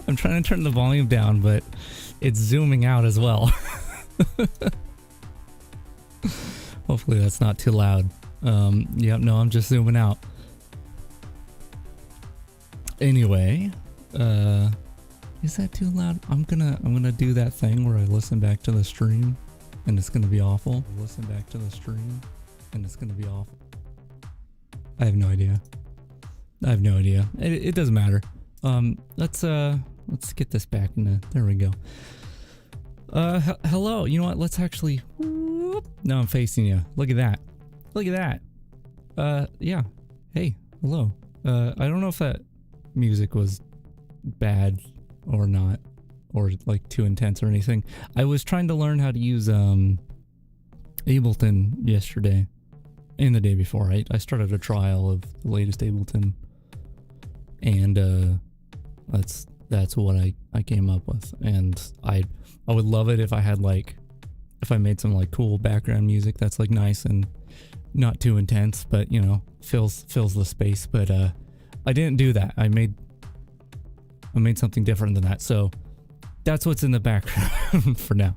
I'm trying to turn the volume down, but it's zooming out as well. Hopefully that's not too loud. Yep, no, I'm just zooming out. Anyway, is that too loud? I'm gonna do that thing where I listen back to the stream and it's gonna be awful. Listen back to the stream and it's gonna be awful. I have no idea. It doesn't matter. Let's get this back in there we go. Hello. You know what? Let's actually. Whoop, now I'm facing you. Look at that. Look at that. Yeah. Hey. Hello. I don't know if that music was bad or not, or like too intense or anything. I was trying to learn how to use Ableton yesterday and the day before. I started a trial of the latest Ableton, and that's what I came up with. And I would love it if I had if I made some cool background music that's nice and not too intense, but fills the space. But I didn't do that. I made something different than that. So that's what's in the background for now.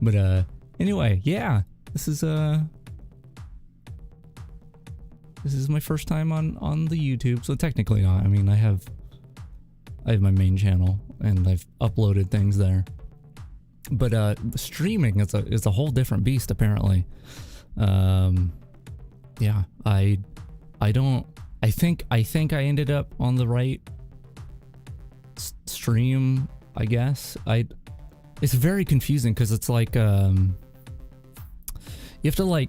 But anyway, yeah, this is my first time on the YouTube. So technically not. I mean, I have my main channel and I've uploaded things there. But streaming is a whole different beast apparently. Yeah, I think I ended up on the right stream, I guess. It's very confusing because it's you have to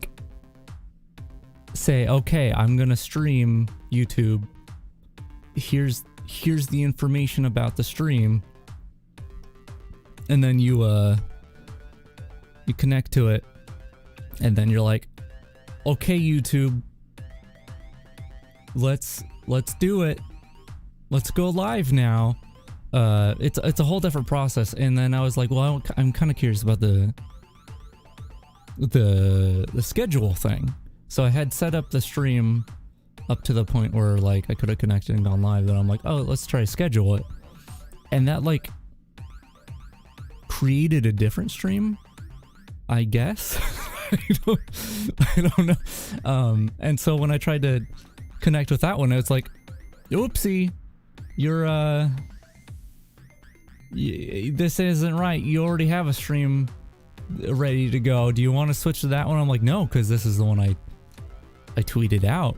say, okay, I'm gonna stream YouTube. Here's the information about the stream, and then you connect to it, and then you're like, okay, YouTube, let's do it. Let's go live now. It's a whole different process. And then I was like, well, I'm kind of curious about the schedule thing. So I had set up the stream up to the point where I could have connected and gone live. Then I'm like, oh, let's try to schedule it. And that created a different stream, I guess. I don't know. And so when I tried to connect with that one, it's like, oopsie, you're this isn't right. You already have a stream ready to go. Do you want to switch to that one? I'm like, no, because this is the one I tweeted out.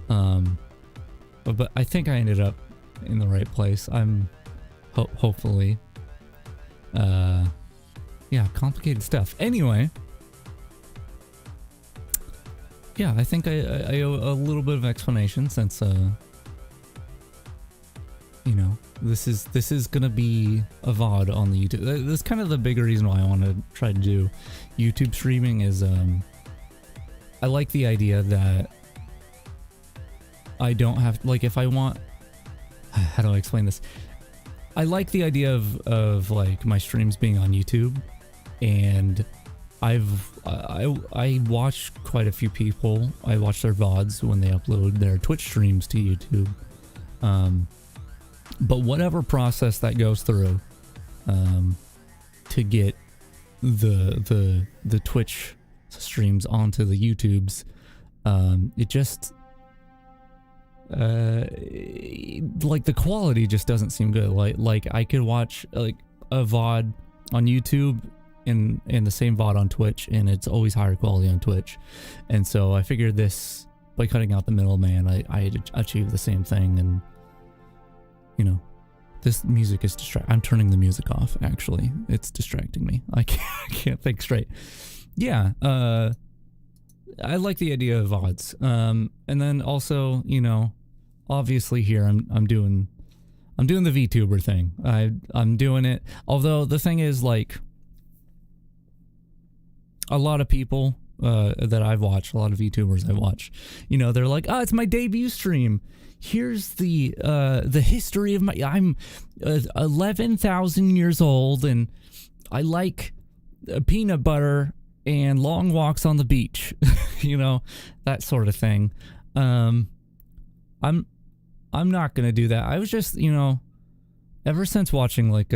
But I think I ended up in the right place. I'm hopefully. Yeah, complicated stuff. Anyway. Yeah, I think I owe a little bit of explanation since this is gonna be a VOD on the YouTube. That's kind of the bigger reason why I want to try to do YouTube streaming is I like the idea that I don't have if I want, how do I explain this? I like the idea of my streams being on YouTube, and I watch quite a few people. I watch their VODs when they upload their Twitch streams to YouTube. But whatever process that goes through to get the Twitch streams onto the YouTubes, it just the quality just doesn't seem good. Like I could watch a VOD on YouTube and the same VOD on Twitch, and it's always higher quality on Twitch. And so I figured this, by cutting out the middleman, I achieved the same thing. And this music is I'm turning the music off, actually. It's distracting me. I can't think straight. Yeah, I like the idea of VODs. And then also, obviously here I'm doing the Vtuber thing. I'm doing it. Although the thing is, a lot of people that I've watched, a lot of VTubers I watch, they're like, oh, it's my debut stream. Here's the history of I'm 11,000 years old and I like peanut butter and long walks on the beach, that sort of thing. I'm not gonna do that. I was just, ever since watching like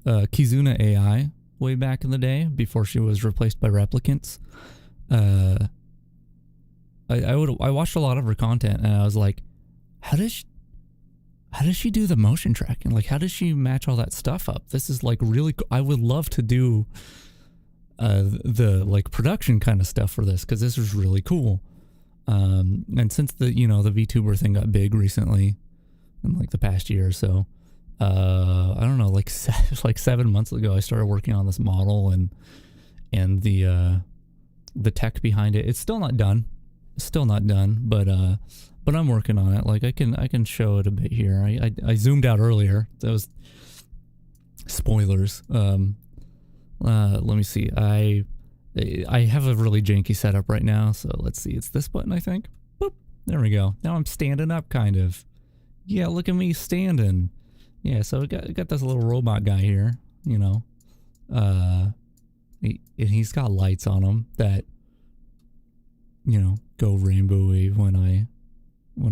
Kizuna AI way back in the day before she was replaced by replicants, I watched a lot of her content and I was like, how does she do the motion tracking? Like, how does she match all that stuff up? This is like really cool. I would love to do the like production kind of stuff for this, because this is really cool. And since the VTuber thing got big recently in like the past year or so, I don't know, like 7 months ago, I started working on this model and the tech behind it. It's still not done. But I'm working on it. Like I can show it a bit here. I zoomed out earlier. That was spoilers. Let me see. I have a really janky setup right now, so let's see. It's this button, I think. Boop. There we go. Now I'm standing up, kind of. Yeah, look at me standing. Yeah, so I got this little robot guy here, and he's got lights on him that, go rainbowy when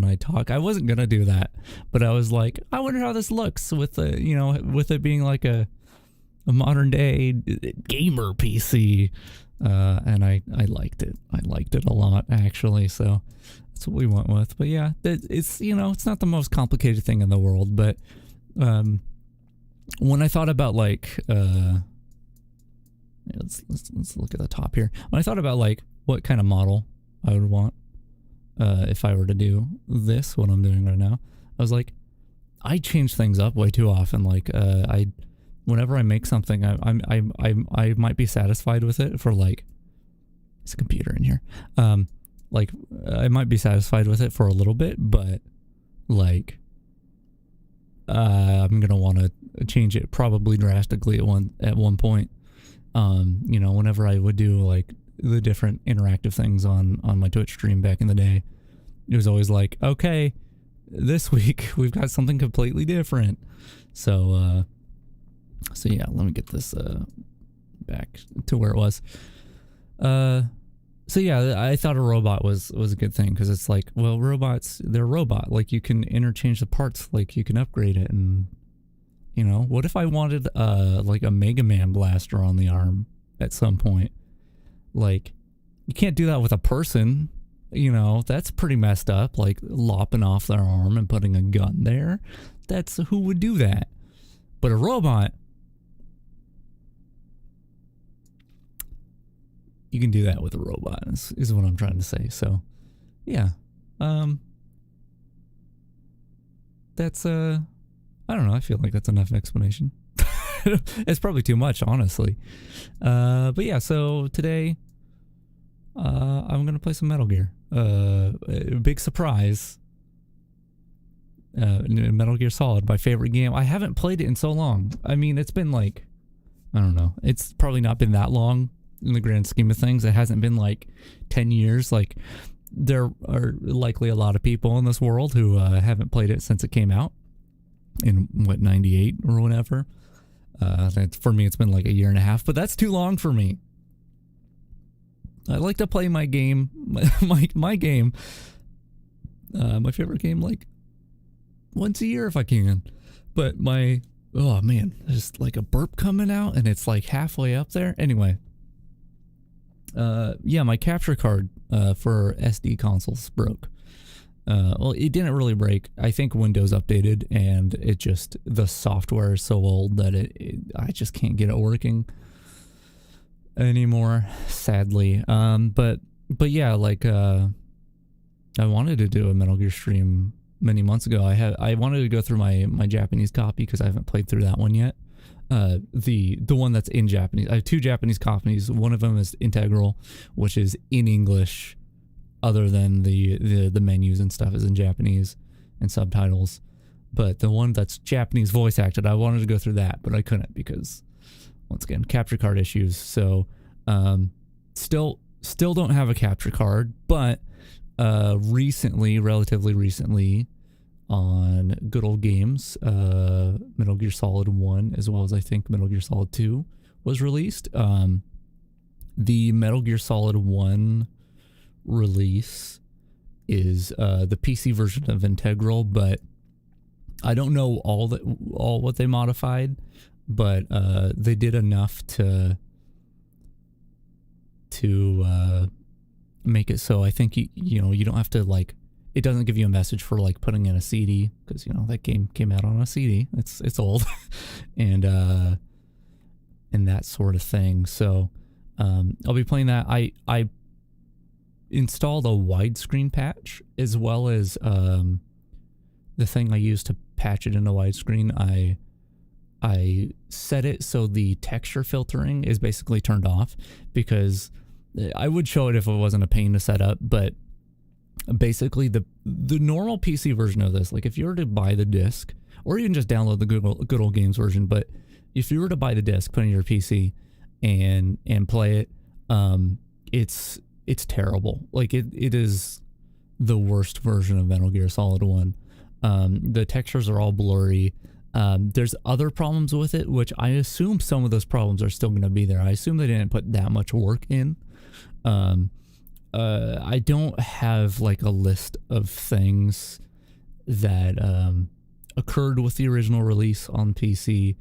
I talk. I wasn't gonna do that, but I was like, I wonder how this looks with with it being like a modern day gamer PC, and I liked it. I liked it a lot, actually. So that's what we went with. But yeah, it's it's not the most complicated thing in the world, but when I thought about like let's look at the top here. When I thought about like what kind of model I would want if I were to do this, what I'm doing right now, I was like, I change things up way too often. Like whenever I make something, I might be satisfied with it for like, there's a computer in here. Like I might be satisfied with it for a little bit, but like I'm gonna want to change it probably drastically at one point. Whenever I would do like the different interactive things on my Twitch stream back in the day, it was always like, okay, this week we've got something completely different. So yeah, let me get this back to where it was. So yeah, I thought a robot was a good thing, because it's like, well, robots, they're a robot. Like you can interchange the parts, like you can upgrade it, and what if I wanted like a Mega Man blaster on the arm at some point? Like, you can't do that with a person, that's pretty messed up, like lopping off their arm and putting a gun there. Who would do that? But a robot, you can do that with a robot, is what I'm trying to say. So yeah, that's I don't know, I feel like that's enough explanation. It's probably too much, honestly. But yeah, so today I'm gonna play some Metal Gear. Big surprise. Metal Gear Solid, my favorite game. I haven't played it in so long. I mean, it's been like, I don't know, it's probably not been that long in the grand scheme of things. It hasn't been like 10 years. Like, there are likely a lot of people in this world who haven't played it since it came out in 98 or whatever. For me, it's been like a year and a half, but that's too long for me. I like to play my game, my game, my favorite game, like once a year if I can. But oh man, there's like a burp coming out and it's like halfway up there. Anyway, yeah, my capture card for SD consoles broke. Well, it didn't really break. I think Windows updated and the software is so old that I just can't get it working anymore, sadly. But yeah, like I wanted to do a Metal Gear stream many months ago. I wanted to go through my Japanese copy because I haven't played through that one yet. The one that's in Japanese. I have two Japanese copies. One of them is integral, which is in English, other than the menus and stuff is in Japanese and subtitles. But the one that's Japanese voice acted, I wanted to go through that, but I couldn't because, once again, capture card issues. So still don't have a capture card, but relatively recently, on Good Old Games, Metal Gear Solid 1, as well as I think Metal Gear Solid 2 was released. The Metal Gear Solid 1 release is the PC version of Integral, but I don't know all what they modified, but they did enough to make it so I think you know, you don't have to, like, it doesn't give you a message for like putting in a CD, because you know that game came out on a CD. It's old, and that sort of thing. So I'll be playing that. I installed a widescreen patch, as well as the thing I used to patch it into widescreen. I set it so the texture filtering is basically turned off, because I would show it if it wasn't a pain to set up, but basically the normal PC version of this, like if you were to buy the disc, or you can just download the good old games version, but if you were to buy the disc, put it in your PC and play it, it's terrible. Like it is the worst version of Metal Gear Solid 1. The textures are all blurry. There's other problems with it, which I assume some of those problems are still going to be there. I assume they didn't put that much work in. I don't have like a list of things that occurred with the original release on PC,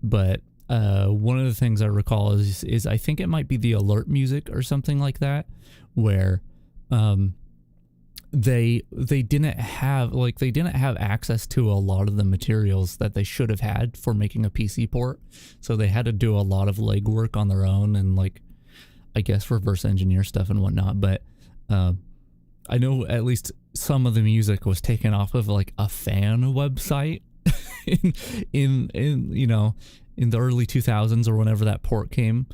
but one of the things I recall is I think it might be the alert music or something like that, where they didn't have access to a lot of the materials that they should have had for making a PC port, so they had to do a lot of legwork on their own, and like I guess reverse engineer stuff and whatnot. But I know at least some of the music was taken off of like a fan website in you know, in the early 2000s or whenever that port came,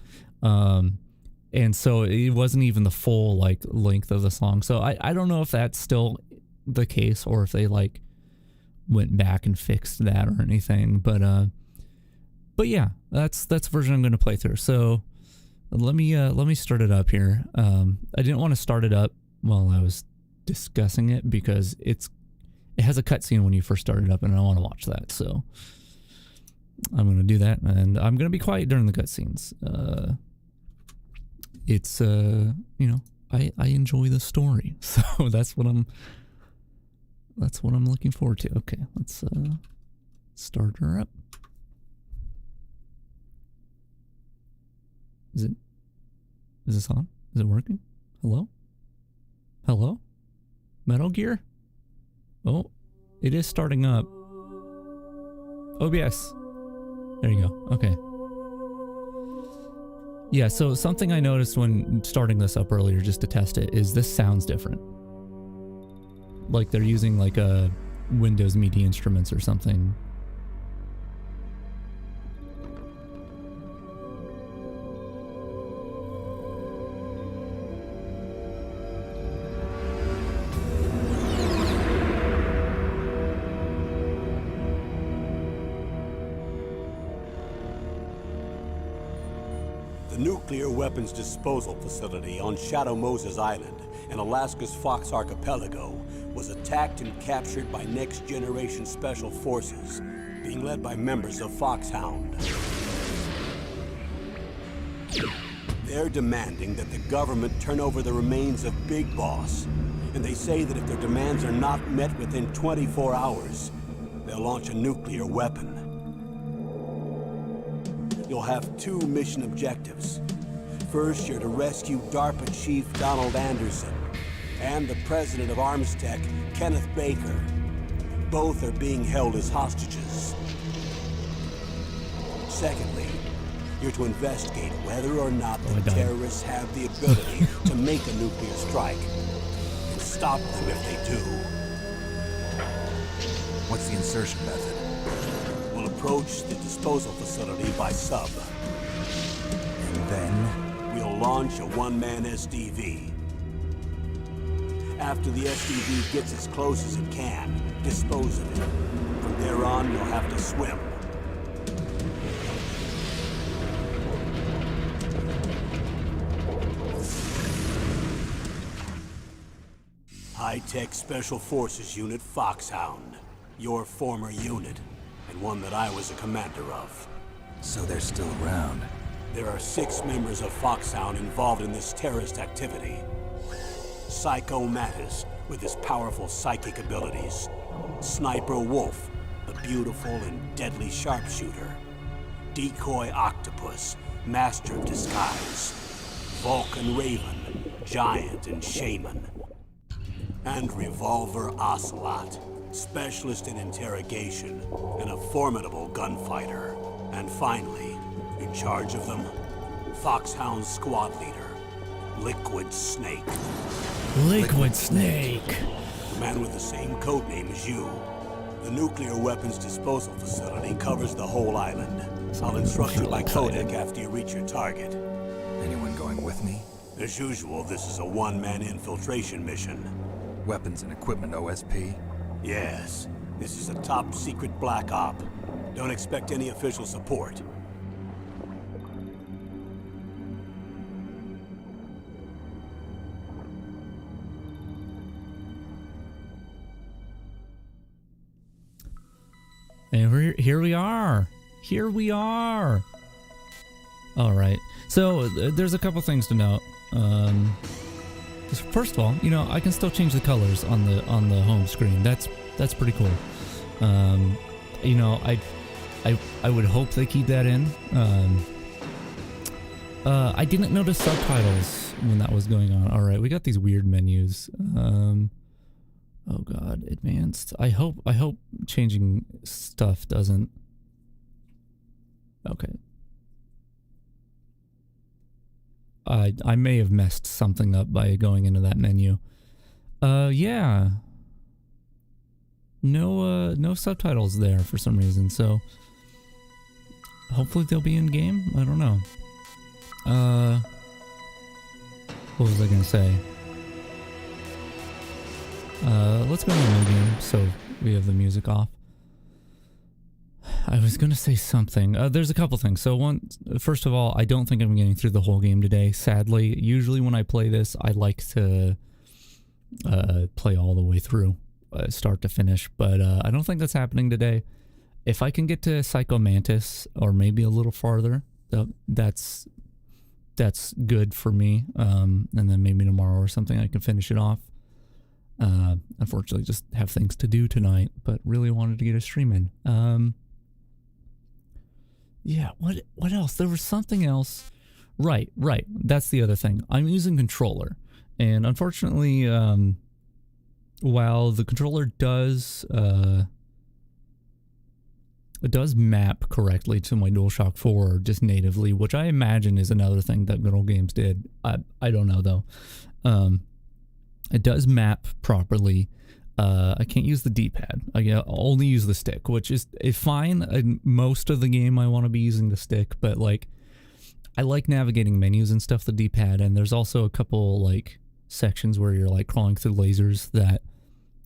and so it wasn't even the full like length of the song. So I don't know if that's still the case, or if they like went back and fixed that or anything, but yeah, that's the version I'm going to play through. So let me start it up here. I didn't want to start it up while I was discussing it, because it has a cutscene when you first start it up, and I want to watch that. So I'm going to do that, and I'm going to be quiet during the cutscenes. It's you know, I enjoy the story, so that's what I'm looking forward to. Okay, let's start her up. Is this on? Is it working? Hello? Hello? Metal Gear? Oh, it is starting up. OBS. There you go. Okay. Yeah, so something I noticed when starting this up earlier just to test it is this sounds different. Like they're using like a Windows MIDI instruments or something. The nuclear weapons disposal facility on Shadow Moses Island in Alaska's Fox Archipelago was attacked and captured by Next Generation Special Forces, being led by members of Foxhound. They're demanding that the government turn over the remains of Big Boss, and they say that if their demands are not met within 24 hours, they'll launch a nuclear weapon. You'll have two mission objectives. First, you're to rescue DARPA Chief Donald Anderson and the president of Armstech, Kenneth Baker. Both are being held as hostages. Secondly, you're to investigate whether or not the terrorists have the ability to make a nuclear strike and stop them if they do. What's the insertion method? We'll approach the disposal facility by sub. And then? We'll launch a one-man SDV. After the SDV gets as close as it can, dispose of it. From there on, you'll have to swim. High-Tech Special Forces Unit Foxhound. Your former unit, and one that I was a commander of. So they're still around. There are 6 members of Foxhound involved in this terrorist activity. Psycho Mattis, with his powerful psychic abilities. Sniper Wolf, the beautiful and deadly sharpshooter. Decoy octopus, master of disguise. Vulcan raven, giant and shaman. And revolver ocelot, specialist in interrogation and a formidable gunfighter. And finally, in charge of them, Foxhound squad leader, Liquid Snake. Liquid Snake. The man with the same code name as you. The nuclear weapons disposal facility covers the whole island. I'll instruct you by codec after you reach your target. Anyone going with me? As usual, this is a one-man infiltration mission. Weapons and equipment OSP? Yes, this is a top-secret black op. Don't expect any official support. And here we are. Here we are. All right. So there's a couple things to note. First of all, you know, I can still change the colors on the home screen. That's pretty cool. You know, I would hope they keep that in. I didn't notice subtitles when that was going on. All right, we got these weird menus. Oh God, advanced. I hope changing stuff doesn't. Okay. I may have messed something up by going into that menu. Yeah. No subtitles there for some reason, so hopefully they'll be in game. I don't know. What was I gonna say? Let's go to the new game so we have the music off. I was gonna say something. There's a couple things. So first of all, I don't think I'm getting through the whole game today. Sadly, usually when I play this, I like to play all the way through, start to finish. But I don't think that's happening today. If I can get to Psycho Mantis or maybe a little farther, that's good for me. And then maybe tomorrow or something I can finish it off. Unfortunately, just have things to do tonight, but really wanted to get a stream in. Yeah, what else? There was something else. Right. That's the other thing. I'm using controller, and unfortunately, while the controller does map correctly to my DualShock 4 just natively, which I imagine is another thing that Good Old Games did. I don't know though. It does map properly. I can't use the D-pad. I only use the stick, which is fine. In most of the game, I want to be using the stick, but like, I like navigating menus and stuff, the D-pad, and there's also a couple like sections where you're like crawling through lasers that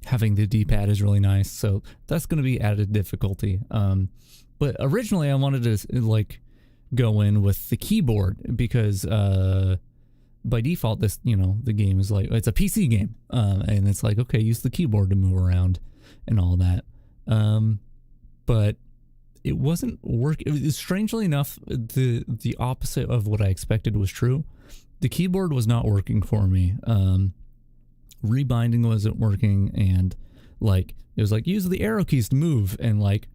having the D-pad is really nice. So that's going to be added difficulty. But originally I wanted to like go in with the keyboard because by default, this, you know, the game is like, it's a PC game, and it's like, okay, use the keyboard to move around and all that. But it wasn't working. Strangely enough, the opposite of what I expected was true. The keyboard was not working for me. Rebinding wasn't working, and like, it was like, use the arrow keys to move, and like,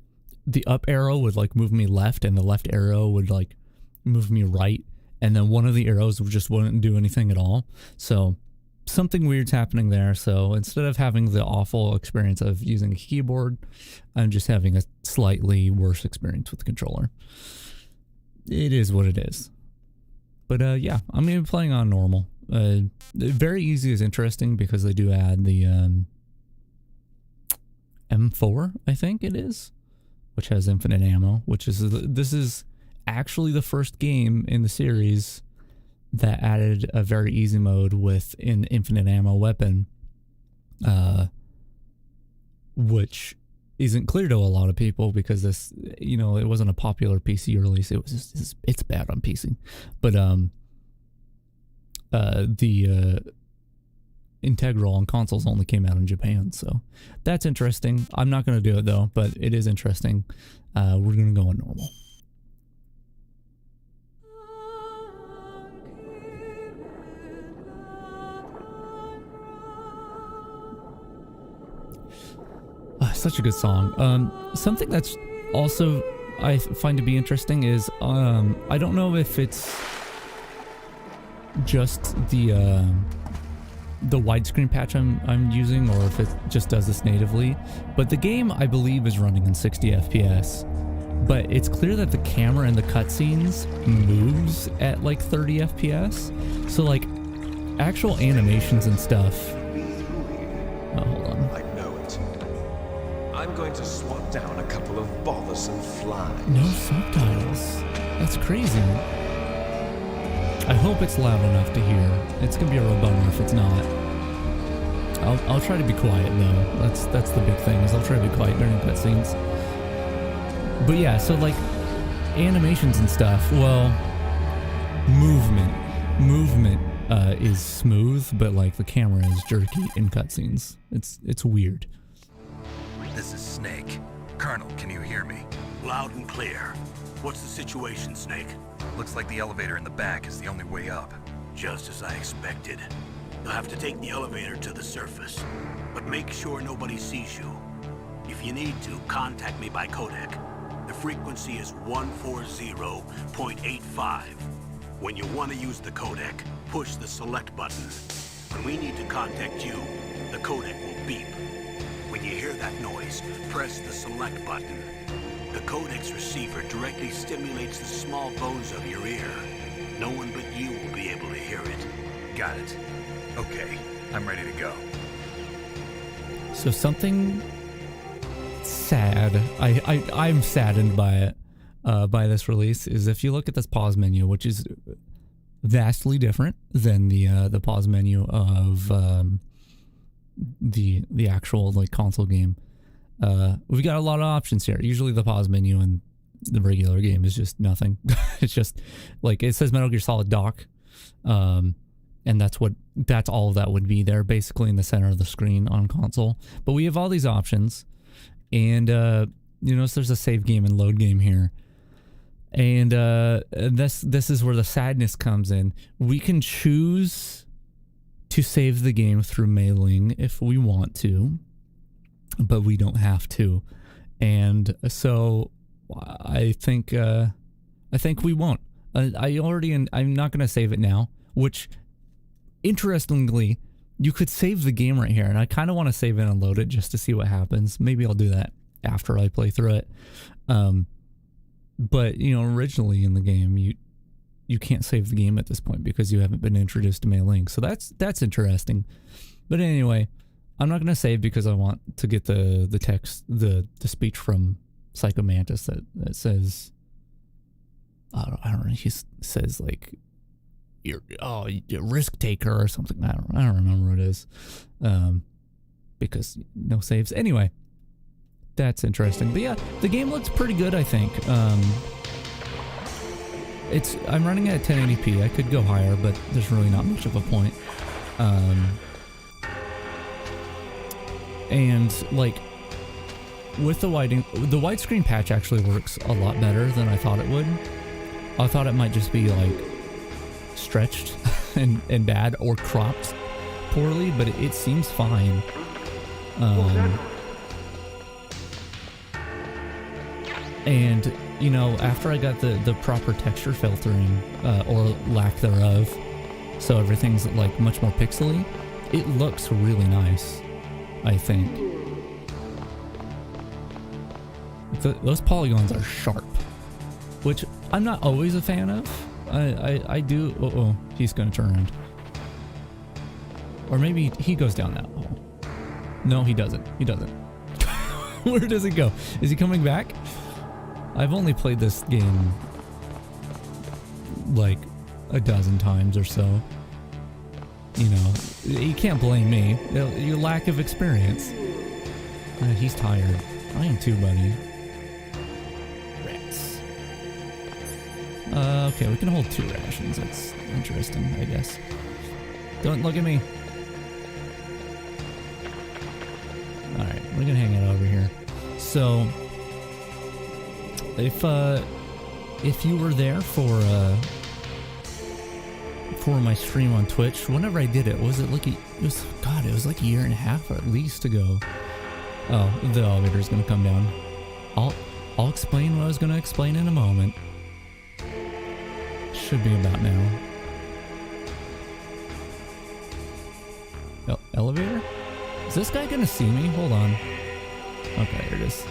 the up arrow would like move me left, and the left arrow would like move me right. And then one of the arrows just wouldn't do anything at all. So something weird's happening there. So instead of having the awful experience of using a keyboard, I'm just having a slightly worse experience with the controller. It is what it is. But yeah, I'm going to be playing on normal. Very easy is interesting because they do add the M4, I think it is, which has infinite ammo, which is, this is actually the first game in the series that added a very easy mode with an infinite ammo weapon, which isn't clear to a lot of people because this, you know, it wasn't a popular PC release. It was just, it's bad on PC, but the Integral on consoles only came out in Japan, so that's interesting. I'm not going to do it though, but it is interesting. We're going to go on normal. such a good song. Something that's also I find to be interesting is I don't know if it's just the widescreen patch I'm using, or if it just does this natively, but the game I believe is running in 60 FPS. But it's clear that the camera in the cutscenes moves at like 30 FPS. So like actual animations and stuff. Oh, hold on. I know it. I'm going to swat down a couple of bothersome flies. No subtitles. That's crazy. I hope it's loud enough to hear. It's gonna be a real bummer if it's not. I'll try to be quiet though. That's the big thing, is I'll try to be quiet during cutscenes. But yeah, so like animations and stuff, well, movement is smooth, but like the camera is jerky in cutscenes. It's weird. This is Snake. Colonel, can you hear me? Loud and clear. What's the situation, Snake? Looks like the elevator in the back is the only way up. Just as I expected. You'll have to take the elevator to the surface, but make sure nobody sees you. If you need to, contact me by codec. The frequency is 140.85. When you want to use the codec, push the select button. When we need to contact you, the codec will beep. When you hear that noise, press the select button. The codec's receiver directly stimulates the small bones of your ear. No one but you will be able to hear it. Got it. Okay, I'm ready to go. So something sad, I'm saddened by it, by this release, is if you look at this pause menu, which is vastly different than the pause menu of the actual like console game. We've got a lot of options here. Usually the pause menu in the regular game is just nothing. It's just like, it says Metal Gear Solid Dock, and that's all of that would be there, basically in the center of the screen on console. But we have all these options, and you notice there's a save game and load game here. And this is where the sadness comes in. We can choose to save the game through Mei Ling if we want to, but we don't have to. And so I think we won't. I'm not going to save it now, which interestingly, you could save the game right here, and I kind of want to save it and load it just to see what happens. Maybe I'll do that after I play through it. But you know, originally in the game, you can't save the game at this point because you haven't been introduced to Mei Ling. So that's interesting. But anyway, I'm not gonna save because I want to get the text, the speech from Psycho Mantis that says, I don't know. He says like, you're a risk taker or something. I don't remember what it is, because no saves. Anyway, that's interesting. But yeah, the game looks pretty good, I think. I'm running at 1080p. I could go higher, but there's really not much of a point. And like with the widescreen patch actually works a lot better than I thought it would. I thought it might just be like stretched and bad or cropped poorly, but it seems fine. And you know, after I got the proper texture filtering, or lack thereof, so everything's like much more pixely, it looks really nice, I think. Those polygons are sharp, which I'm not always a fan of. I do. Oh, he's gonna turn around. Or maybe he goes down that hole. No, he doesn't. He doesn't. Where does he go? Is he coming back? I've only played this game like a dozen times or so. You know, you can't blame me. Your lack of experience. He's tired. I am too, buddy. Rats. Okay, we can hold 2 rations. That's interesting, I guess. Don't look at me. Alright, we're gonna hang out over here. So, if you were there for my stream on Twitch, whenever I did it, was it like it was like a year and a half at least ago. Oh, the elevator's gonna come down. I'll explain what I was gonna explain in a moment. Should be about now. Elevator? Is this guy gonna see me? Hold on. Okay, here it is.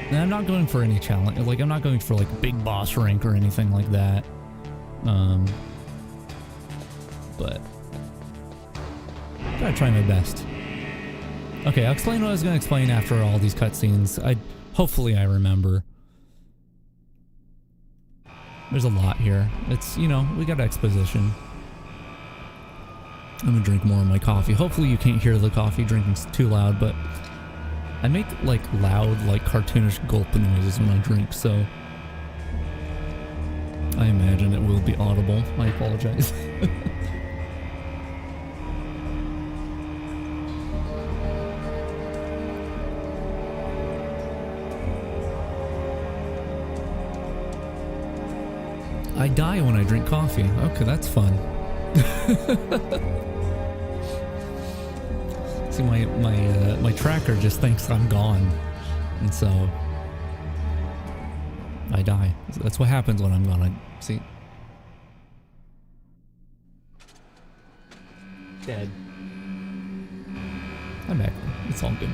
And I'm not going for any challenge. Like, I'm not going for like big boss rank or anything like that. But gotta try my best. Okay, I'll explain what I was gonna explain after all these cutscenes. Hopefully I remember. There's a lot here. It's, you know, we got exposition. I'm gonna drink more of my coffee. Hopefully you can't hear the coffee drinking's too loud, but I make like loud, like cartoonish gulp noises when I drink, so I imagine it will be audible. I apologize. I die when I drink coffee. Okay, that's fun. See, my tracker just thinks I'm gone, and so I die. That's what happens when I'm gone. See, dead. I'm back. It's all good.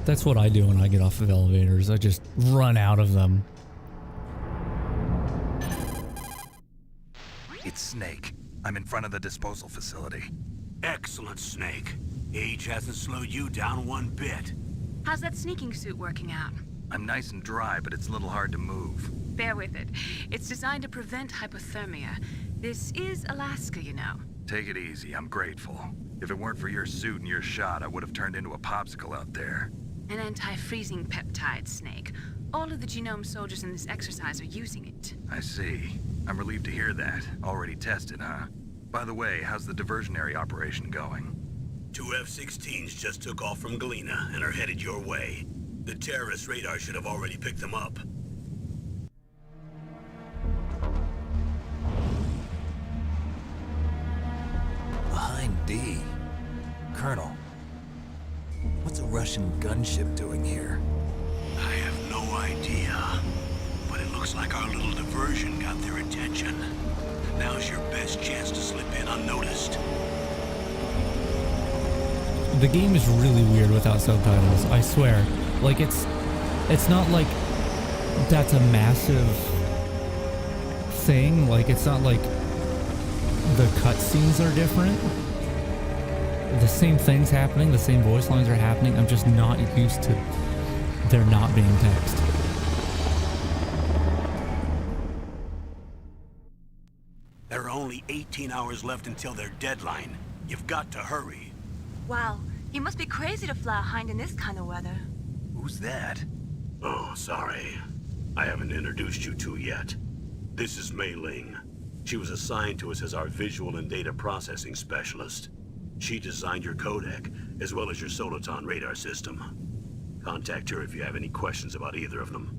That's what I do when I get off of elevators. I just run out of them. It's Snake. I'm in front of the disposal facility. Excellent, Snake. Age hasn't slowed you down one bit. How's that sneaking suit working out? I'm nice and dry, but it's a little hard to move. Bear with it. It's designed to prevent hypothermia. This is Alaska, you know. Take it easy, I'm grateful. If it weren't for your suit and your shot, I would have turned into a popsicle out there. An anti-freezing peptide, Snake. All of the genome soldiers in this exercise are using it. I see. I'm relieved to hear that. Already tested, huh? By the way, how's the diversionary operation going? 2 F-16s just took off from Galena and are headed your way. The terrorist radar should have already picked them up. Behind D. Colonel, what's a Russian gunship doing here? I have no idea, but it looks like our little diversion got their attention. Now's your best chance to slip in unnoticed. The game is really weird without subtitles, I swear. Like, it's not like that's a massive thing. Like, it's not like the cutscenes are different. The same thing's happening, the same voice lines are happening. I'm just not used to there not being text. There are only 18 hours left until their deadline. You've got to hurry. Wow, you must be crazy to fly a hind in this kind of weather. Who's that? Oh, sorry. I haven't introduced you to yet. This is Mei Ling. She was assigned to us as our visual and data processing specialist. She designed your codec, as well as your Soliton radar system. Contact her if you have any questions about either of them.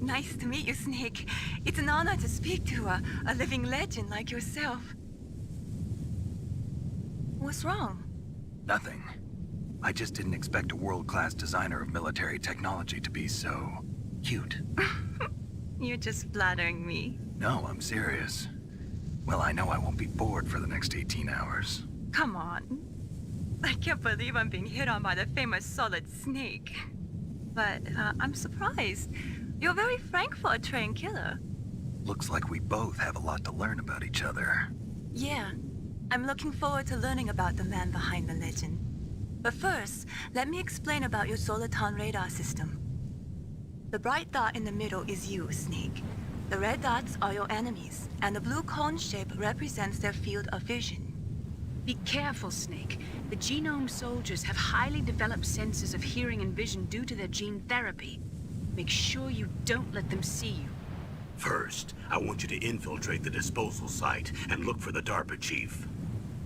Nice to meet you, Snake. It's an honor to speak to a living legend like yourself. What's wrong? Nothing. I just didn't expect a world-class designer of military technology to be so cute. You're just flattering me. No, I'm serious. Well, I know I won't be bored for the next 18 hours. Come on. I can't believe I'm being hit on by the famous Solid Snake. But I'm surprised. You're very frank for a trained killer. Looks like we both have a lot to learn about each other. Yeah. I'm looking forward to learning about the man behind the legend. But first, let me explain about your Soliton radar system. The bright dot in the middle is you, Snake. The red dots are your enemies, and the blue cone shape represents their field of vision. Be careful, Snake. The genome soldiers have highly developed senses of hearing and vision due to their gene therapy. Make sure you don't let them see you. First, I want you to infiltrate the disposal site and look for the DARPA chief.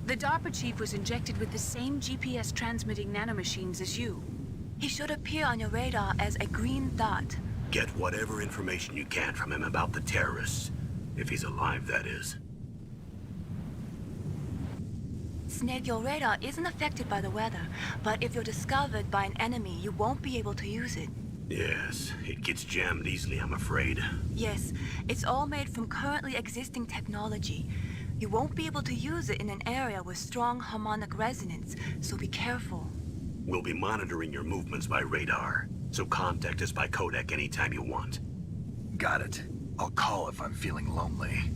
The DARPA chief was injected with the same GPS transmitting nanomachines as you. He should appear on your radar as a green dot. Get whatever information you can from him about the terrorists. If he's alive, that is. Snake, your radar isn't affected by the weather, but if you're discovered by an enemy, you won't be able to use it. Yes, it gets jammed easily, I'm afraid. Yes, it's all made from currently existing technology. You won't be able to use it in an area with strong harmonic resonance, so be careful. We'll be monitoring your movements by radar, so contact us by codec anytime you want. Got it. I'll call if I'm feeling lonely.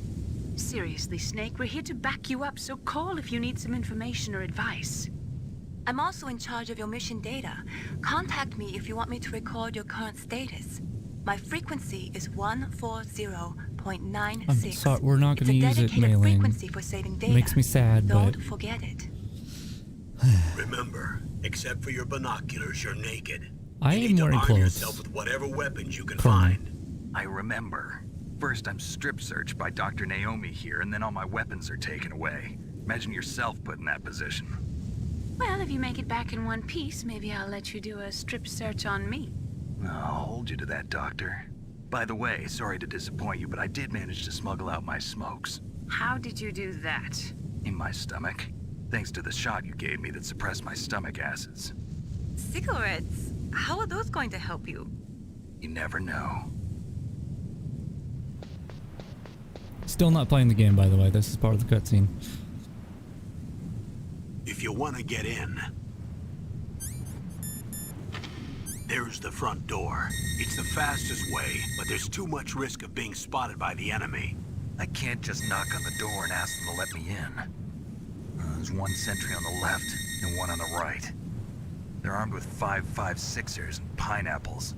Seriously, Snake, we're here to back you up, so call if you need some information or advice. I'm also in charge of your mission data. Contact me if you want me to record your current status. My frequency is 140.96. I'm sorry, we're not going to use it, Mei Ling. Frequency for saving data. Makes me sad, Don't but forget it. Remember, except for your binoculars, you're naked. I You am need to wearing arm clothes. yourself with whatever weapons you can Colonel. find. I remember. First, I'm strip searched by Dr. Naomi here, and then all my weapons are taken away. Imagine yourself put in that position. Well, if you make it back in one piece, maybe I'll let you do a strip search on me. I'll hold you to that, Doctor. By the way, sorry to disappoint you, but I did manage to smuggle out my smokes. How did you do that? In my stomach. Thanks to the shot you gave me that suppressed my stomach acids. Cigarettes? How are those going to help you? You never know. still not playing the game, by the way. This is part of the cutscene. If you want to get in, there's the front door. It's the fastest way, but there's too much risk of being spotted by the enemy. I can't just knock on the door and ask them to let me in. There's one sentry on the left and one on the right. They're armed with 5.56ers and pineapples.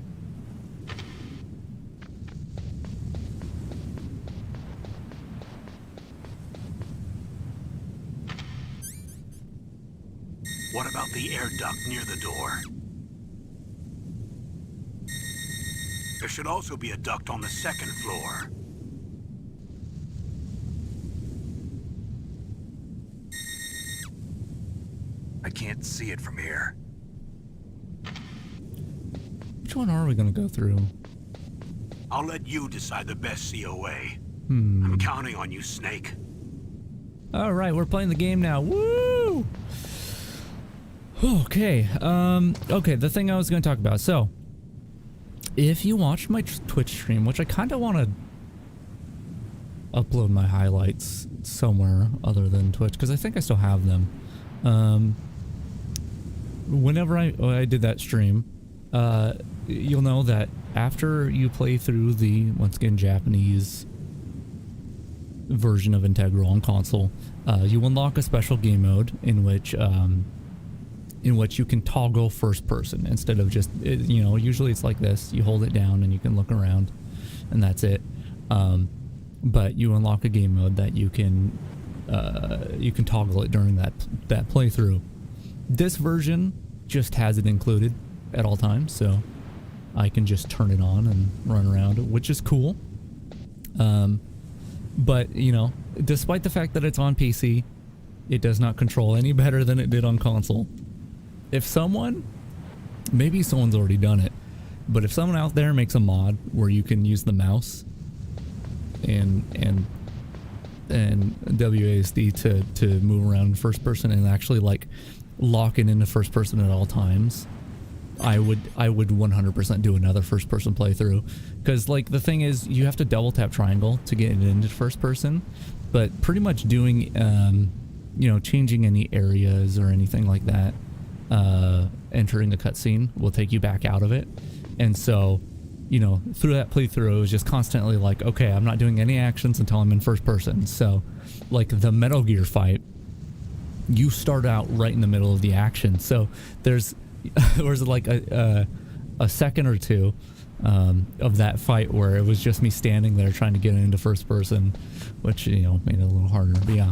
What about the air duct near the door? There should also be a duct on the second floor. I can't see it from here. Which one are we going to go through? I'll let you decide the best COA. I'm counting on you, Snake. All right, we're playing the game now. Woo! Okay. Okay, the thing I was going to talk about. So, if you watched my Twitch stream, which I kind of want to upload my highlights somewhere other than Twitch, because I think I still have them. Whenever I did that stream, you'll know that after you play through the, once again, Japanese version of Integral on console, you unlock a special game mode in which you can toggle first person instead of just, you know, usually it's like this. You hold it down and you can look around and that's it. But you unlock a game mode that you can toggle it during that playthrough. This version just has it included at all times, so I can just turn it on and run around, which is cool. But, you know, despite the fact that it's on PC, it does not control any better than it did on console. If someone, maybe someone's already done it, but if someone out there makes a mod where you can use the mouse and WASD to move around in first person and actually like lock it into first person at all times, I would 100% do another first person playthrough, because like the thing is you have to double tap triangle to get it into first person, but pretty much doing you know, changing any areas or anything like that, entering a cutscene will take you back out of it. And so, you know, through that playthrough, it was just constantly like, okay, I'm not doing any actions until I'm in first person. So like the Metal Gear fight, you start out right in the middle of the action. So there's like a second or two of that fight where it was just me standing there trying to get into first person, which, you know, made it a little harder. But yeah.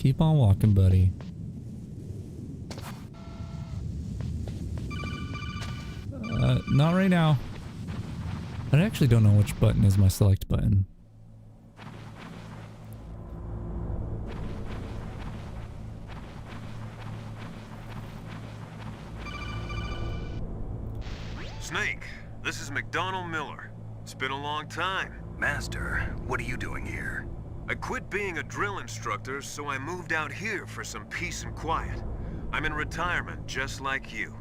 Keep on walking, buddy. Not right now. I actually don't know which button is my select button. Snake, this is McDonald Miller. It's been a long time. Master, what are you doing here? I quit being a drill instructor, so I moved out here for some peace and quiet. I'm in retirement, just like you.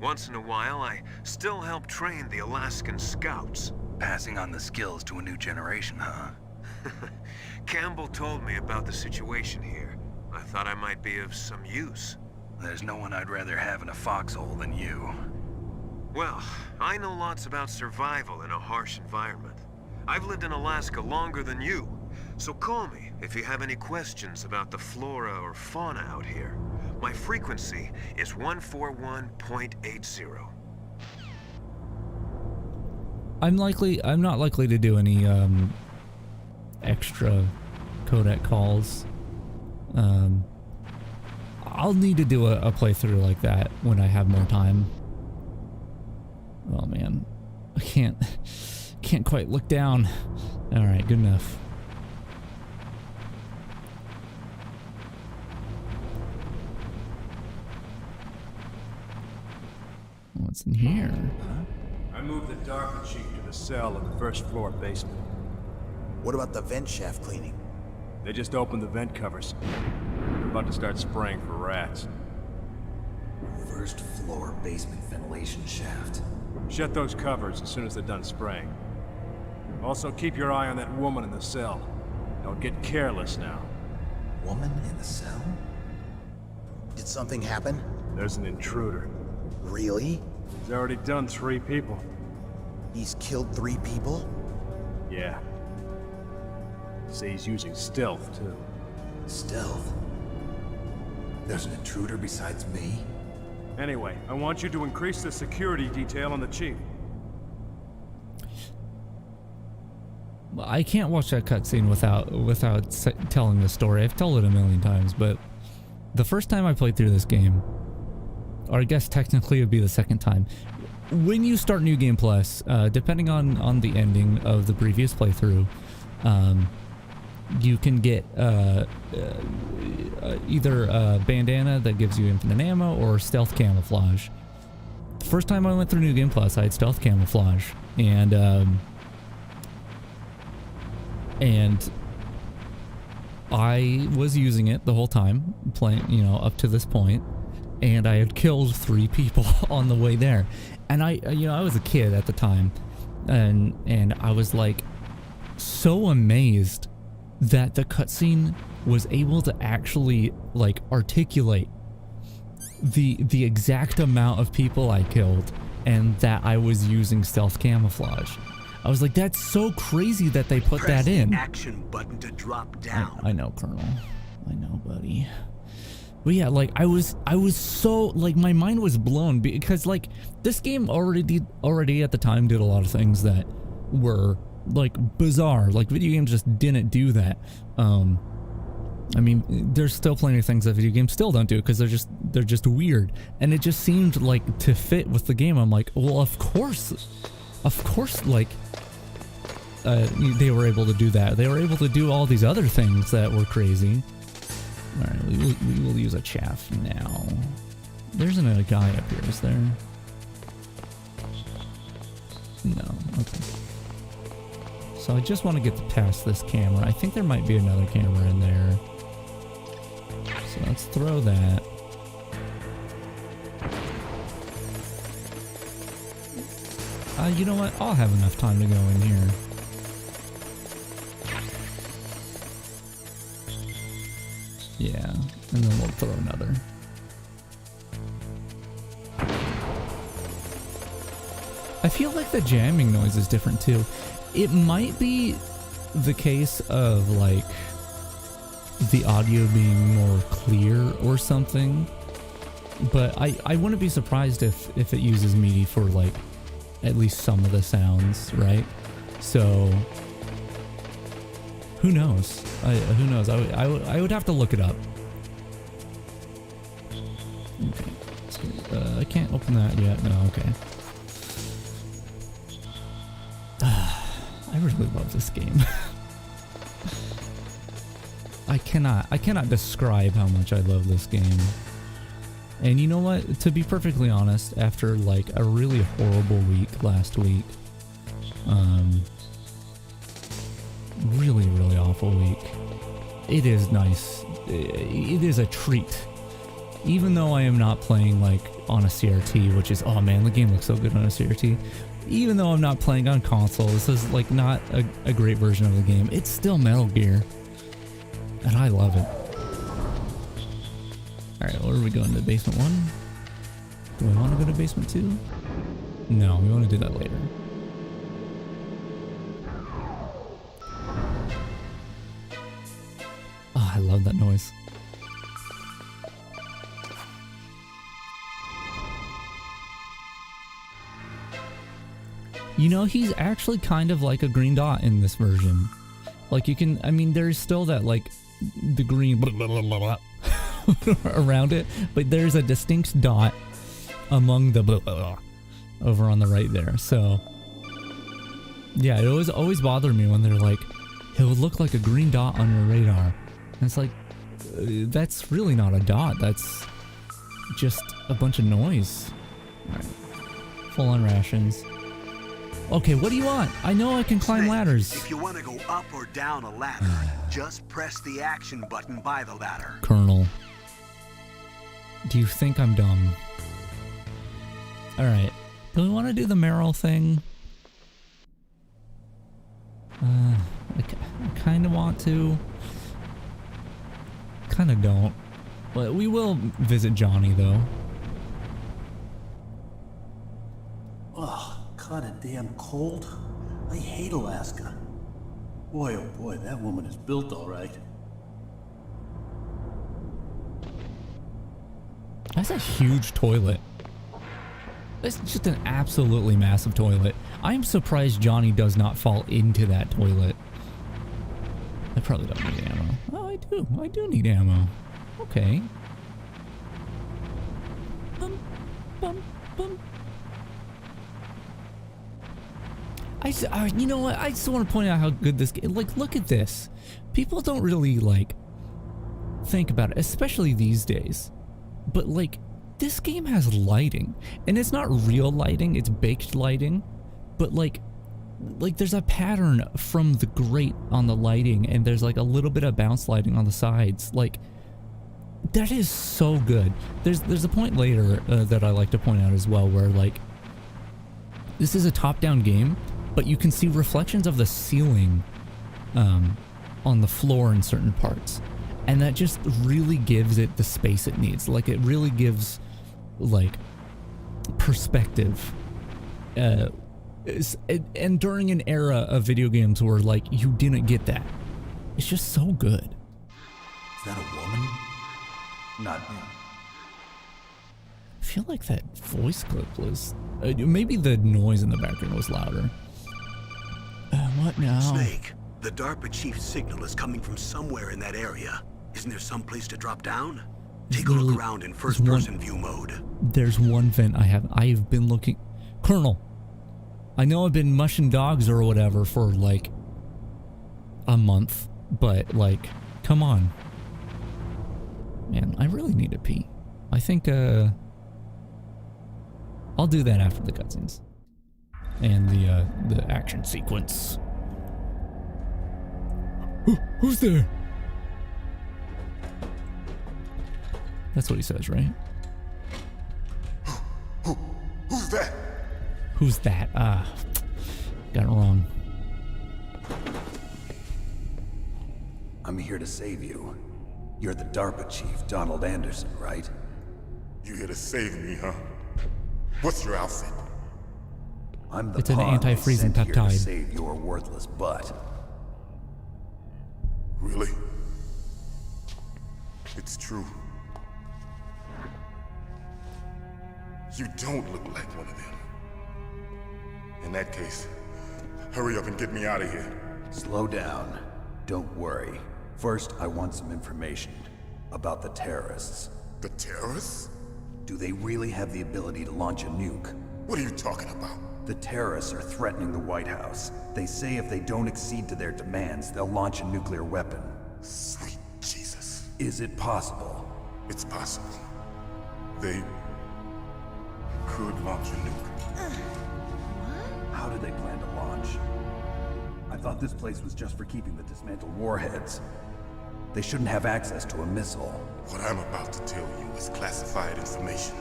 Once in a while, I still help train the Alaskan Scouts. Passing on the skills to a new generation, huh? Campbell told me about the situation here. I thought I might be of some use. There's no one I'd rather have in a foxhole than you. Well, I know lots about survival in a harsh environment. I've lived in Alaska longer than you, so call me if you have any questions about the flora or fauna out here. My frequency is 141.80. I'm not likely to do any extra codec calls. I'll need to do a playthrough like that when I have more time. Oh man, I can't quite look down. All right, good enough. What's in here? I moved the Darpa Chief to the cell in the first floor basement. What about the vent shaft cleaning? They just opened the vent covers. They're about to start spraying for rats. First floor basement ventilation shaft. Shut those covers as soon as they're done spraying. Also, keep your eye on that woman in the cell. Don't get careless now. Woman in the cell? Did something happen? There's an intruder. Really? He's already done 3 people. He's killed 3 people? Yeah. Say he's using stealth, too. Stealth? There's an intruder besides me? Anyway, I want you to increase the security detail on the Chief. I can't watch that cutscene without telling the story. I've told it a million times, but the first time I played through this game, or I guess technically it would be the second time, when you start New Game Plus, depending on the ending of the previous playthrough, you can get either a bandana that gives you infinite ammo or stealth camouflage. The first time I went through New Game Plus, I had stealth camouflage, and I was using it the whole time, playing, you know, up to this point, and I had killed 3 people on the way there. And I was a kid at the time, and I was like so amazed that the cutscene was able to actually like articulate the exact amount of people I killed, and that I was using stealth camouflage. I was like, that's so crazy that they put that in. Press the action button to drop down. I know, Colonel. I know, buddy. But yeah, like I was so like my mind was blown because like this game already at the time did a lot of things that were like bizarre. Like video games just didn't do that. I mean, there's still plenty of things that video games still don't do because they're just weird, and it just seemed like to fit with the game. I'm like, well, of course, like they were able to do that. They were able to do all these other things that were crazy. All right, we will use a chaff now. There isn't a guy up here, is there? No. Okay. So I just want to get past this camera. I think there might be another camera in there. So let's throw that. You know what? I'll have enough time to go in here. Yeah, and then we'll throw another. I feel like the jamming noise is different too. It might be the case of like the audio being more clear or something, but I wouldn't be surprised if it uses MIDI for like at least some of the sounds, right? So who knows? Who knows? I would have to look it up. Okay. So, I can't open that yet. No, okay. I really love this game. I cannot describe how much I love this game. And you know what? To be perfectly honest, after like a really horrible week last week, really awful week, it is nice. It is a treat. Even though I am not playing like on a CRT, which is, oh man, the game looks so good on a CRT. Even though I'm not playing on console, this is like not a great version of the game. It's still Metal Gear, and I love it. Alright, where are we going? To basement 1? Do we want to go to basement 2? No, we want to do that later. Oh, I love that noise. You know, he's actually kind of like a green dot in this version. Like you can, I mean, there's still that like the green blah, blah, blah, blah, blah, around it, but there's a distinct dot among the blah, blah, blah, over on the right there. So yeah, it always bothered me when they're like, it would look like a green dot on your radar. And it's like, that's really not a dot. That's just a bunch of noise. All right. Full on rations. Okay, what do you want? I know I can climb ladders. If you want to go up or down a ladder, just press the action button by the ladder. Colonel, do you think I'm dumb? Alright, do we want to do the Meryl thing? I kind of want to. Kind of don't. But we will visit Johnny, though. Ugh. Kinda damn cold. I hate Alaska. Boy, oh boy, that woman is built all right. That's a huge toilet. It's just an absolutely massive toilet. I'm surprised Johnny does not fall into that toilet. I probably don't need ammo. Oh, I do. I do need ammo. Okay. Bum, bum, bum. You know what? I just want to point out how good this game. Like, look at this. People don't really like think about it, especially these days. But like, this game has lighting, and it's not real lighting; it's baked lighting. But like there's a pattern from the grate on the lighting, and there's like a little bit of bounce lighting on the sides. Like, that is so good. There's a point later that I like to point out as well, where like, this is a top-down game, but you can see reflections of the ceiling on the floor in certain parts. And that just really gives it the space it needs. Like, it really gives, like, perspective. And during an era of video games where, like, you didn't get that. It's just so good. Is that a woman? Not him. I feel like that voice clip was... maybe the noise in the background was louder. What now? Snake, the DARPA chief's signal is coming from somewhere in that area. Isn't there some place to drop down? Take a look around in first-person view mode. There's one vent I've been looking... Colonel, I know I've been mushing dogs or whatever for, like, a month, but, like, come on. Man, I really need to pee. I think, I'll do that after the cutscenes. And the action sequence. Who's there? That's what he says, right? Who's that? Who's that? Ah, got it wrong. I'm here to save you. You're the DARPA chief, Donald Anderson, right? You here to save me, huh? What's your outfit? I'm the It's an pawn anti-freezing sent here to peptide. save your worthless butt. Really? It's true. You don't look like one of them. In that case, hurry up and get me out of here. Slow down. Don't worry. First, I want some information about the terrorists. The terrorists? Do they really have the ability to launch a nuke? What are you talking about? The terrorists are threatening the White House. They say if they don't accede to their demands, they'll launch a nuclear weapon. Sweet Jesus. Is it possible? It's possible. They could launch a nuke. How do they plan to launch? I thought this place was just for keeping the dismantled warheads. They shouldn't have access to a missile. What I'm about to tell you is classified information.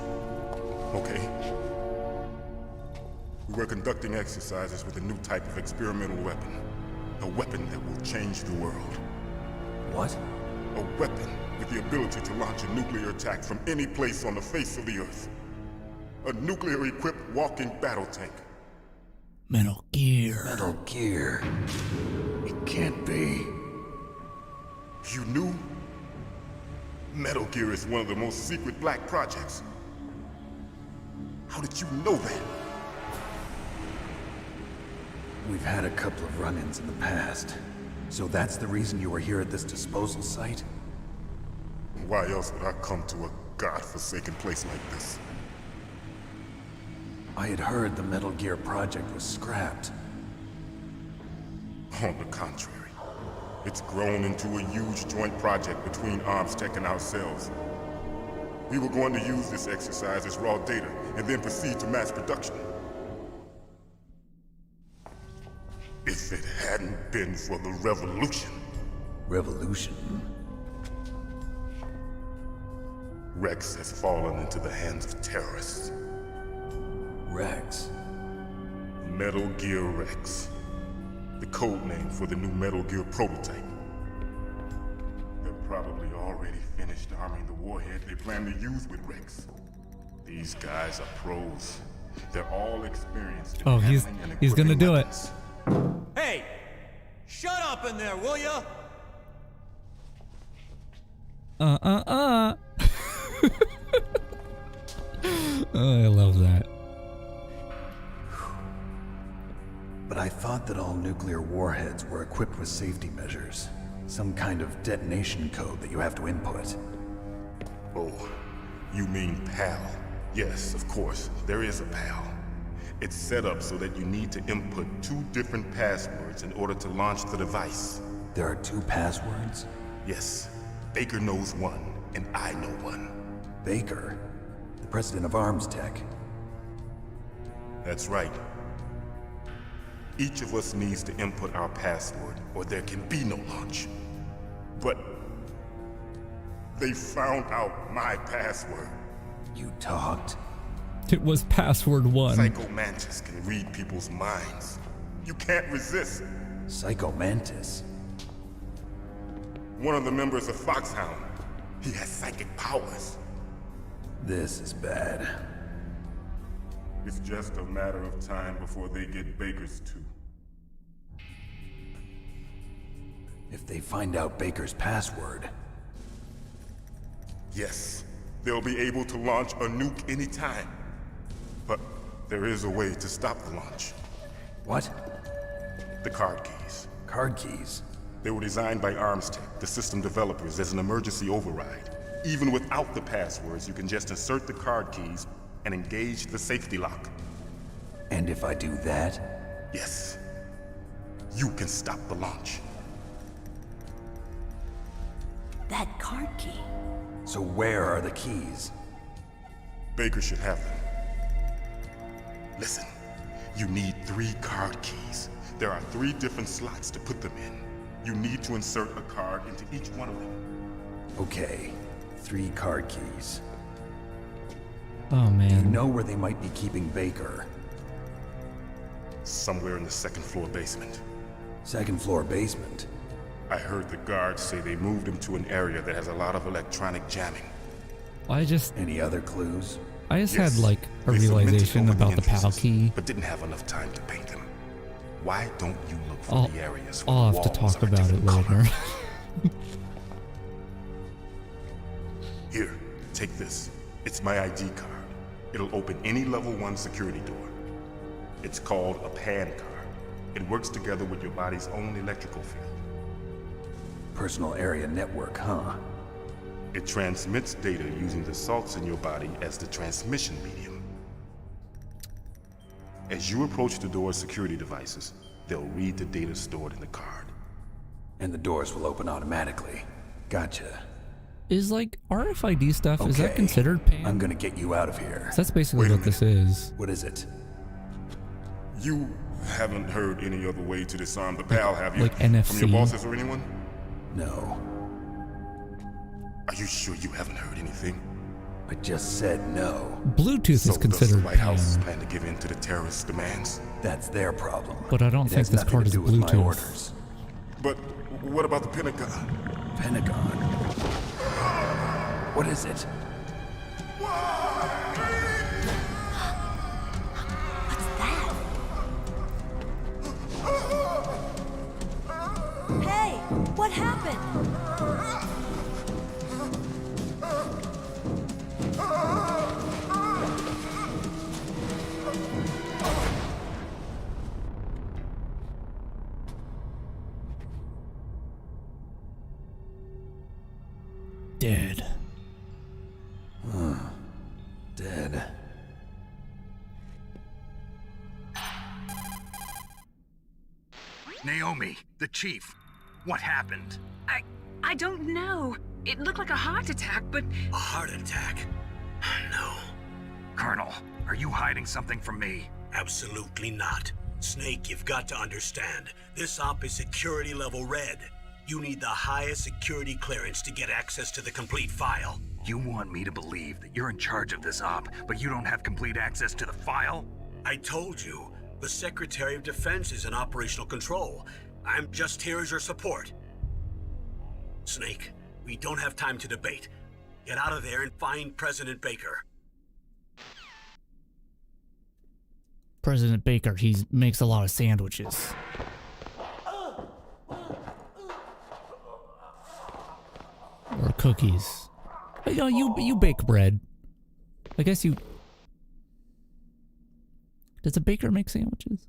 Okay? We were conducting exercises with a new type of experimental weapon. A weapon that will change the world. What? A weapon with the ability to launch a nuclear attack from any place on the face of the Earth. A nuclear-equipped walking battle tank. Metal Gear. Metal Gear. It can't be. You knew? Metal Gear is one of the most secret black projects. How did you know that? We've had a couple of run-ins in the past. So that's the reason you were here at this disposal site? Why else would I come to a godforsaken place like this? I had heard the Metal Gear project was scrapped. On the contrary, it's grown into a huge joint project between ArmsTech and ourselves. We were going to use this exercise as raw data and then proceed to mass production. If it hadn't been for the revolution. Revolution? Rex has fallen into the hands of terrorists. Rex? Metal Gear Rex. The code name for the new Metal Gear prototype. They're probably already finished arming the warhead they plan to use with Rex. These guys are pros. They're all experienced in Oh, he's gonna do weapons. it. Hey! Shut up in there, will ya? Oh, I love that. But I thought that all nuclear warheads were equipped with safety measures. Some kind of detonation code that you have to input. Oh, you mean PAL? Yes, of course, there is a PAL. It's set up so that you need to input 2 different passwords in order to launch the device. There are 2 passwords? Yes, Baker knows one, and I know one. Baker? The president of ArmsTech? That's right. Each of us needs to input our password, or there can be no launch. But they found out my password. You talked? It was password 1. Psycho Mantis can read people's minds. You can't resist. Psycho Mantis? One of the members of Foxhound. He has psychic powers. This is bad. It's just a matter of time before they get Baker's too. If they find out Baker's password... Yes, they'll be able to launch a nuke anytime. But there is a way to stop the launch. What? The card keys. Card keys? They were designed by ArmsTech, the system developers, as an emergency override. Even without the passwords, you can just insert the card keys and engage the safety lock. And if I do that? Yes. You can stop the launch. That card key. So where are the keys? Baker should have them. Listen, you need 3 card keys. There are 3 different slots to put them in. You need to insert a card into each one of them. Okay, 3 card keys. Oh man. You know where they might be keeping Baker? Somewhere in the 2nd floor basement. 2nd floor basement? I heard the guards say they moved him to an area that has a lot of electronic jamming. Any other clues? I just had like a realization about the PAL key. But didn't have enough time to paint them. Why don't you look for the areas where I'll the have to walls talk are a about it different later. color? Here, take this. It's my ID card. It'll open any level 1 security door. It's called a PAN card. It works together with your body's own electrical field. Personal area network, huh? It transmits data using the salts in your body as the transmission medium. As you approach the door's security devices, they'll read the data stored in the card. And the doors will open automatically. Gotcha. Is like RFID stuff, is that Okay, considered PAM? I'm gonna get you out of here. So that's basically Wait a what this is. What is it? You haven't heard any other way to disarm the PAL, have you? Like NFC? From your bosses or anyone? No. Are you sure you haven't heard anything? I just said no. Bluetooth So is considered does the White House PAM, plan to give in to the terrorists' demands? That's their problem. but I don't It think has this nothing card to is do with my Bluetooth. orders. But what about the Pentagon? Pentagon. What is it? What's that? Hey, what happened? Dead. Dead. Naomi, the chief. What happened? I don't know. It looked like a heart attack, but A heart attack? No, Colonel, are you hiding something from me? absolutely not. Snake, you've got to understand. This op is security level red. You need the highest security clearance to get access to the complete file. You want me to believe that you're in charge of this op, but you don't have complete access to the file? I told you, the Secretary of Defense is in operational control. I'm just here as your support. Snake, we don't have time to debate. Get out of there and find President Baker. President Baker, he makes a lot of sandwiches. Or cookies. You know, you bake bread. I guess you... Does a baker make sandwiches?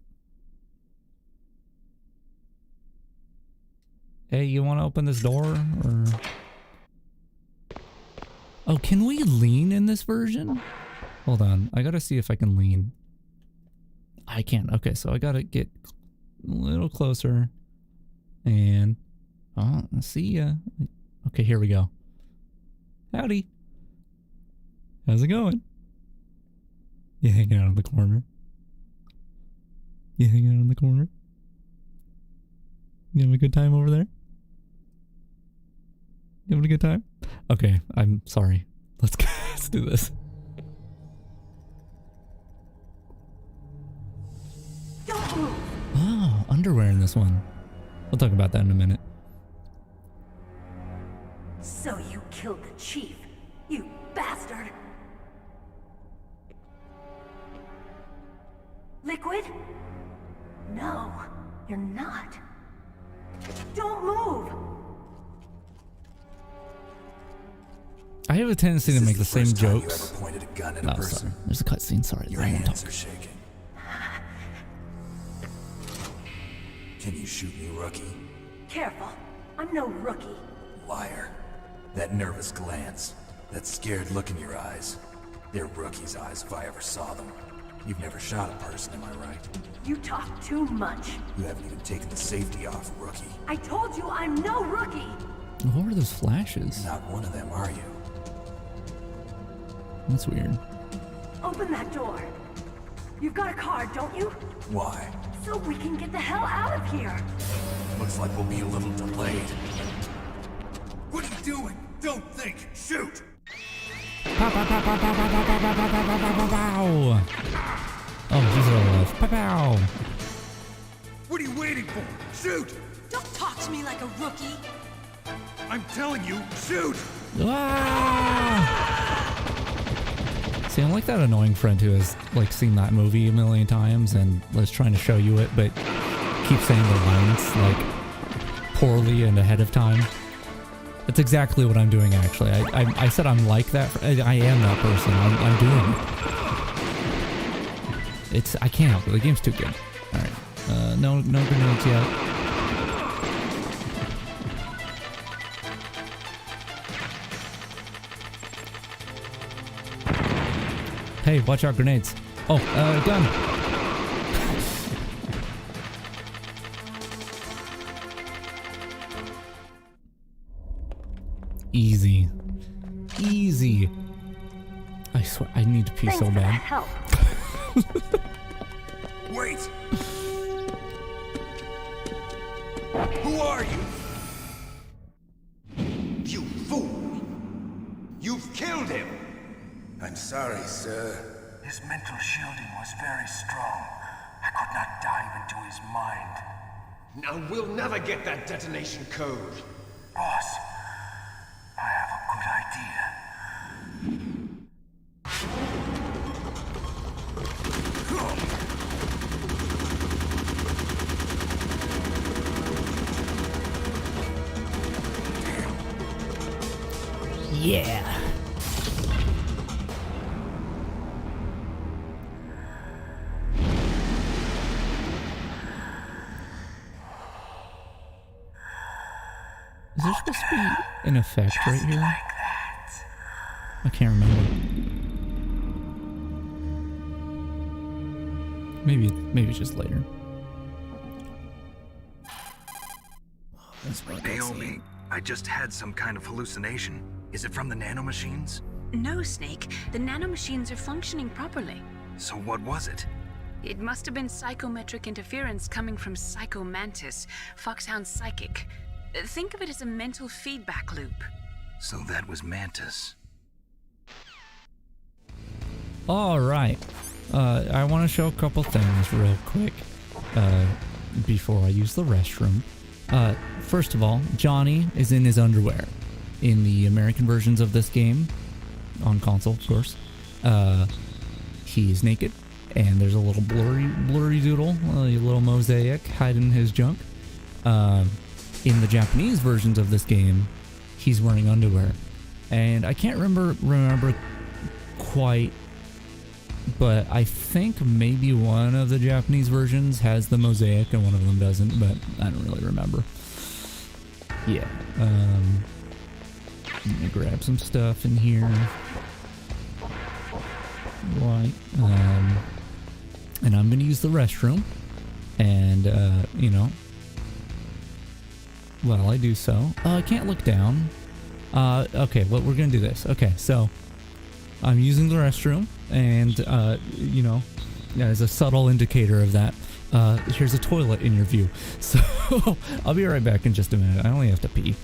Hey, you want to open this door? Or... Oh, can we lean in this version? Hold on, I gotta see if I can lean. I can't. Okay, so I gotta get a little closer. And... Oh, see ya. Okay, here we go. Howdy. How's it going? You hanging out in the corner? You hanging out in the corner? You having a good time over there? You having a good time? Okay, I'm sorry. Let's do this. Don't move. Oh, underwear in this one. We'll talk about that in a minute. So you killed the chief, you bastard. Liquid? No, you're not. Don't move. I have a tendency to make the same jokes. You ever pointed a gun at No, a person? sorry. There's a cutscene. Sorry, Your I won't hands talk. are shaking. Can you shoot me, rookie? Careful, I'm no rookie. Liar. That nervous glance, that scared look in your eyes. They're rookie's eyes if I ever saw them. You've never shot a person, am I right? You talk too much. You haven't even taken the safety off, rookie. I told you I'm no rookie. What were those flashes? Not one of them, are you? That's weird. Open that door. You've got a card, don't you? Why? So we can get the hell out of here. Looks like we'll be a little delayed. What are you doing? Don't think! Shoot! Pow, pow, pow, pow, pow, pow, pow, pow, pow, pow, pow, pow, pow, pow. Oh, he's all alive. Pow, pow. What are you waiting for? Shoot! Don't talk to me like a rookie. I'm telling you, shoot! Ah! See, I'm like that annoying friend who has like seen that movie a million times and was trying to show you it, but keeps saying the lines like poorly and ahead of time. That's exactly what I'm doing, actually. I said I'm like that. I am that person. I'm doing it. I can't. The game's too good. All right. No grenades yet. Hey, watch out, grenades. Oh, gun. Easy. Easy. I swear, I need to pee so bad. Help. Wait! Who are you? You fool! You've killed him! I'm sorry, sir. His mental shielding was very strong. I could not dive into his mind. Now we'll never get that detonation code. Boss, I have a good idea. Yeah. Is there supposed to be an effect right here? I can't remember. Maybe it's just later. Naomi, I just had some kind of hallucination. Is it from the nanomachines? No, Snake. The nanomachines are functioning properly. So what was it? It must have been psychometric interference coming from Psycho Mantis, Foxhound's psychic. Think of it as a mental feedback loop. So that was Mantis. Alright. I want to show a couple things real quick before I use the restroom. First of all, Johnny is in his underwear. In the American versions of this game, on console, of course, he's naked, and there's a little blurry doodle, a little mosaic hiding his junk. In the Japanese versions of this game, he's wearing underwear, and I can't remember quite, but I think maybe one of the Japanese versions has the mosaic and one of them doesn't, but I don't really remember. Yeah. Let me grab some stuff in here. Right. And I'm gonna use the restroom. And, you know, while I do so, I can't look down. Okay, well, we're gonna do this. Okay, so I'm using the restroom, and, you know, as a subtle indicator of that, here's a toilet in your view. So I'll be right back in just a minute. I only have to pee.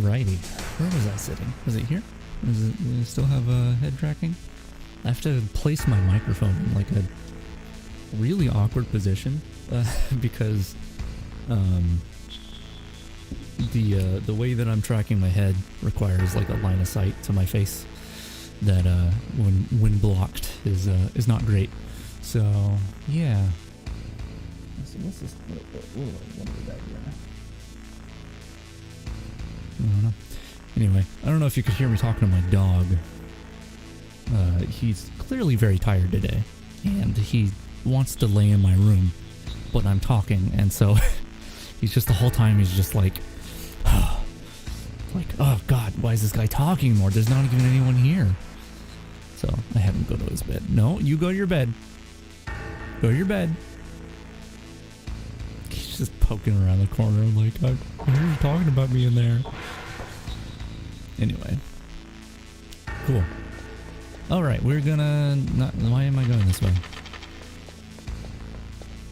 Alrighty. Where was I sitting? Was it here? Does it still have head tracking? I have to place my microphone in like a really awkward position because the way that I'm tracking my head requires like a line of sight to my face that when blocked is not great. So yeah. Let's see, what's this? What do I do back here? I don't know. Anyway, I don't know if you could hear me talking to my dog. He's clearly very tired today, and he wants to lay in my room, but I'm talking, and so he's just the whole time he's just like, oh god, why is this guy talking more? There's not even anyone here. So I have him go to his bed. No, you go to your bed. Go to your bed. He's just poking around the corner like, I hear you talking about me in there. Anyway. Cool. Alright, we're gonna... why am I going this way?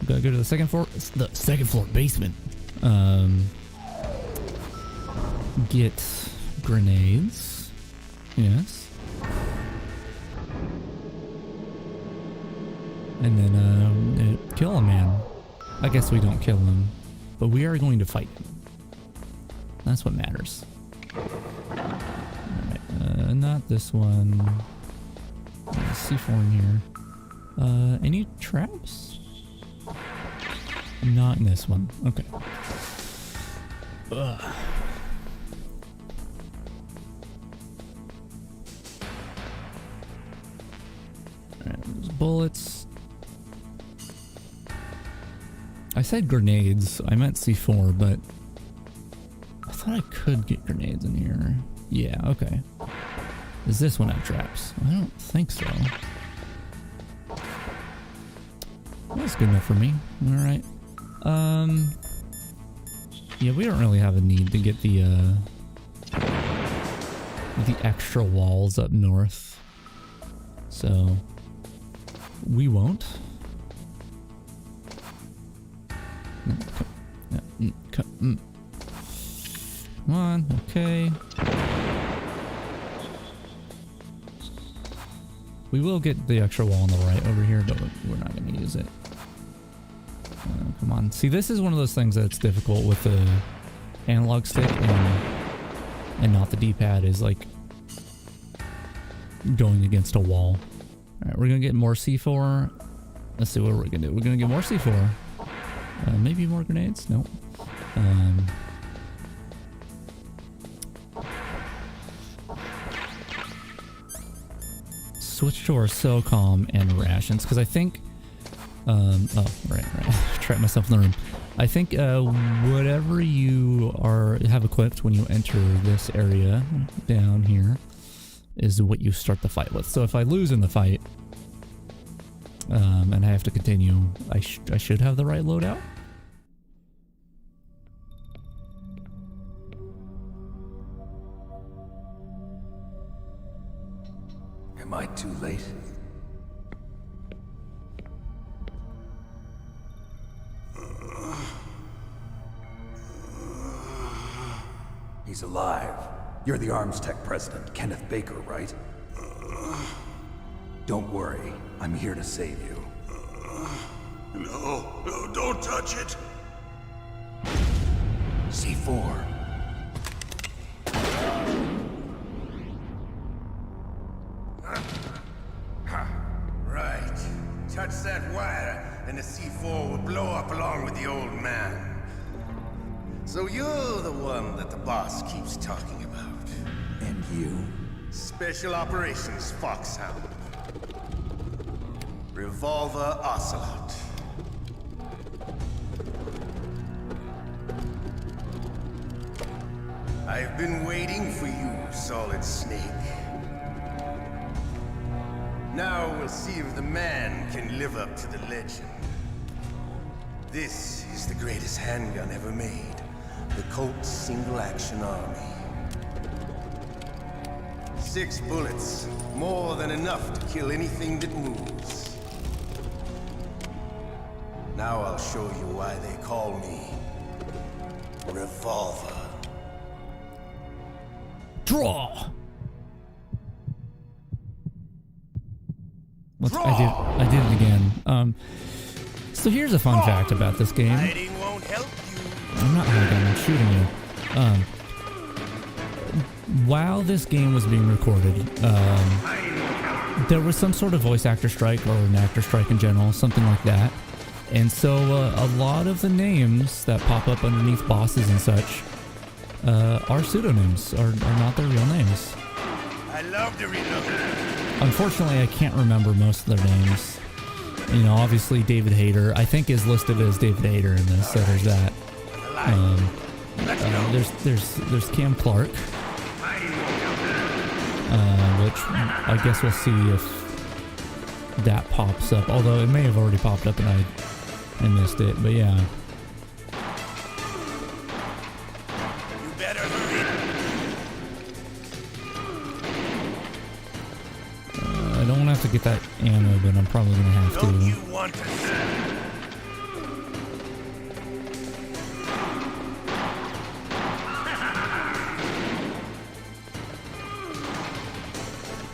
Gotta go to the second floor? The second floor basement. Get grenades. Yes. And then, kill a man. I guess we don't kill him, but we are going to fight him. That's what matters. Alright, not this one. C4 in here. Any traps? Not in this one. Okay. Ugh. Alright, there's bullets. I said grenades. I meant C4, but I thought I could get grenades in here. Yeah, okay. Does this one have traps? I don't think so. That's good enough for me. Alright. Yeah, we don't really have a need to get the extra walls up north. So we won't. Come on, okay. We will get the extra wall on the right over here, but we're not going to use it. Come on. See, this is one of those things that's difficult with the analog stick and not the D-pad, is like going against a wall. Alright, we're going to get more C4. Let's see what we're going to do. We're going to get more C4. Maybe more grenades? Nope. Switch to our SOCOM and rations, because I think oh, right. Trapped myself in the room. I think whatever you have equipped when you enter this area down here is what you start the fight with. So if I lose in the fight, and I have to continue, I should have the right loadout. Am I too late? He's alive. You're the Arms Tech president, Kenneth Baker, right? Don't worry. I'm here to save you. No, don't touch it! C4. Right. Touch that wire, and the C4 will blow up along with the old man. So you're the one that the boss keeps talking about. And you? Special Operations Foxhound. Revolver Ocelot. I've been waiting for you, Solid Snake. Now we'll see if the man can live up to the legend. This is the greatest handgun ever made. The Colt Single Action Army. 6 bullets, more than enough to kill anything that moves. Now I'll show you why they call me Revolver. Draw. I did it again. So here's a fun fact about this game. Hiding won't help you. I'm not hiding, I'm shooting you. While this game was being recorded, there was some sort of voice actor strike or an actor strike in general, something like that. And so a lot of the names that pop up underneath bosses and such are pseudonyms, are not their real names. I love to reload. Unfortunately, I can't remember most of their names. You know, obviously David Hayter, I think, is listed as David Hayter in this, so there's that. There's Cam Clark, which I guess we'll see if that pops up. Although it may have already popped up and I missed it, but yeah. You better hurry. I don't have to get that ammo, but I'm probably gonna have to. Don't you want to?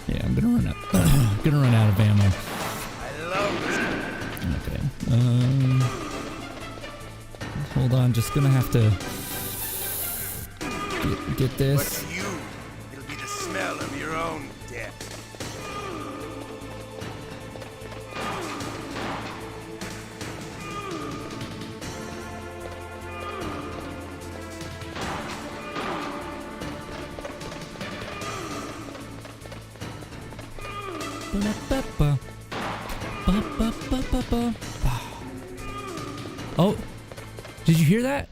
Yeah, I'm gonna run out of ammo. I love this. Okay. Hold on, just gonna have to get this. But you, it'll be the smell of your own death. Oh, did you hear that?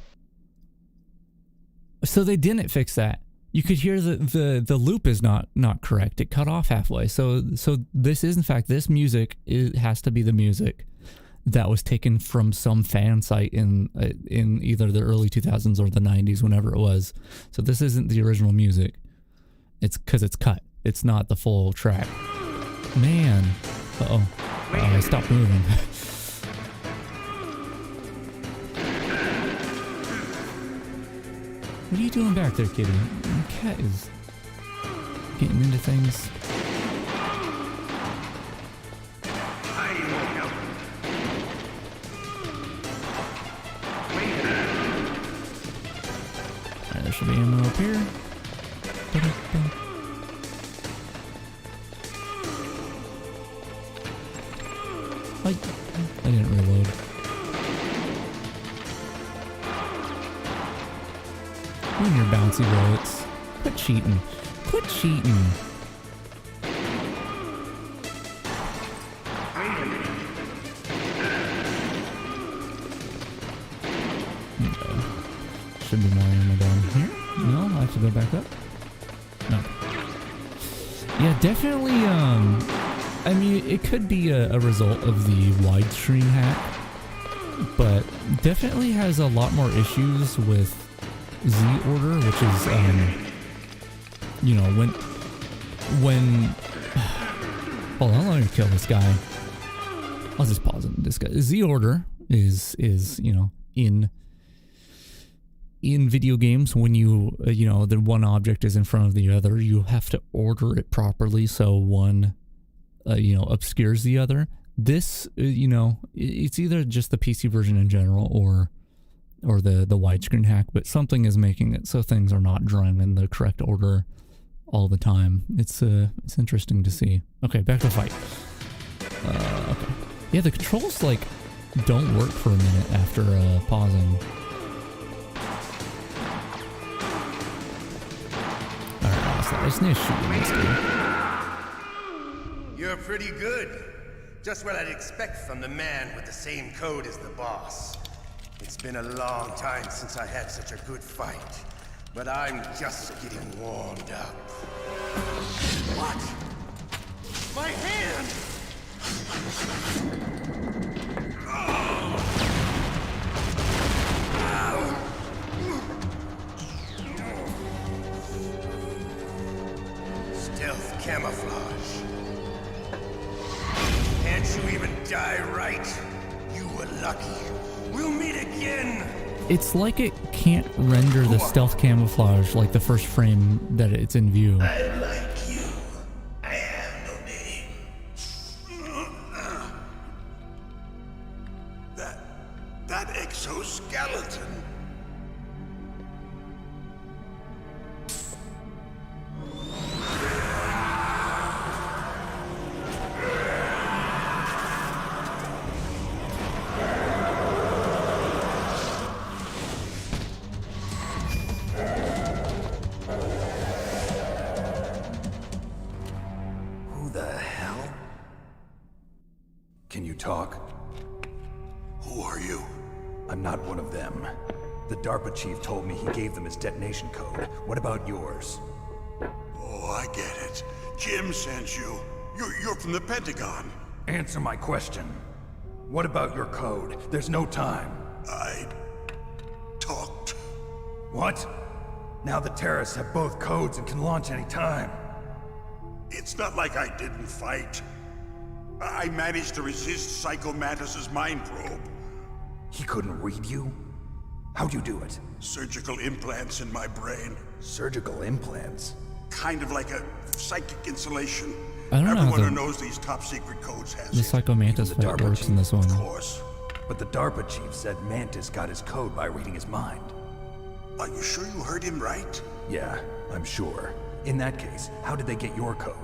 So they didn't fix that. You could hear the loop is not correct. It cut off halfway. So this is, in fact, this music has to be the music that was taken from some fan site in either the early 2000s or the 90s, whenever it was. So this isn't the original music. It's because it's cut. It's not the full track. Man. Uh-oh. I stopped moving. What are you doing back there, kitty? The cat is getting into things. Alright, there should be ammo up here. I didn't reload. When your bouncy bullets. Quit cheating. Quit cheating. Okay. Should be more ammo down here. No, I have to go back up. No. Yeah, definitely, I mean, it could be a result of the widescreen hack, but definitely has a lot more issues with Z order, which is, you know, when hold on, let me kill this guy. I'll just pause it. This guy, Z order is, you know, in video games, when you know, the one object is in front of the other, you have to order it properly so one you know, obscures the other. This, you know, it's either just the PC version in general or the widescreen hack, but something is making it so things are not drawn in the correct order all the time. It's interesting to see. Okay, back to the fight. Okay. Yeah, the controls, like, don't work for a minute after pausing. Alright, I just need to shoot this dude. You're pretty good. Just what I'd expect from the man with the same code as the boss. It's been a long time since I had such a good fight, but I'm just getting warmed up. What? My hand! Stealth camouflage. Can't you even die right? You were lucky. We'll meet again. It's like it can't render the stealth camouflage like the first frame that it's in view. I like you. I have no name. That exoskeleton. Can you talk? Who are you? I'm not one of them. The DARPA chief told me he gave them his detonation code. What about yours? Oh, I get it. Jim sent you. You're from the Pentagon. Answer my question. What about your code? There's no time. I talked. What? Now the terrorists have both codes and can launch any time. It's not like I didn't fight. I managed to resist Psycho Mantis's mind probe. He couldn't read you? How'd you do it? Surgical implants in my brain. Surgical implants? Kind of like a psychic insulation. I don't know Everyone how who knows these top secret codes has the Psycho Mantis fight works in this one. Of course. But the DARPA chief said Mantis got his code by reading his mind. Are you sure you heard him right? Yeah, I'm sure. In that case, how did they get your code?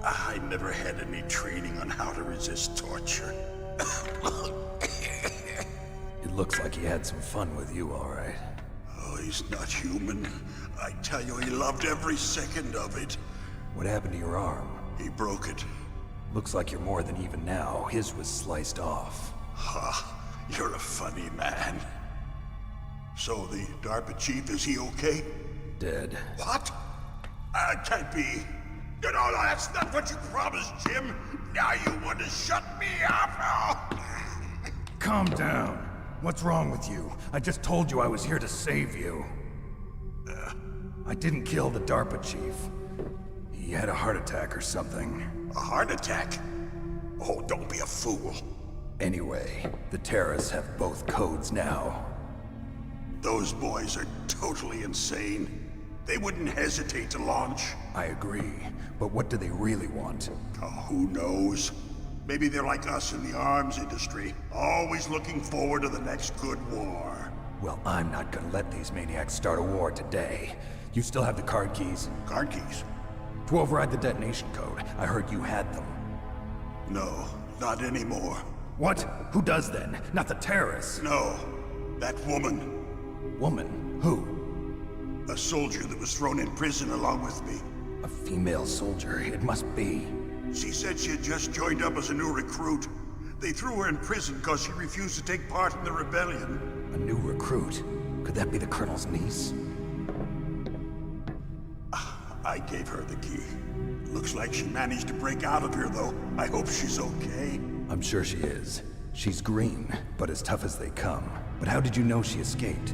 I never had any training on how to resist torture. It looks like he had some fun with you, all right. Oh, he's not human. I tell you, he loved every second of it. What happened to your arm? He broke it. Looks like you're more than even now. His was sliced off. Ha, you're a funny man. So the DARPA chief, is he okay? Dead. What? Can't be. You know, that's not what you promised, Jim. Now you want to shut me up? Calm down. What's wrong with you? I just told you I was here to save you. I didn't kill the DARPA chief. He had a heart attack or something. A heart attack? Oh, don't be a fool. Anyway, the terrorists have both codes now. Those boys are totally insane. They wouldn't hesitate to launch. I agree, but what do they really want? Oh, who knows? Maybe they're like us in the arms industry, always looking forward to the next good war. Well, I'm not gonna let these maniacs start a war today. You still have the card keys? Card keys? To override the detonation code. I heard you had them. No, not anymore. What? Who does then? Not the terrorists? No, that woman. Woman? Who? A soldier that was thrown in prison along with me. A female soldier, it must be. She said she had just joined up as a new recruit. They threw her in prison because she refused to take part in the rebellion. A new recruit? Could that be the Colonel's niece? I gave her the key. Looks like she managed to break out of here, though. I hope she's okay. I'm sure she is. She's green, but as tough as they come. But how did you know she escaped?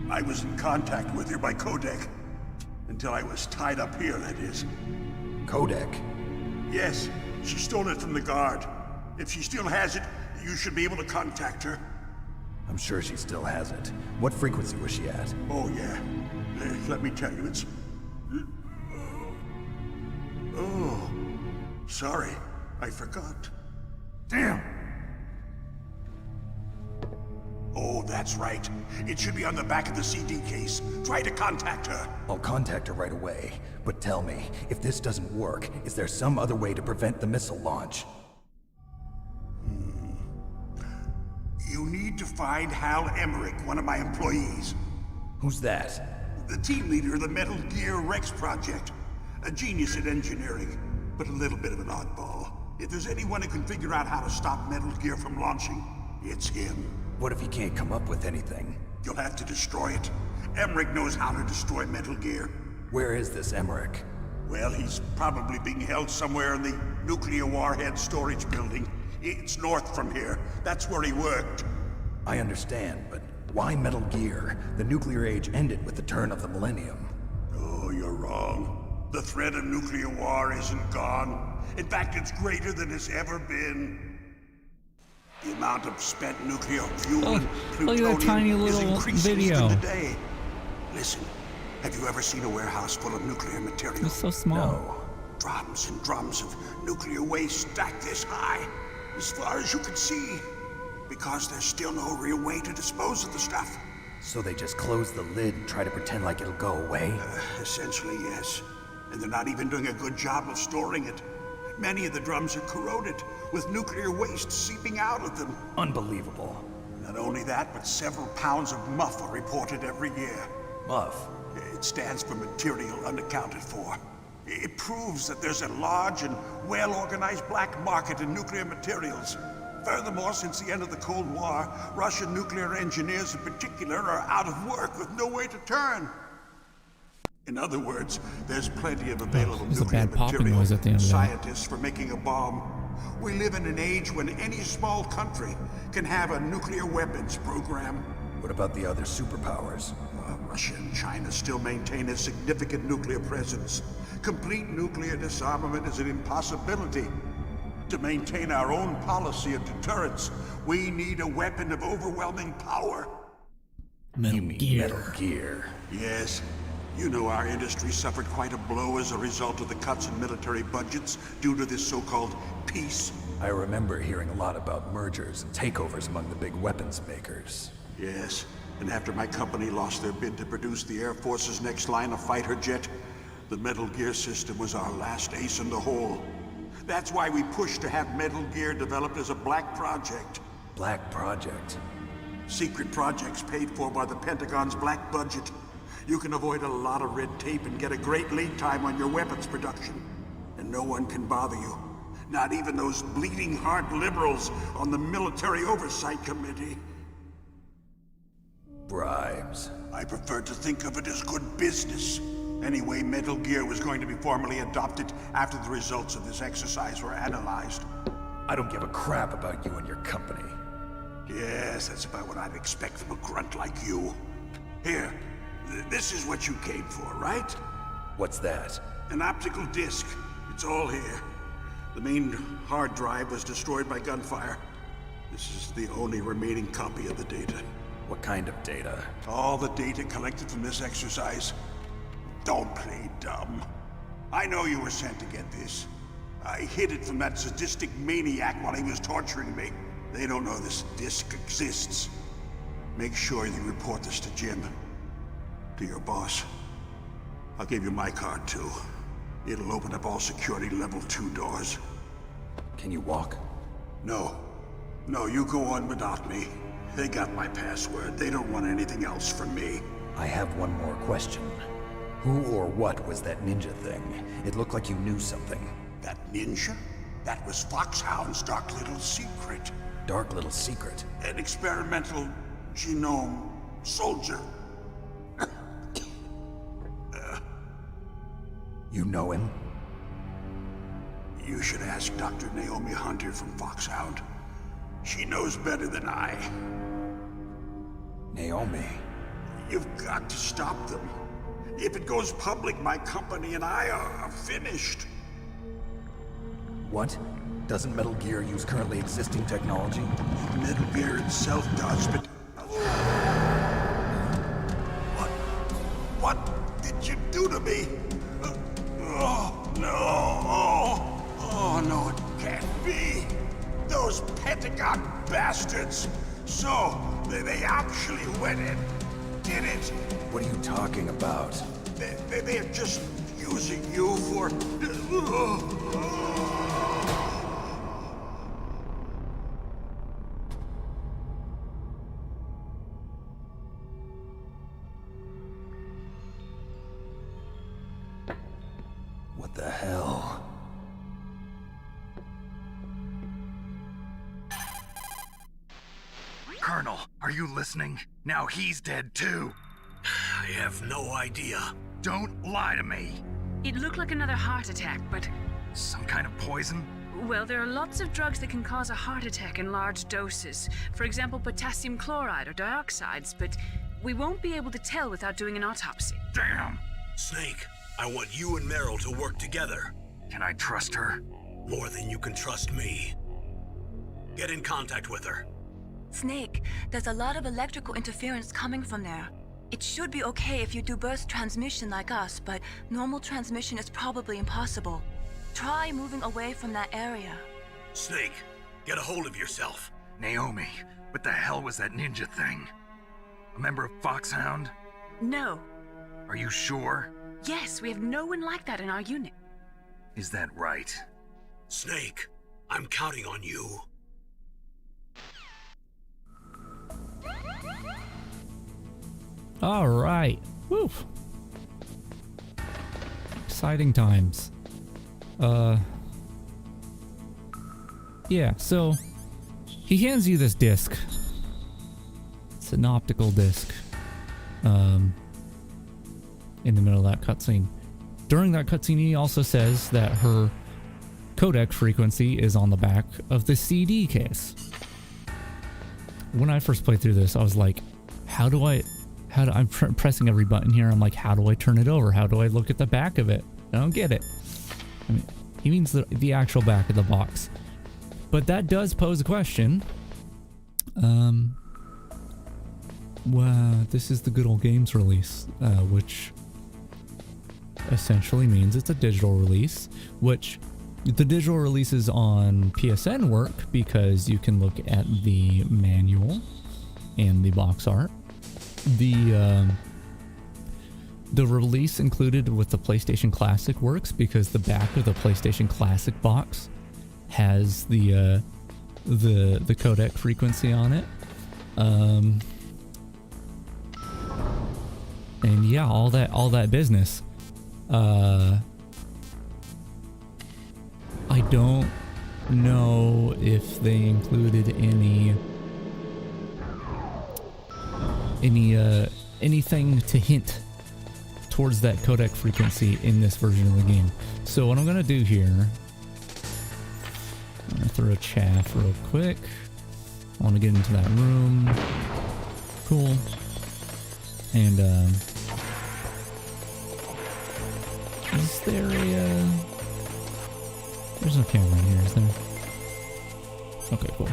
I was in contact with her by codec. Until I was tied up here, that is. Codec? Yes, she stole it from the guard. If she still has it, you should be able to contact her. I'm sure she still has it. What frequency was she at? Oh, yeah. Let me tell you, it's... Oh, sorry. I forgot. Damn! Oh, that's right. It should be on the back of the CD case. Try to contact her. I'll contact her right away. But tell me, if this doesn't work, is there some other way to prevent the missile launch? You need to find Hal Emmerich, one of my employees. Who's that? The team leader of the Metal Gear Rex project. A genius at engineering, but a little bit of an oddball. If there's anyone who can figure out how to stop Metal Gear from launching, it's him. What if he can't come up with anything? You'll have to destroy it. Emmerich knows how to destroy Metal Gear. Where is this Emmerich? Well, he's probably being held somewhere in the nuclear warhead storage building. It's north from here. That's where he worked. I understand, but why Metal Gear? The nuclear age ended with the turn of the millennium. Oh, you're wrong. The threat of nuclear war isn't gone. In fact, it's greater than it's ever been. The amount of spent nuclear fuel and look at that tiny plutonium is little increasing video. even today. Listen, have you ever seen a warehouse full of nuclear material? It's so small. No. Drums and drums of nuclear waste stacked this high, as far as you can see, because there's still no real way to dispose of the stuff. So they just close the lid and try to pretend like it'll go away? Essentially, yes. And they're not even doing a good job of storing it. Many of the drums are corroded, with nuclear waste seeping out of them. Unbelievable. Not only that, but several pounds of MUF are reported every year. MUF? It stands for material unaccounted for. It proves that there's a large and well-organized black market in nuclear materials. Furthermore, since the end of the Cold War, Russian nuclear engineers in particular are out of work with no way to turn. In other words, there's plenty of available nuclear material and scientists for making a bomb. We live in an age when any small country can have a nuclear weapons program. What about the other superpowers? Russia and China still maintain a significant nuclear presence. Complete nuclear disarmament is an impossibility. To maintain our own policy of deterrence, we need a weapon of overwhelming power. Metal Gear. Yes. You know our industry suffered quite a blow as a result of the cuts in military budgets due to this so-called peace. I remember hearing a lot about mergers and takeovers among the big weapons makers. Yes, and after my company lost their bid to produce the Air Force's next line of fighter jet, the Metal Gear system was our last ace in the hole. That's why we pushed to have Metal Gear developed as a black project. Black project? Secret projects paid for by the Pentagon's black budget. You can avoid a lot of red tape and get a great lead time on your weapons production. And no one can bother you. Not even those bleeding heart liberals on the Military Oversight Committee. Bribes. I prefer to think of it as good business. Anyway, Metal Gear was going to be formally adopted after the results of this exercise were analyzed. I don't give a crap about you and your company. Yes, that's about what I'd expect from a grunt like you. Here, this is what you came for, right? What's that? An optical disc. It's all here. The main hard drive was destroyed by gunfire. This is the only remaining copy of the data. What kind of data? All the data collected from this exercise. Don't play dumb. I know you were sent to get this. I hid it from that sadistic maniac while he was torturing me. They don't know this disc exists. Make sure you report this to Jim. To your boss. I'll give you my card too. It'll open up all security level 2 doors. Can you walk? No. No, you go on without me. They got my password. They don't want anything else from me. I have one more question. Who or what was that ninja thing? It looked like you knew something. That ninja? That was Foxhound's dark little secret. Dark little secret? An experimental genome soldier. You know him? You should ask Dr. Naomi Hunter from Foxhound. She knows better than I. Naomi? You've got to stop them. If it goes public, my company and I are finished. What? Doesn't Metal Gear use currently existing technology? Metal Gear itself does, but... What did you do to me? Oh, no. Oh, no, it can't be. Those Pentagon bastards. So, they actually went and did it. What are you talking about? They're just using you for... What the hell? Colonel, are you listening? Now he's dead too. I have no idea. Don't lie to me. It looked like another heart attack, but... Some kind of poison? Well, there are lots of drugs that can cause a heart attack in large doses. For example, potassium chloride or dioxides, but we won't be able to tell without doing an autopsy. Damn! Snake, I want you and Meryl to work together. Can I trust her? More than you can trust me. Get in contact with her. Snake, there's a lot of electrical interference coming from there. It should be okay if you do burst transmission like us, but normal transmission is probably impossible. Try moving away from that area. Snake, get a hold of yourself. Naomi, what the hell was that ninja thing? A member of Foxhound? No. Are you sure? Yes, we have no one like that in our unit. Is that right? Snake, I'm counting on you. All right. Woo. Exciting times. Yeah, so he hands you this disc. It's an optical disc. In the middle of that cutscene. During that cutscene, he also says that her codec frequency is on the back of the CD case. When I first played through this, I was like, I'm pressing every button here. I'm like, how do I turn it over? How do I look at the back of it? I don't get it. I mean, he means the actual back of the box. But that does pose a question. Well, this is the Good Old Games release, which essentially means it's a digital release, which the digital releases on PSN work because you can look at the manual and the box art. The release included with the PlayStation Classic works because the back of the PlayStation Classic box has the codec frequency on it. And yeah, all that business. I don't know if they included anything to hint towards that codec frequency in this version of the game. So what I'm gonna do here, I'm gonna throw a chaff real quick. I want to get into that room. Cool. And is there a there's no camera in here, is there? Okay, cool.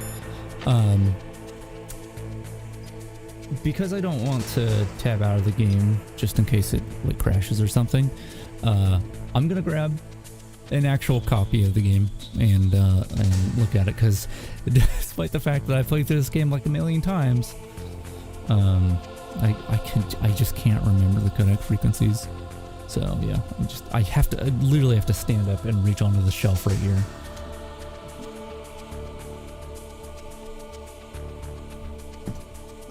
Because I don't want to tab out of the game just in case it like crashes or something, I'm gonna grab an actual copy of the game and look at it, because despite the fact that I played through this game like a million times, I just can't remember the codec frequencies. So yeah, I literally have to stand up and reach onto the shelf right here.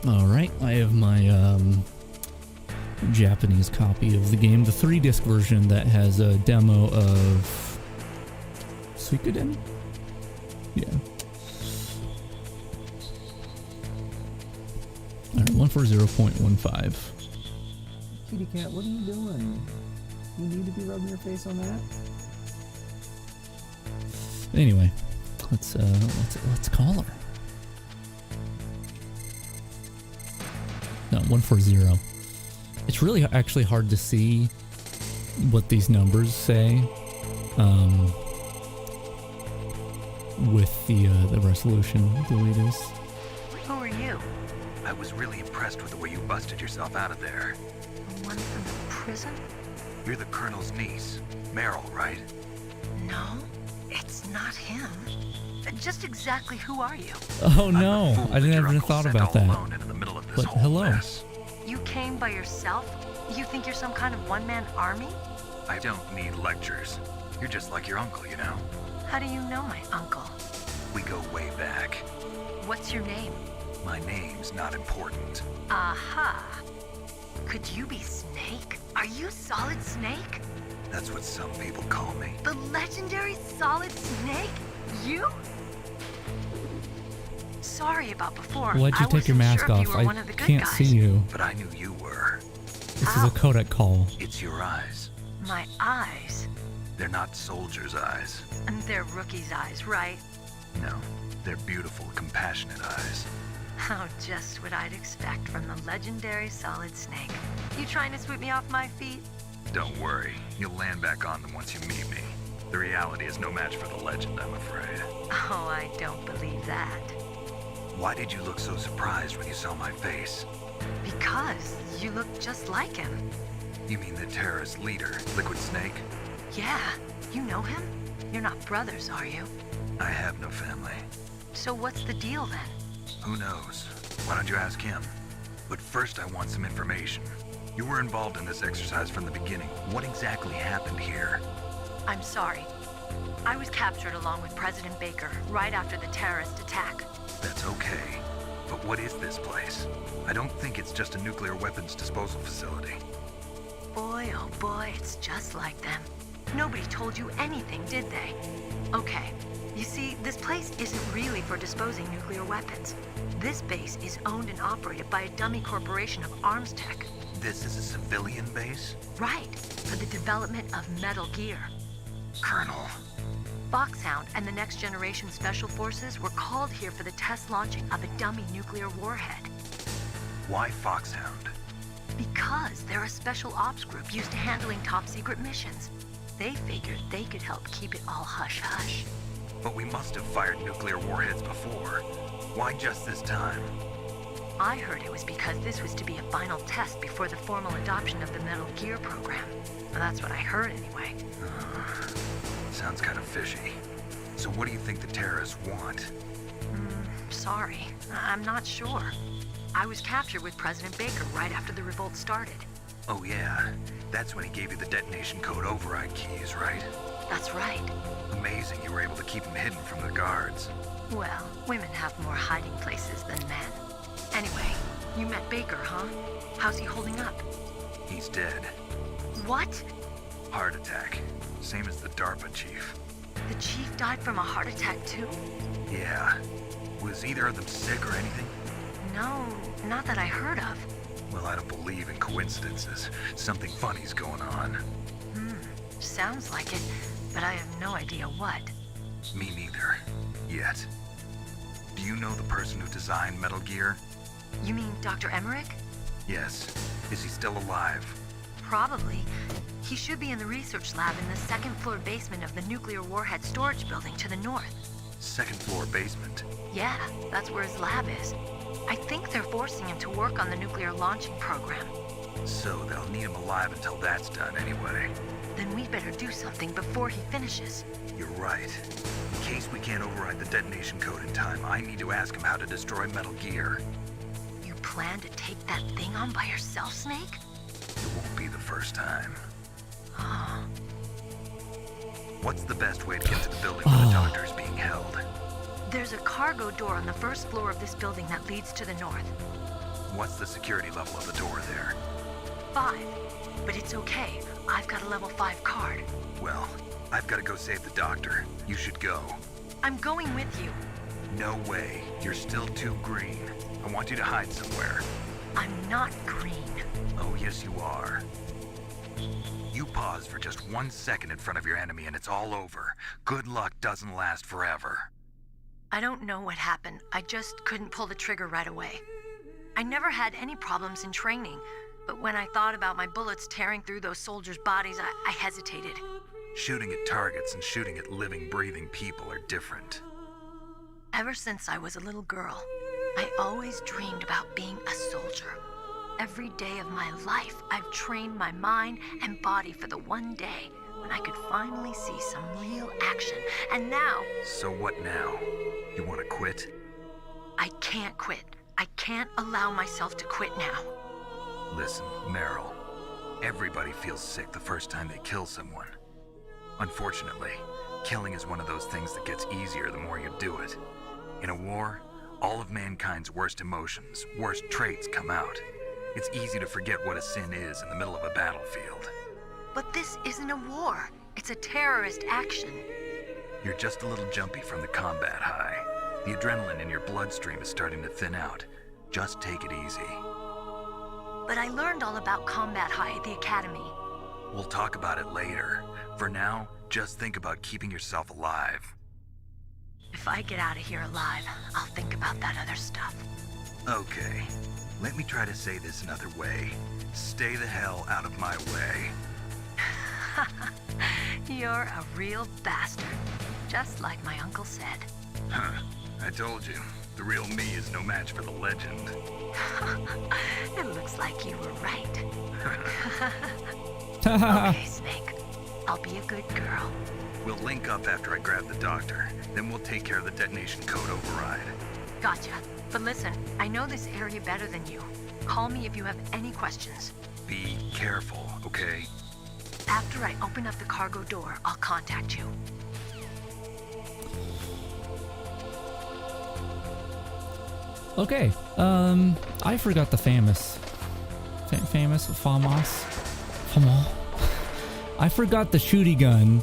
Alright, I have my Japanese copy of the game, the 3-disc version that has a demo of Suikoden? Yeah. Alright, 140.15. Kitty cat, what are you doing? You need to be rubbing your face on that? Anyway, let's call her. No, 140. It's really actually hard to see what these numbers say with the resolution the way it is. Who are you? I was really impressed with the way you busted yourself out of there. The one from the prison? You're the Colonel's niece, Meryl, right? No, it's not him. Just exactly who are you? Oh no, I didn't ever thought about that. But hello. You came by yourself? You think you're some kind of one-man army? I don't need lectures. You're just like your uncle, you know. How do you know my uncle? We go way back. What's your name? My name's not important. Aha. Could you be Snake? Are you Solid Snake? That's what some people call me. The legendary Solid Snake? You? Sorry about before. Why'd you take your mask off? I can't see you. But I knew you were. This is a codec call. It's your eyes. My eyes? They're not soldiers' eyes. And they're rookies' eyes, right? No, they're beautiful, compassionate eyes. How just what I'd expect from the legendary Solid Snake. You trying to sweep me off my feet? Don't worry, you'll land back on them once you meet me. The reality is no match for the legend, I'm afraid. Oh, I don't believe that. Why did you look so surprised when you saw my face? Because you look just like him. You mean the terrorist leader, Liquid Snake? Yeah, you know him? You're not brothers, are you? I have no family. So what's the deal then? Who knows? Why don't you ask him? But first I want some information. You were involved in this exercise from the beginning. What exactly happened here? I'm sorry. I was captured along with President Baker right after the terrorist attack. That's okay. But what is this place? I don't think it's just a nuclear weapons disposal facility. Boy, oh boy, it's just like them. Nobody told you anything, did they? Okay, you see, this place isn't really for disposing nuclear weapons. This base is owned and operated by a dummy corporation of arms tech. This is a civilian base? Right, for the development of Metal Gear. Colonel. Foxhound and the Next Generation Special Forces were called here for the test launching of a dummy nuclear warhead. Why Foxhound? Because they're a special ops group used to handling top-secret missions. They figured they could help keep it all hush-hush. But we must have fired nuclear warheads before. Why just this time? I heard it was because this was to be a final test before the formal adoption of the Metal Gear program. Well, that's what I heard anyway. Sounds kind of fishy. So what do you think the terrorists want? Sorry, I'm not sure. I was captured with President Baker right after the revolt started. Oh yeah, that's when he gave you the detonation code override keys, right? That's right. Amazing you were able to keep him hidden from the guards. Well, women have more hiding places than men. Anyway, you met Baker, huh? How's he holding up? He's dead. What? Heart attack. Same as the DARPA chief. The chief died from a heart attack too? Yeah. Was either of them sick or anything? No, not that I heard of. Well, I don't believe in coincidences. Something funny's going on. Sounds like it, but I have no idea what. Me neither. Yet. Do you know the person who designed Metal Gear? You mean Dr. Emmerich? Yes. Is he still alive? Probably. He should be in the research lab in the second-floor basement of the nuclear warhead storage building to the north. Second-floor basement? Yeah, that's where his lab is. I think they're forcing him to work on the nuclear launching program. So they'll need him alive until that's done anyway. Then we better do something before he finishes. You're right. In case we can't override the detonation code in time, I need to ask him how to destroy Metal Gear. You plan to take that thing on by yourself, Snake? It won't be the first time. Oh. What's the best way to get to the building where the doctor is being held? There's a cargo door on the first floor of this building that leads to the north. What's the security level of the door there? 5. But it's okay. I've got a level 5 card. Well, I've got to go save the doctor. You should go. I'm going with you. No way. You're still too green. I want you to hide somewhere. I'm not green. Oh, yes you are. You pause for just 1 second in front of your enemy and it's all over. Good luck doesn't last forever. I don't know what happened. I just couldn't pull the trigger right away. I never had any problems in training, but when I thought about my bullets tearing through those soldiers' bodies, I hesitated. Shooting at targets and shooting at living, breathing people are different. Ever since I was a little girl, I always dreamed about being a soldier. Every day of my life, I've trained my mind and body for the one day when I could finally see some real action. And now... So what now? You want to quit? I can't quit. I can't allow myself to quit now. Listen, Meryl. Everybody feels sick the first time they kill someone. Unfortunately, killing is one of those things that gets easier the more you do it. In a war, all of mankind's worst emotions, worst traits come out. It's easy to forget what a sin is in the middle of a battlefield. But this isn't a war. It's a terrorist action. You're just a little jumpy from the combat high. The adrenaline in your bloodstream is starting to thin out. Just take it easy. But I learned all about combat high at the academy. We'll talk about it later. For now, just think about keeping yourself alive. If I get out of here alive, I'll think about that other stuff. Okay. Let me try to say this another way. Stay the hell out of my way. You're a real bastard. Just like my uncle said. Huh. I told you. The real me is no match for the legend. It looks like you were right. Haha. Okay, Snake. I'll be a good girl. We'll link up after I grab the doctor. Then we'll take care of the detonation code override. Gotcha. But listen, I know this area better than you. Call me if you have any questions. Be careful, okay? After I open up the cargo door, I'll contact you. Okay, I forgot the FAMAS. FAMAS? I forgot the shooty gun,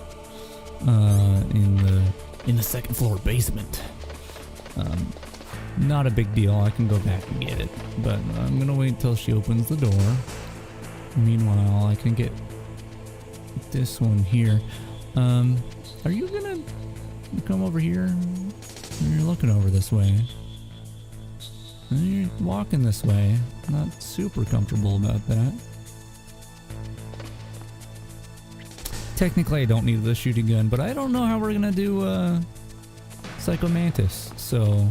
in the second floor basement. Not a big deal, I can go back and get it, but I'm gonna wait until she opens the door. Meanwhile, I can get this one here. Are you gonna come over here? You're looking over this way. You're walking this way. Not super comfortable about that. Technically, I don't need the shooting gun, but I don't know how we're gonna do Psycho Mantis, so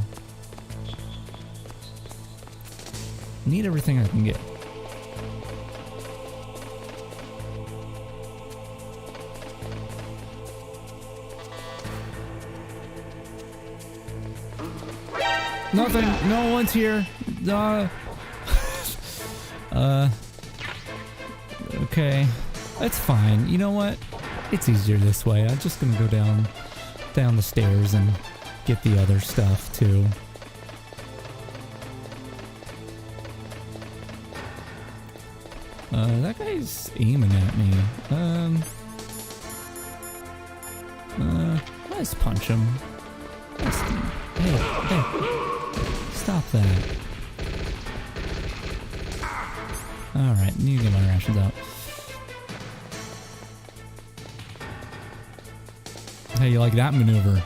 need everything I can get. Nothing. No one's here. Okay. That's fine. You know what? It's easier this way. I'm just gonna go down the stairs and get the other stuff too. That guy's aiming at me. Let's punch him. Hey. Stop that. Alright, need to get my rations out. Hey, you like that maneuver?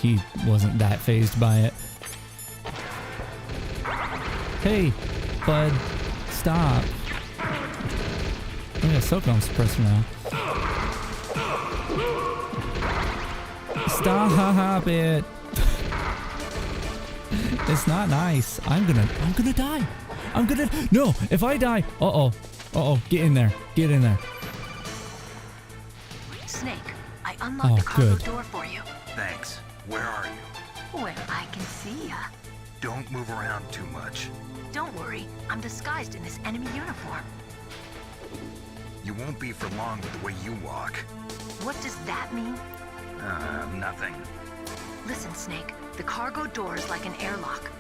He wasn't that phased by it. Hey, bud, stop. I got a SOCOM suppressor now. Stop it. It's not nice. I'm gonna die. No, if I die. Uh-oh, get in there. Snake, I unlocked the cargo door for you. Thanks. Where are you? Where I can see ya. Don't move around too much. Don't worry, I'm disguised in this enemy uniform. You won't be for long with the way you walk. What does that mean? Nothing. Listen, Snake, the cargo door is like an airlock.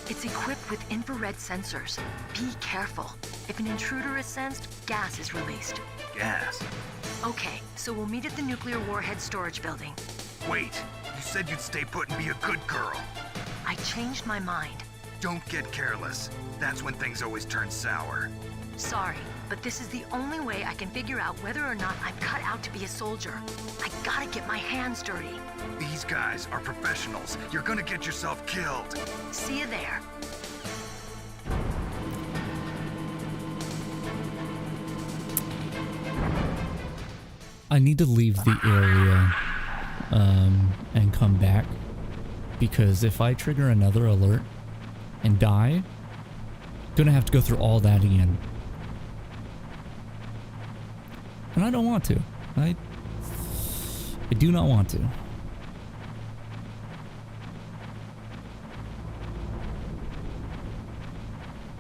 It's equipped with infrared sensors. Be careful. If an intruder is sensed, gas is released. Gas? Okay, so we'll meet at the nuclear warhead storage building. Wait, you said you'd stay put and be a good girl. I changed my mind. Don't get careless. That's when things always turn sour. Sorry, but this is the only way I can figure out whether or not I'm cut out to be a soldier. I gotta get my hands dirty. These guys are professionals. You're gonna get yourself killed. See you there. I need to leave the area and come back, because if I trigger another alert and die, I'm gonna have to go through all that again. And I don't want to. I do not want to.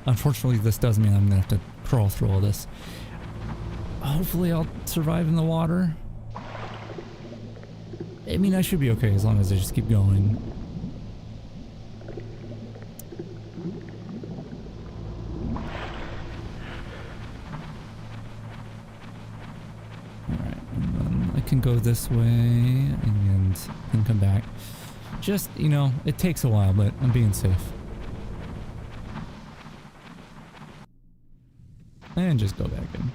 Unfortunately, this does mean I'm gonna have to crawl through all this. Hopefully I'll survive in the water. I mean, I should be okay as long as I just keep going. Alright, and then I can go this way and then come back. Just, you know, it takes a while, but I'm being safe. And just go back in.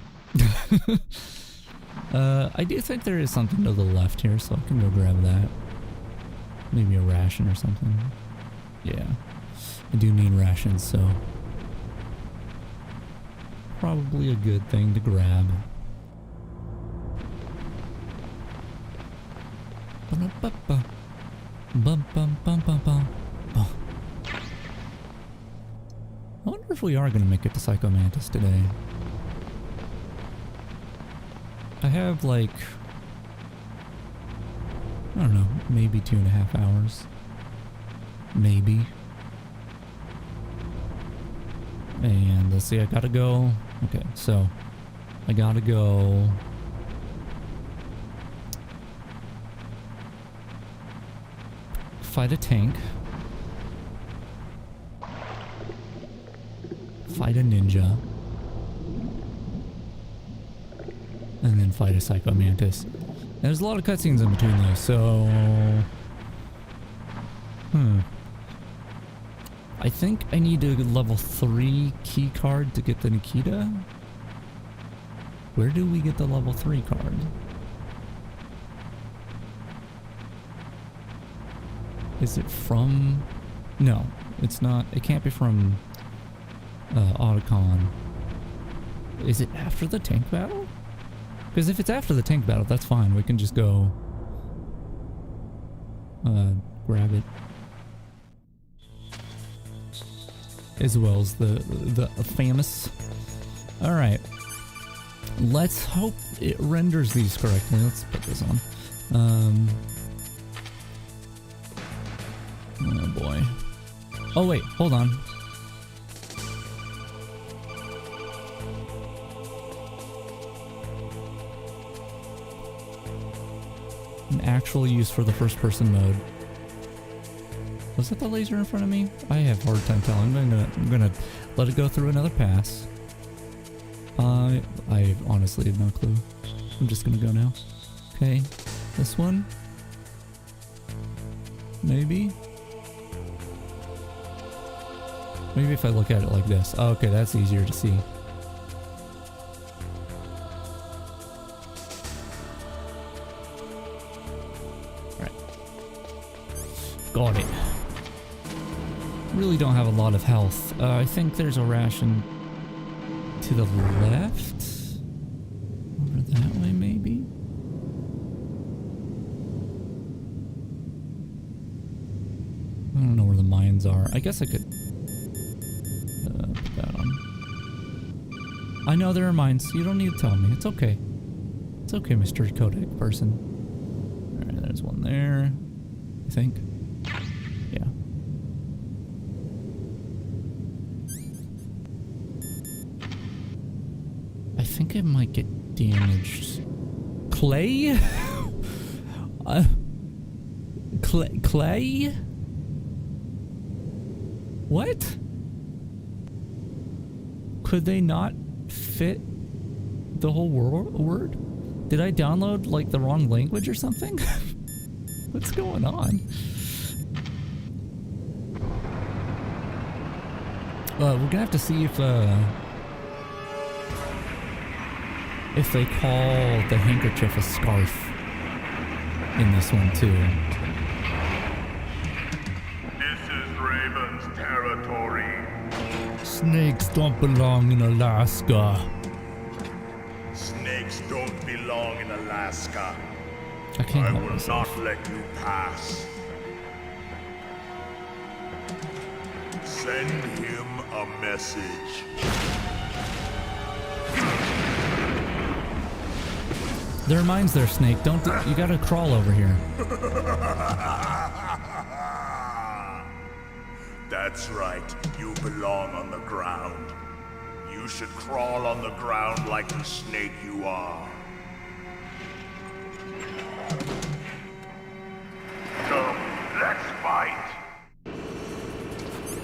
I do think there is something to the left here, so I can go grab that. Maybe a ration or something. Yeah, I do need rations, so probably a good thing to grab. Ba-da-ba-ba. Bum, bum, bum, bum, bum. Bum. I wonder if we are going to make it to Psycho Mantis today. I have like, I don't know, maybe 2.5 hours. Maybe. And let's see, I gotta go. Okay, so I gotta go. Fight a tank. Fight a ninja. And then fight a Psycho Mantis. There's a lot of cutscenes in between those, so... I think I need a level 3 key card to get the Nikita. Where do we get the level 3 card? Is it from... No, it's not. It can't be from Otacon. Is it after the tank battle? Because if it's after the tank battle, that's fine. We can just go grab it. As well as the famous. Alright. Let's hope it renders these correctly. Let's put this on. Oh boy. Oh wait, hold on. An actual use for the first person mode. Was that the laser in front of me? I have a hard time telling. I'm gonna let it go through another pass. I honestly have no clue. I'm just gonna go now. Okay, this one. Maybe. Maybe if I look at it like this. Oh, okay, that's easier to see. Alright. Got it. Really don't have a lot of health. I think there's a ration to the left? Over that way, maybe? I don't know where the mines are. I guess I could put that on. I know there are mines. You don't need to tell me. It's okay. It's okay, Mr. Codec person. Alright, there's one there. I think. Yeah. I think it might get damaged. Clay? Clay? What? Could they not fit the whole word? Did I download like the wrong language or something? What's going on? We're gonna have to see if they call the handkerchief a scarf in this one too. This is Raven's territory. Snakes don't belong in Alaska. Snakes don't belong in Alaska. I can't help will myself. not let you pass. Send him a message. There are mines there, Snake. Don't you gotta crawl over here. That's right. You belong on the ground. You should crawl on the ground like the snake you are. Come, let's fight.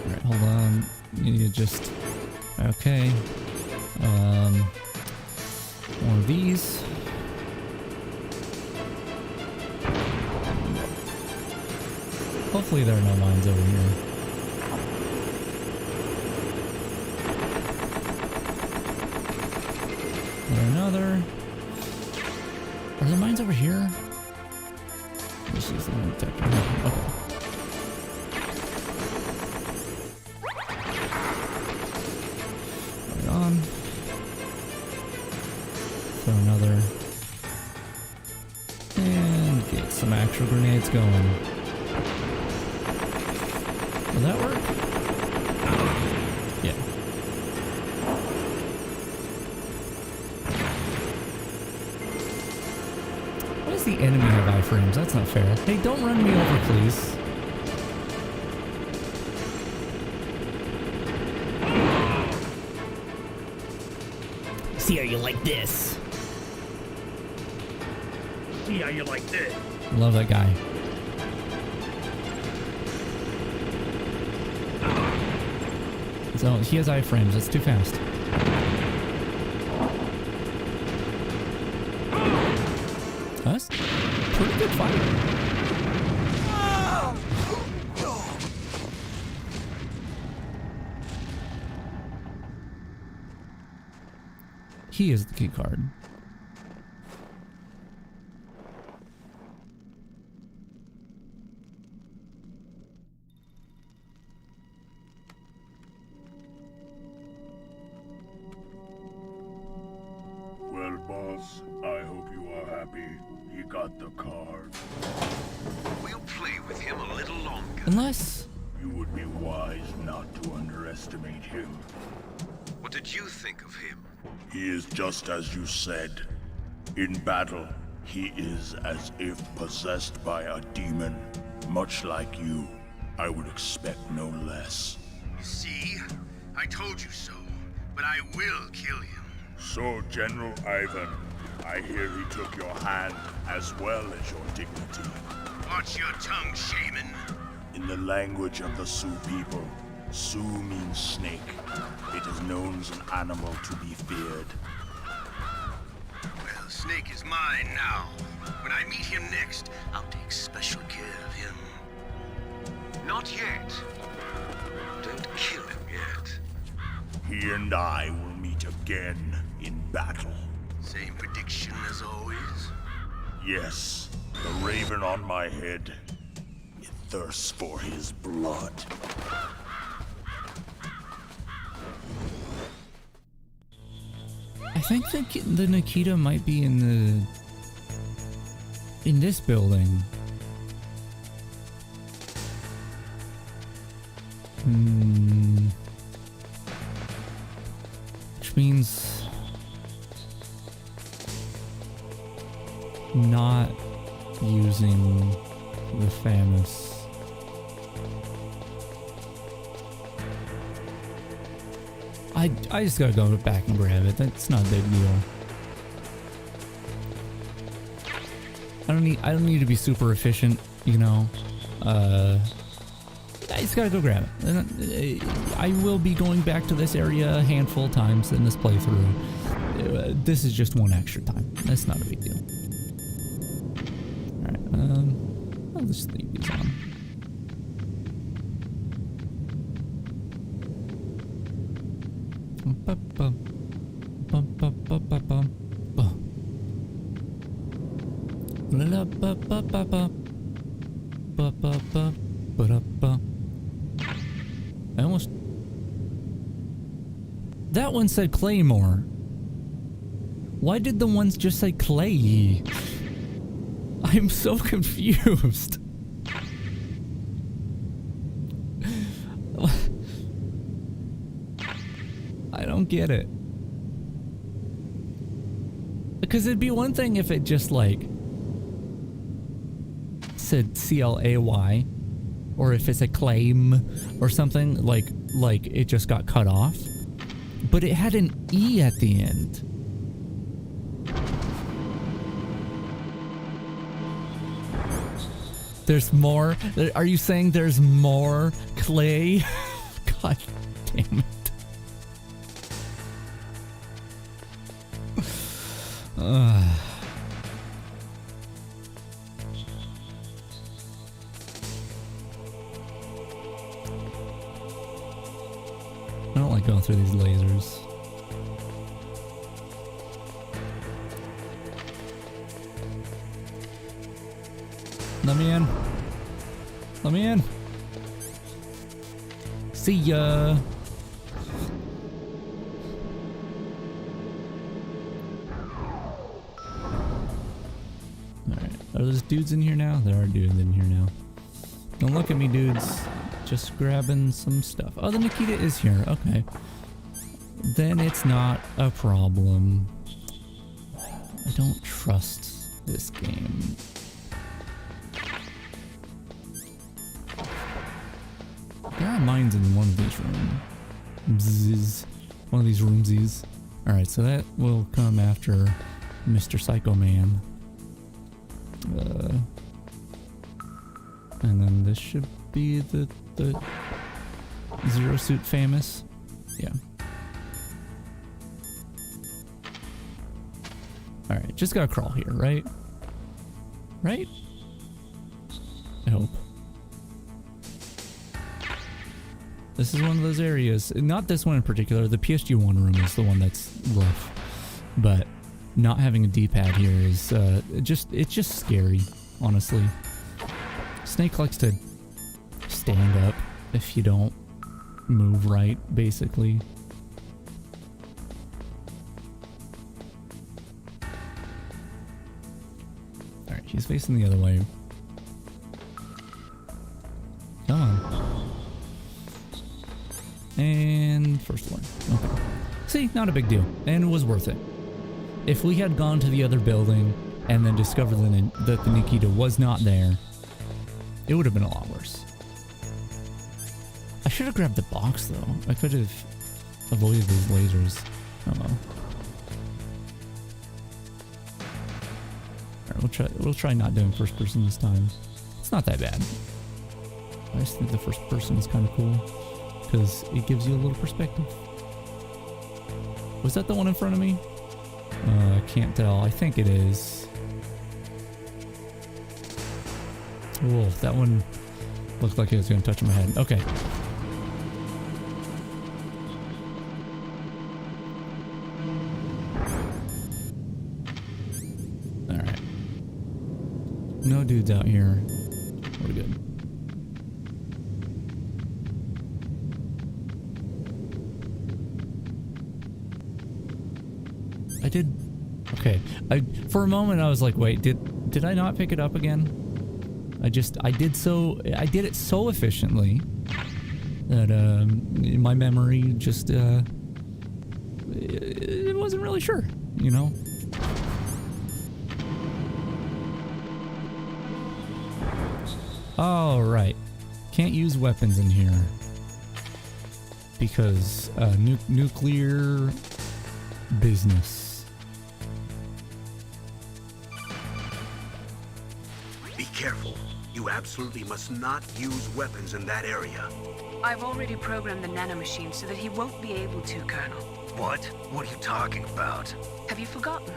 Alright, hold on. You just... Okay. One of these. Hopefully there are no mines over here. Another. Are there mines over here? This is the detector. Okay. Right on. Throw another. And get some action. Electro grenades going. Will that work? Yeah. Why does the enemy have iframes? That's not fair. Hey, don't run me over, please. See how you like this. See how you like this. Love that guy. So he has iframes. That's too fast. That's pretty good fight. He is the key card. Well, boss, I hope you are happy. He got the card. We'll play with him a little longer. Unless... You would be wise not to underestimate him. What did you think of him? He is just as you said. In battle, he is as if possessed by a demon. Much like you, I would expect no less. See? I told you so. But I will kill him. So, General Ivan, I hear he took your hand as well as your dignity. Watch your tongue, shaman. In the language of the Sioux people, Sioux means snake. It is known as an animal to be feared. Well, Snake is mine now. When I meet him next, I'll take special care of him. Not yet. Don't kill him yet. He and I will meet again in battle. Same prediction as always? Yes, the raven on my head. It thirsts for his blood. I think the Nikita might be in this building. Which means not using the Famous. I just gotta go back and grab it. That's not a big deal. I don't need to be super efficient, you know. I just gotta go grab it. I will be going back to this area a handful of times in this playthrough. This is just one extra time. That's not a big deal. Alright, I'll just leave these on. I almost... That one said Claymore. Why did the ones just say Clay? I'm so confused. I don't get it. Because it'd be one thing if it just like said CLAY, or if it's a claim or something like it just got cut off. But it had an E at the end. There's more? Are you saying there's more clay? God damn it. I don't like going through these lasers. Let me in. Let me in. See ya. Alright, Are those dudes in here now? There are dudes in here now. Don't look at me, dudes. Just grabbing some stuff. Oh, the Nikita is here. Okay. Then it's not a problem. I don't trust this game. There are mines in one of these rooms. One of these roomsies. Alright, so that will come after Mr. Psycho Man. And then this should be the Zero Suit famous. Yeah. Alright, just gotta crawl here, right? Right? I hope. This is one of those areas, not this one in particular, the PSG-1 room is the one that's rough. But not having a D-pad here is it's just scary, honestly. Snake likes to stand up if you don't move right, basically. Alright, he's facing the other way. Come on. And first one. Okay. See, not a big deal. And it was worth it. If we had gone to the other building and then discovered that the Nikita was not there, it would have been a lot worse. I should have grabbed the box though. I could have avoided these lasers. Oh well. Alright, we'll try not doing first person this time. It's not that bad. I just think the first person is kind of cool because it gives you a little perspective. Was that the one in front of me? I can't tell. I think it is. Whoa, that one looked like it was going to touch my head. Okay. Alright. No dudes out here. We're good. I did. Okay. For a moment I was like, wait, did I not pick it up again? I did it so efficiently that my memory just it wasn't really sure, you know. Oh right, can't use weapons in here because nuclear business. Be careful. You absolutely must not use weapons in that area. I've already programmed the nanomachine so that he won't be able to, Colonel. What? What are you talking about? Have you forgotten?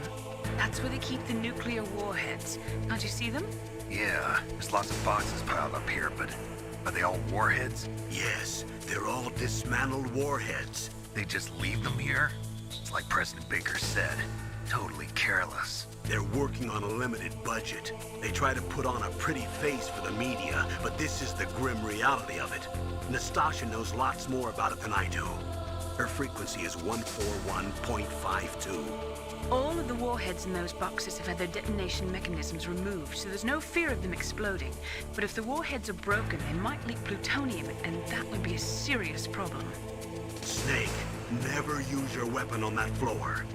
That's where they keep the nuclear warheads. Can't you see them? Yeah, there's lots of boxes piled up here, but are they all warheads? Yes, they're all dismantled warheads. They just leave them here? It's like President Baker said, totally careless. They're working on a limited budget. They try to put on a pretty face for the media, but this is the grim reality of it. Nastasha knows lots more about it than I do. Her frequency is 141.52. All of the warheads in those boxes have had their detonation mechanisms removed, so there's no fear of them exploding. But if the warheads are broken, they might leak plutonium, and that would be a serious problem. Snake, never use your weapon on that floor.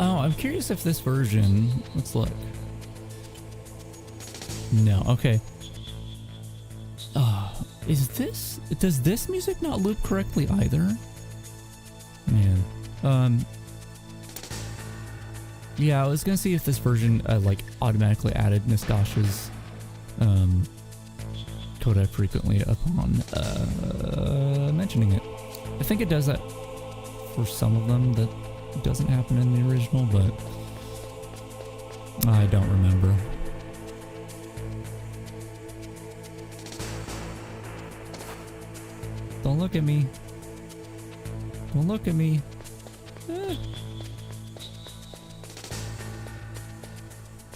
Oh, I'm curious if this version... Let's look. No, okay. Does this music not loop correctly either? Man. Yeah, I was gonna see if this version, like, automatically added Nastasha's, codec frequently upon, mentioning it. I think it does that for some of them that doesn't happen in the original, but I don't remember. Don't look at me. Don't look at me. Eh.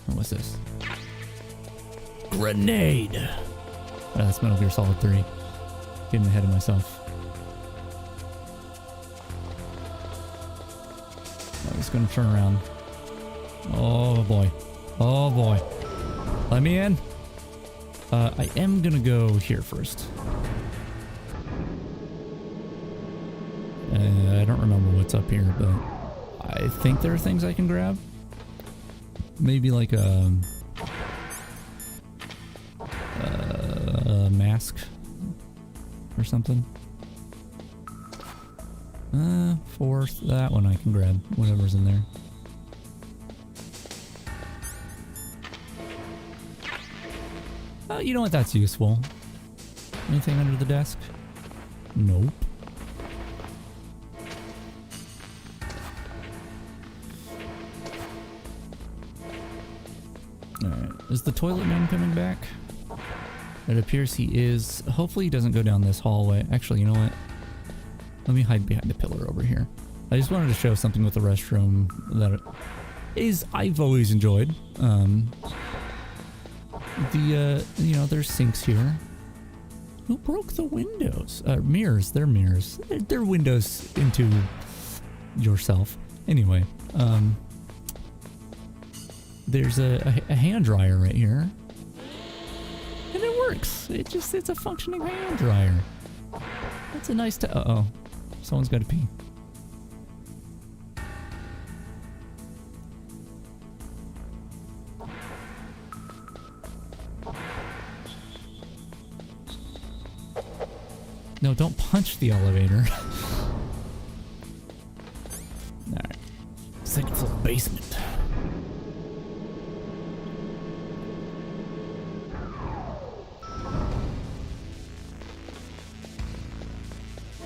Oh, what's this? Grenade! Oh, that's Metal Gear Solid 3. Getting ahead of myself. Oh, he's gonna turn around. Oh boy. Oh boy. Let me in. I am gonna go here first. I don't remember what's up here, but I think there are things I can grab. Maybe like a mask or something. For that one I can grab whatever's in there. Oh, you know what? That's useful. Anything under the desk? Nope. Alright. Is the toilet man coming back? It appears he is. Hopefully he doesn't go down this hallway. Actually, you know what? Let me hide behind the pillar over here. I just wanted to show something with the restroom that I've always enjoyed. You know, there's sinks here. Who broke the windows? Mirrors. They're mirrors. They're windows into yourself. Anyway, there's a hand dryer right here. And it works. It's a functioning hand dryer. That's a nice uh-oh. Someone's got to pee. No, don't punch the elevator. Alright. Second floor basement.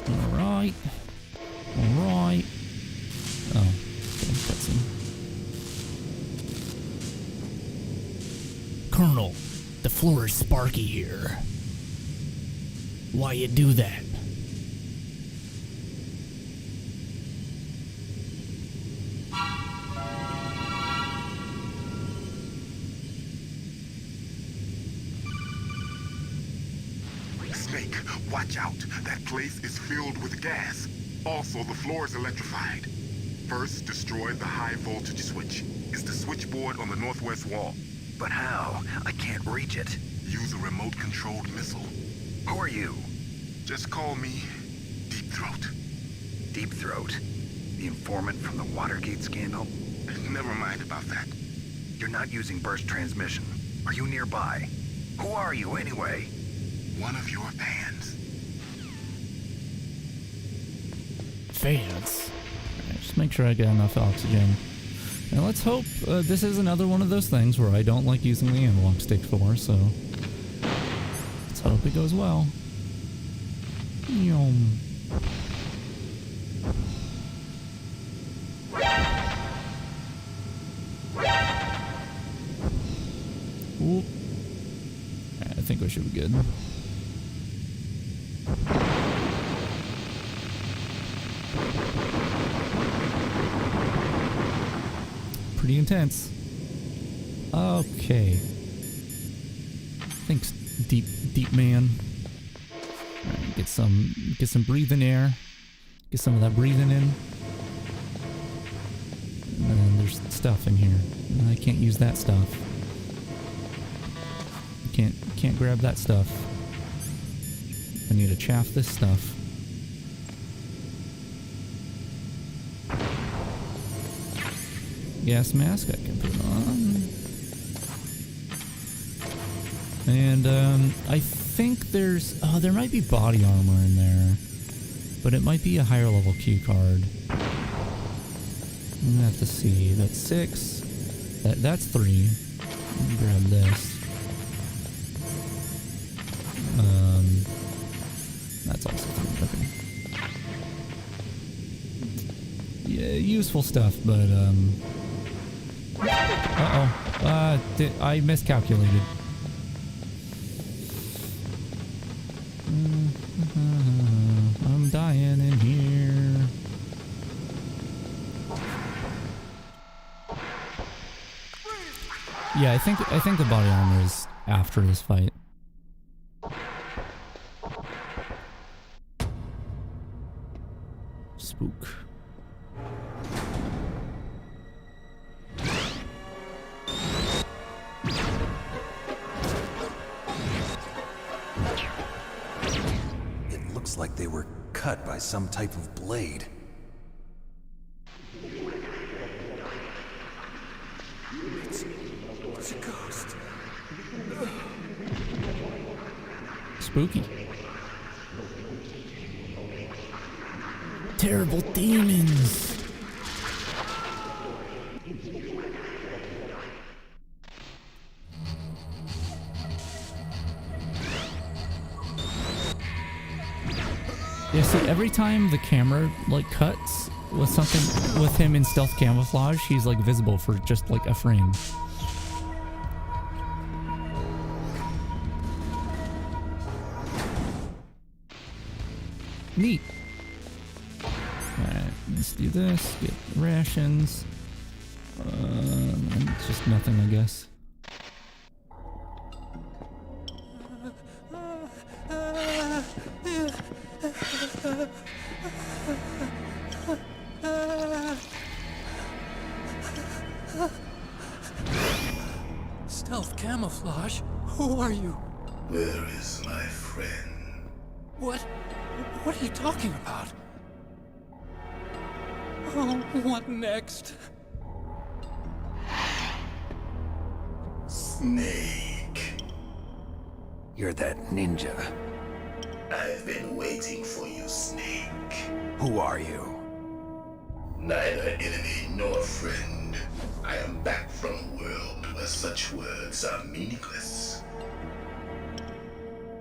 Alright. Alright. Oh, okay, cutscene. Colonel, the floor is sparky here. Why you do that? Snake, watch out. That place is filled with gas. Also, the floor is electrified. First, destroy the high voltage switch. It's the switchboard on the northwest wall. But how? I can't reach it. Use a remote-controlled missile. Who are you? Just call me Deep Throat. Deep Throat? The informant from the Watergate scandal? Never mind about that. You're not using burst transmission. Are you nearby? Who are you, anyway? One of your fans. Fans? Right, just make sure I get enough oxygen. And let's hope this is another one of those things where I don't like using the analog stick for, so let's hope it goes well. Yum. Oop. I think we should be good. Pretty intense. Okay. Thanks, deep man. Alright, get some breathing air. Get some of that breathing in. And then there's stuff in here. I can't use that stuff. Can't grab that stuff. I need to chaff this stuff. Gas mask I can put on. And I think there might be body armor in there, but it might be a higher level key card. I'm gonna have to see. That's 6. That's 3. Let me grab this. That's also 3. Okay. Yeah, useful stuff, but I miscalculated. I'm dying in here. Yeah, I think the body armor is after this fight. Spook. Looks like they were cut by some type of blade. It's a ghost. Spooky. Terrible demons. Yeah, see, every time the camera like cuts with something with him in stealth camouflage, he's like visible for just like a frame. Neat. Alright, let's do this. Get rations. And just nothing, I guess. Stealth camouflage? Who are you? Where is my friend? What are you talking about? Oh, what next? Snake. You're that ninja. I've been waiting for you, Snake. Who are you? Neither enemy nor friend. I am back from a world where such words are meaningless.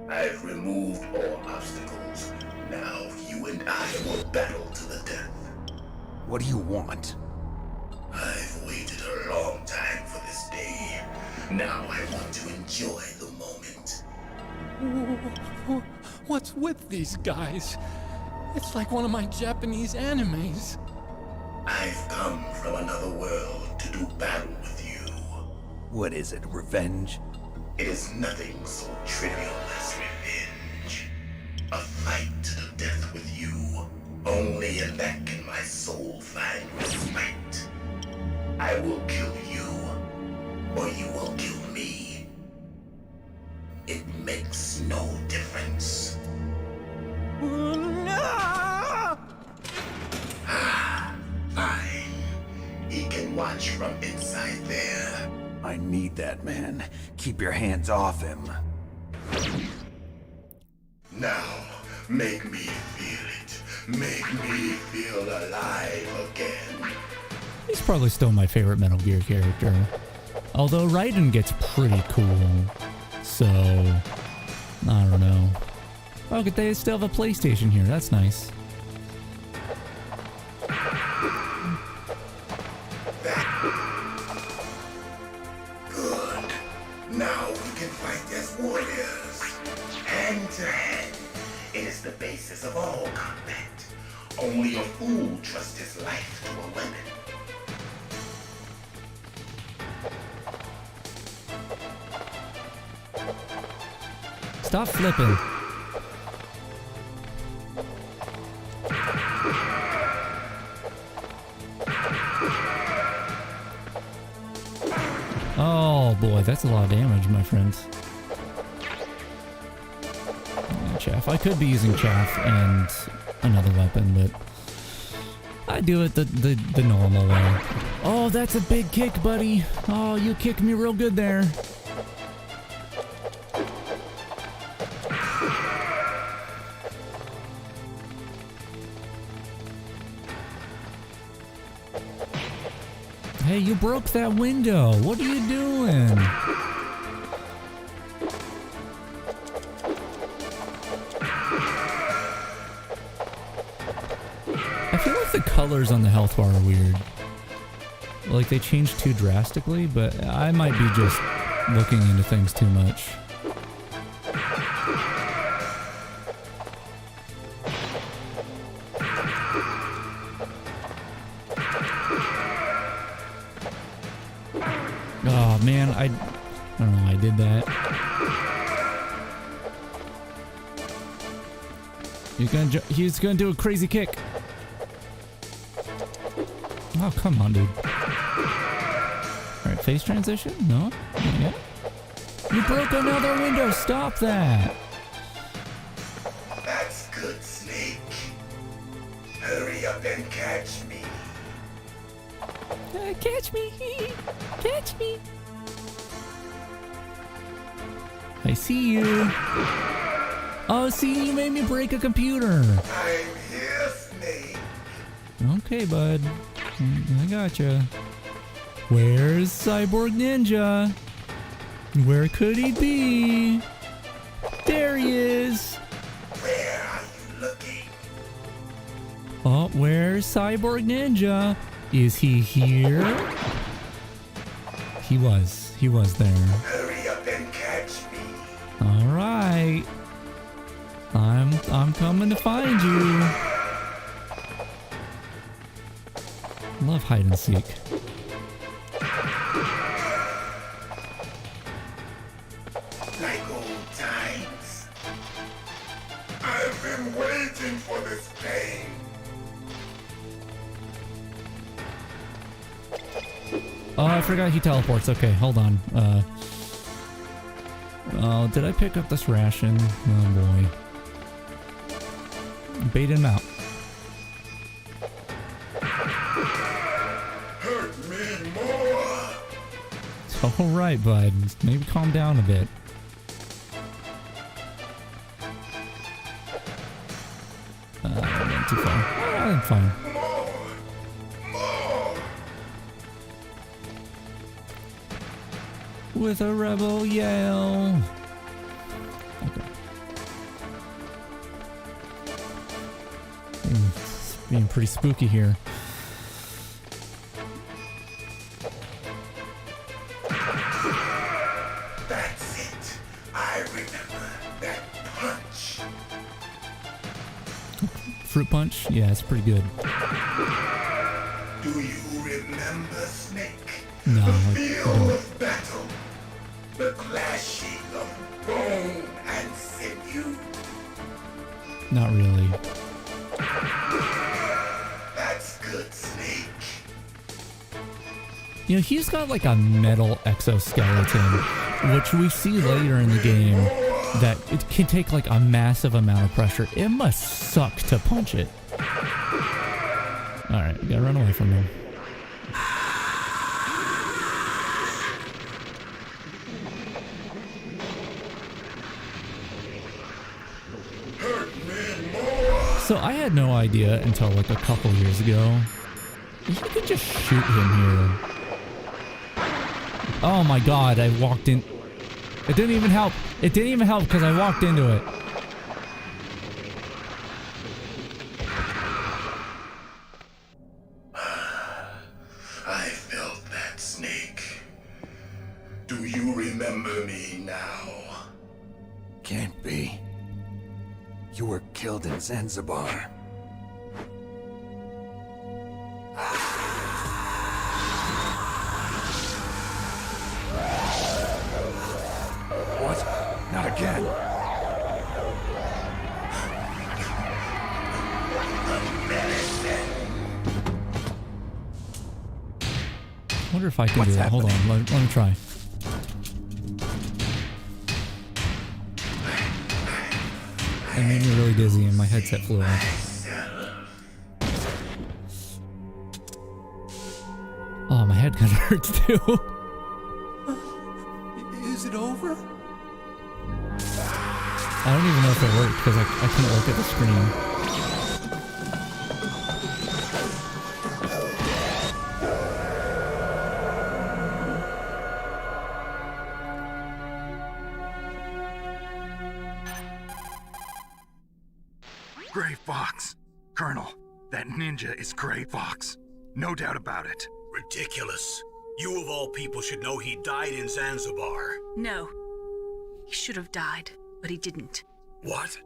I've removed all obstacles. Now you and I will battle to the death. What do you want? I've waited a long time for this day. Now I want to enjoy the moment. What's with these guys? It's like one of my Japanese animes. I've come from another world to do battle with you. What is it, revenge? It is nothing so trivial as revenge. A fight to the death with you. Only in that can my soul find respite. I will kill you, or you will kill me. It makes no difference. Fine. He can watch from inside there. I need that man. Keep your hands off him. Now, make me feel it. Make me feel alive again. He's probably still my favorite Metal Gear character. Although Raiden gets pretty cool. So, I don't know. Oh, good, they still have a PlayStation here. That's nice. Good. Now we can fight as warriors. Hand to hand. It is the basis of all combat. Only a fool trusts his life to a weapon. Stop flipping. Oh boy, that's a lot of damage, my friends. Chaff. I could be using chaff and another weapon, but I do it the normal way. Oh, that's a big kick, buddy. Oh, you kicked me real good there. Hey, you broke that window. What are you doing? I feel like the colors on the health bar are weird. Like they changed too drastically, but I might be just looking into things too much. Oh man, I don't know why I did that. He's gonna do a crazy kick. Oh, come on, dude. Alright, face transition? No? Not yet? You broke another window! Stop that! That's good. good, Snake. Hurry up and catch me. Catch me! Catch me! I see you. Oh, see, you made me break a computer. I'm here, Snake. Okay, bud. I gotcha. Where's Cyborg Ninja? Where could he be? There he is. Where are you looking? Oh, where's Cyborg Ninja? Is he here? He was there. Hurry up and catch me. All right. I'm coming to find you. Love hide and seek. Like old times. I've been waiting for this pain. Oh, I forgot he teleports. Okay, hold on. Oh, did I pick up this ration? Oh boy. Bait him out. Hurt me more. It's alright, bud. Maybe calm down a bit. I went too far. I'm fine. With a rebel yell. Okay. It's being pretty spooky here. That's it. I remember that punch. Fruit punch? Yeah, it's pretty good. Do you remember, Snake? No, The I field don't. of battle. The clashing of bone and sinew. Not really. That's good, Snake. You know, he's got like a metal exoskeleton, which we see later in the game, that it can take like a massive amount of pressure. It must suck to punch it. Alright, we gotta run away from him. So I had no idea until like a couple years ago. You could just shoot him here. Oh my god, I walked in. It didn't even help. It didn't even help because I walked into it. I felt that, Snake. Do you remember me now? Can't be. You were killed in Zanzibar. What? Not again. I wonder if I can do that. Hold on, let me try. It made me really dizzy and my headset flew off. Oh, my head kind of hurts too. Is it over? I don't even know if it worked because I couldn't look at the screen. Gray Fox. Colonel, that ninja is Gray Fox. No doubt about it. Ridiculous. You of all people should know he died in Zanzibar. No. He should have died, but he didn't. What?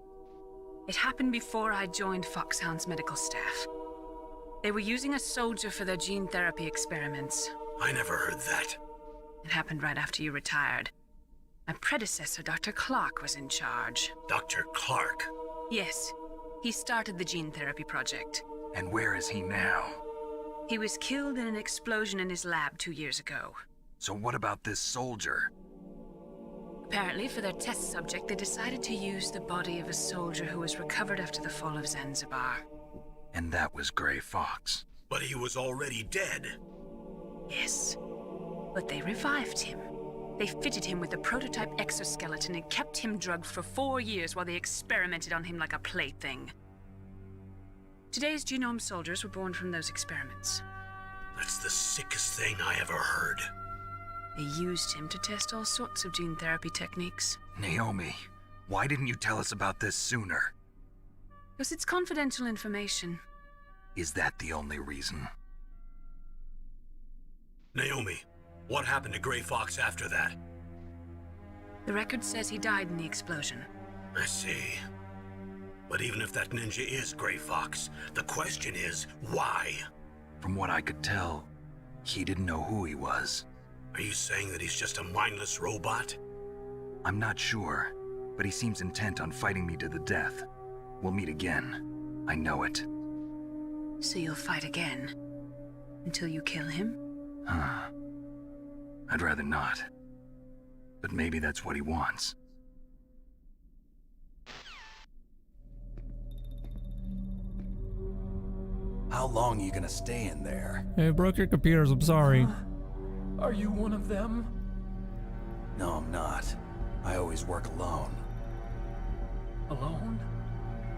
It happened before I joined Foxhound's medical staff. They were using a soldier for their gene therapy experiments. I never heard that. It happened right after you retired. My predecessor, Dr. Clark, was in charge. Dr. Clark? Yes. He started the gene therapy project. And where is he now? He was killed in an explosion in his lab 2 years ago. So what about this soldier? Apparently, for their test subject, they decided to use the body of a soldier who was recovered after the fall of Zanzibar. And that was Gray Fox. But he was already dead. Yes. But they revived him. They fitted him with a prototype exoskeleton and kept him drugged for 4 years while they experimented on him like a plaything. Today's genome soldiers were born from those experiments. That's the sickest thing I ever heard. They used him to test all sorts of gene therapy techniques. Naomi, why didn't you tell us about this sooner? Because it's confidential information. Is that the only reason? Naomi, what happened to Gray Fox after that? The record says he died in the explosion. I see. But even if that ninja is Gray Fox, the question is, why? From what I could tell, he didn't know who he was. Are you saying that he's just a mindless robot? I'm not sure, but he seems intent on fighting me to the death. We'll meet again. I know it. So you'll fight again? Until you kill him? I'd rather not. But maybe that's what he wants. How long are you gonna stay in there? Hey, broke your computers, I'm sorry. Are you one of them? No, I'm not. I always work alone. Alone?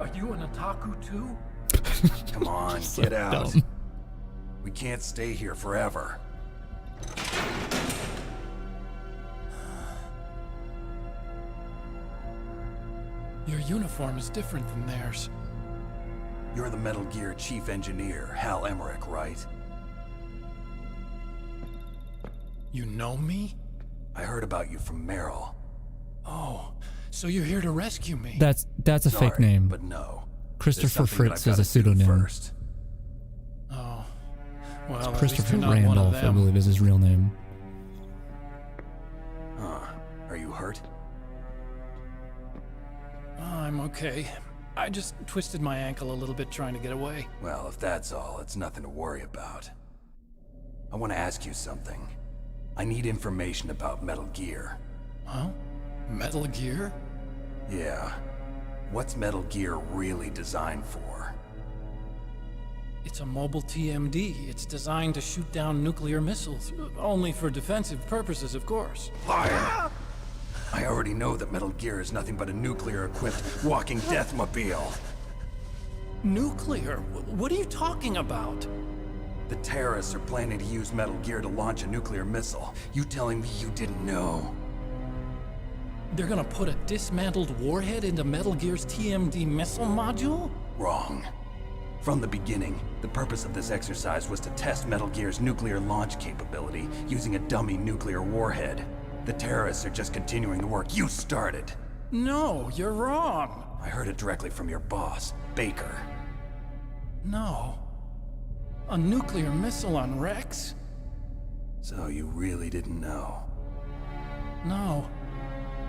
Are you an otaku too? Come on, So get out. dumb. We can't stay here forever. Your uniform is different than theirs. You're the Metal Gear chief engineer, Hal Emmerich, right? You know me? I heard about you from Meryl. Oh, so you're here to rescue me? That's a Sorry, fake name. but no. Christopher There's something that Fritz I've is a gotta do pseudonym. first. Oh. Well, It's at least Christopher you're not one of Randolph, I them. believe is his real name. Are you hurt? I'm okay. I just twisted my ankle a little bit trying to get away. Well, if that's all, it's nothing to worry about. I want to ask you something. I need information about Metal Gear. Huh? Metal Gear? Yeah. What's Metal Gear really designed for? It's a mobile TMD. It's designed to shoot down nuclear missiles. Only for defensive purposes, of course. Liar! I already know that Metal Gear is nothing but a nuclear-equipped walking deathmobile. Nuclear? What are you talking about? The terrorists are planning to use Metal Gear to launch a nuclear missile. You telling me you didn't know? They're gonna put a dismantled warhead into Metal Gear's TMD missile module? Wrong. From the beginning, the purpose of this exercise was to test Metal Gear's nuclear launch capability using a dummy nuclear warhead. The terrorists are just continuing the work you started. No, you're wrong. I heard it directly from your boss, Baker. No. A nuclear missile on Rex? So you really didn't know? No.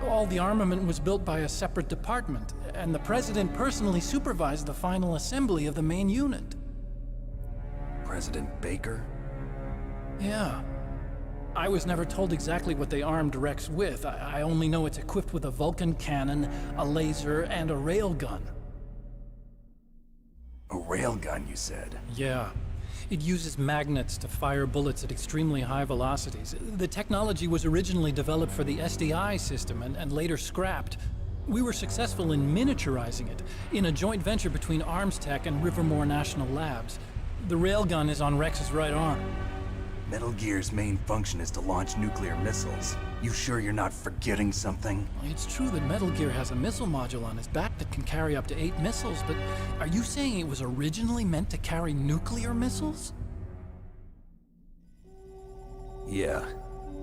All the armament was built by a separate department, and the President personally supervised the final assembly of the main unit. President Baker? Yeah. I was never told exactly what they armed Rex with. I only know it's equipped with a Vulcan cannon, a laser, and a railgun. A railgun, you said? Yeah. It uses magnets to fire bullets at extremely high velocities. The technology was originally developed for the SDI system and later scrapped. We were successful in miniaturizing it in a joint venture between ArmsTech and Rivermore National Labs. The railgun is on Rex's right arm. Metal Gear's main function is to launch nuclear missiles. You sure you're not forgetting something? It's true that Metal Gear has a missile module on his back that can carry up to 8 missiles, but are you saying it was originally meant to carry nuclear missiles? Yeah,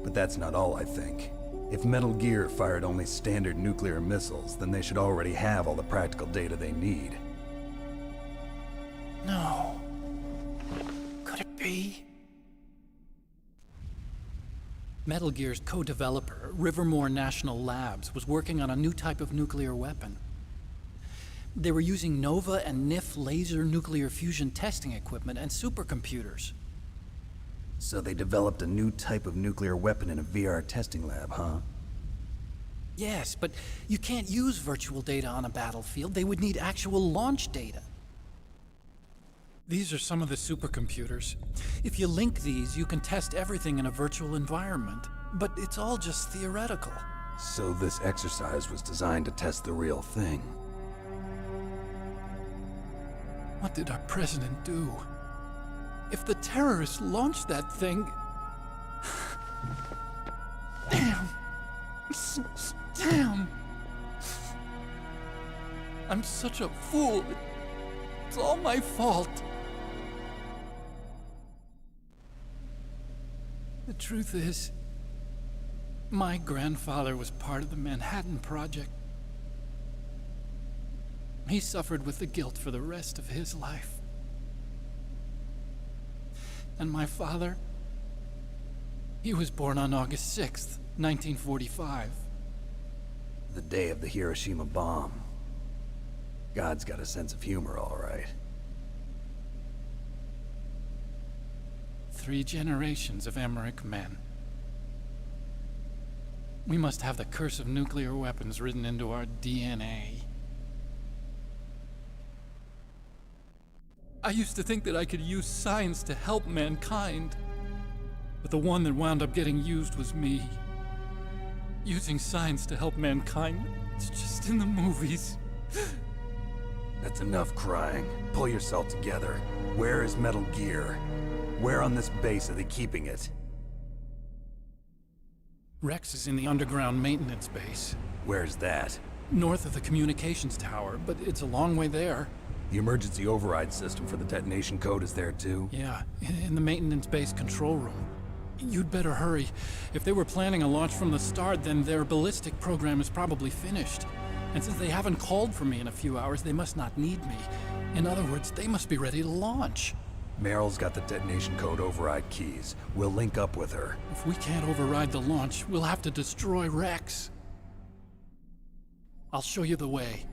but that's not all, I think. If Metal Gear fired only standard nuclear missiles, then they should already have all the practical data they need. No. Could it be? Metal Gear's co-developer, Rivermore National Labs, was working on a new type of nuclear weapon. They were using NOVA and NIF laser nuclear fusion testing equipment and supercomputers. So they developed a new type of nuclear weapon in a VR testing lab, huh? Yes, but you can't use virtual data on a battlefield. They would need actual launch data. These are some of the supercomputers. If you link these, you can test everything in a virtual environment. But it's all just theoretical. So this exercise was designed to test the real thing. What did our president do? If the terrorists launched that thing... Damn. Damn. I'm such a fool. It's all my fault. The truth is, my grandfather was part of the Manhattan Project. He suffered with the guilt for the rest of his life. And my father, he was born on August 6th, 1945. The day of the Hiroshima bomb. God's got a sense of humor, all right. 3 generations of Emmerich men. We must have the curse of nuclear weapons written into our DNA. I used to think that I could use science to help mankind, but the one that wound up getting used was me. Using science to help mankind, it's just in the movies. That's enough crying. Pull yourself together. Where is Metal Gear? Where on this base are they keeping it? Rex is in the underground maintenance base. Where's that? North of the communications tower, but it's a long way there. The emergency override system for the detonation code is there too? Yeah, in the maintenance base control room. You'd better hurry. If they were planning a launch from the start, then their ballistic program is probably finished. And since they haven't called for me in a few hours, they must not need me. In other words, they must be ready to launch. Meryl's got the detonation code override keys. We'll link up with her. If we can't override the launch, we'll have to destroy Rex. I'll show you the way.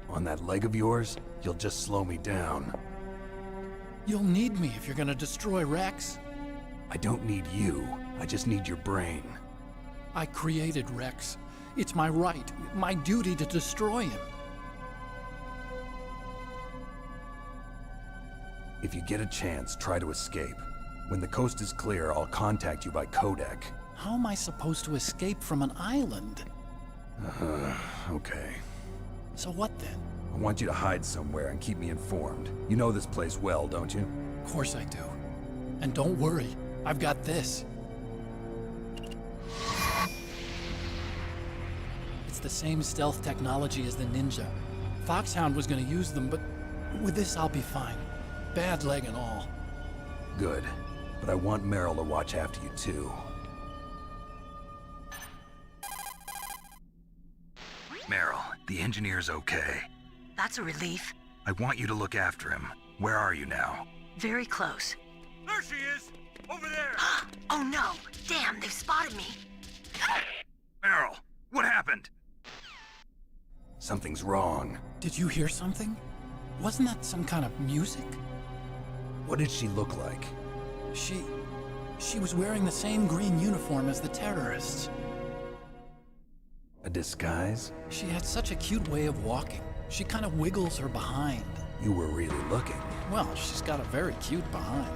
On that leg of yours, you'll just slow me down. You'll need me if you're gonna destroy Rex. I don't need you. I just need your brain. I created Rex. It's my right, my duty to destroy him. If you get a chance, try to escape. When the coast is clear, I'll contact you by codec. How am I supposed to escape from an island? Okay. So what then? I want you to hide somewhere and keep me informed. You know this place well, don't you? Of course I do. And don't worry, I've got this. It's the same stealth technology as the Ninja. Foxhound was gonna use them, but with this I'll be fine. Bad leg and all. Good. But I want Meryl to watch after you too. Meryl, the engineer's okay. That's a relief. I want you to look after him. Where are you now? Very close. There she is! Over there! Oh no! Damn, they've spotted me! Meryl, what happened? Something's wrong. Did you hear something? Wasn't that some kind of music? What did she look like? She was wearing the same green uniform as the terrorists. A disguise? She had such a cute way of walking. She kind of wiggles her behind. You were really looking. Well, she's got a very cute behind.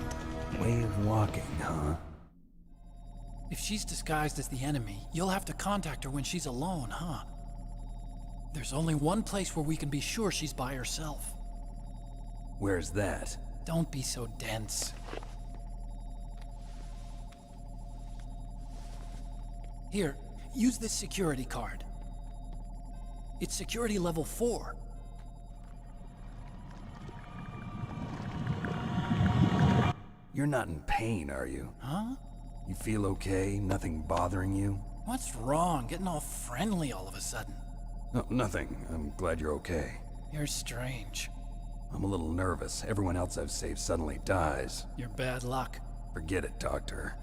Way of walking, huh? If she's disguised as the enemy, you'll have to contact her when she's alone, huh? There's only one place where we can be sure she's by herself. Where's that? Don't be so dense. Here, use this security card. It's security level 4. You're not in pain, are you? Huh? You feel okay? Nothing bothering you? What's wrong? Getting all friendly all of a sudden. No, nothing. I'm glad you're okay. You're strange. I'm a little nervous. Everyone else I've saved suddenly dies. You're bad luck. Forget it, Doctor.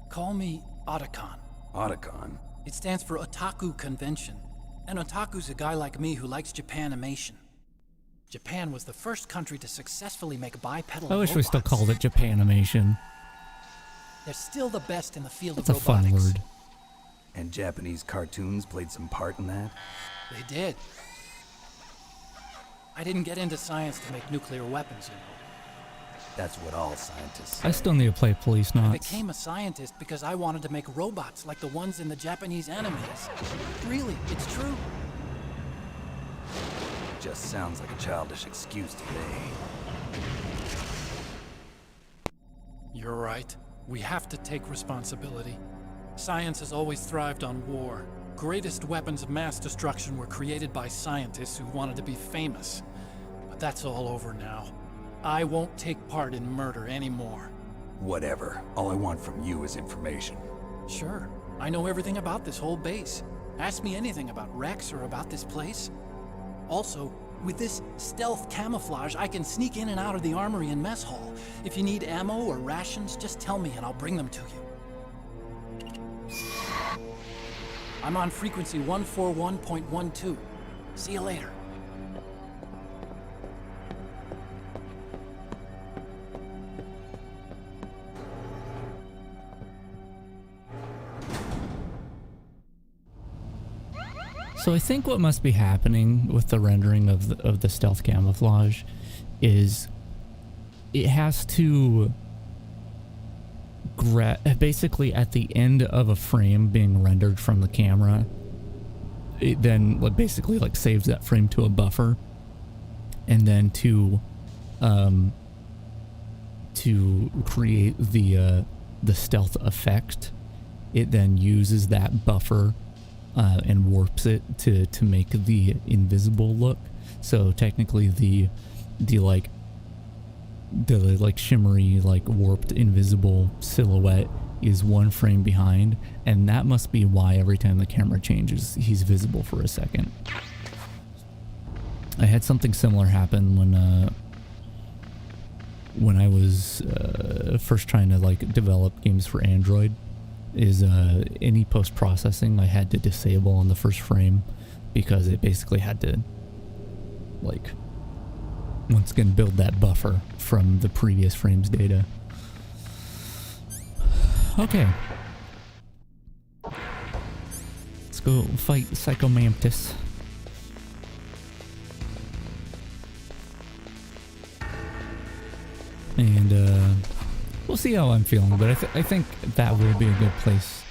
Call me Otacon. Otacon? It stands for Otaku Convention. An otaku's a guy like me who likes Japanimation. Japan was the first country to successfully make bipedal robots. I wish we still called it Japanimation. They're still the best in the field That's of a fun robotics. word. And Japanese cartoons played some part in that? They did. I didn't get into science to make nuclear weapons, you know. That's what all scientists I still need to play Police I Knots. became a scientist because I wanted to make robots like the ones in the Japanese animes. Really, it's true. just sounds like a childish excuse to me. You're right. We have to take responsibility. Science has always thrived on war. Greatest weapons of mass destruction were created by scientists who wanted to be famous. But that's all over now. I won't take part in murder anymore. Whatever. All I want from you is information. Sure. I know everything about this whole base. Ask me anything about Rex or about this place. Also, with this stealth camouflage, I can sneak in and out of the armory and mess hall. If you need ammo or rations, just tell me and I'll bring them to you. I'm on frequency 141.12. See you later. So I think what must be happening with the rendering of the stealth camouflage is it has to basically at the end of a frame being rendered from the camera, it then basically saves that frame to a buffer, and then to create the stealth effect, it then uses that buffer and warps it to make the invisible look. So technically the shimmery, warped invisible silhouette is one frame behind, and that must be why every time the camera changes he's visible for a second. I had something similar happen when I was first trying to develop games for Android. Is any post-processing I had to disable on the first frame, because it basically had to once again build that buffer from the previous frame's data. Okay, let's go fight Psycho Mantis. And we'll see how I'm feeling, but I think that will be a good place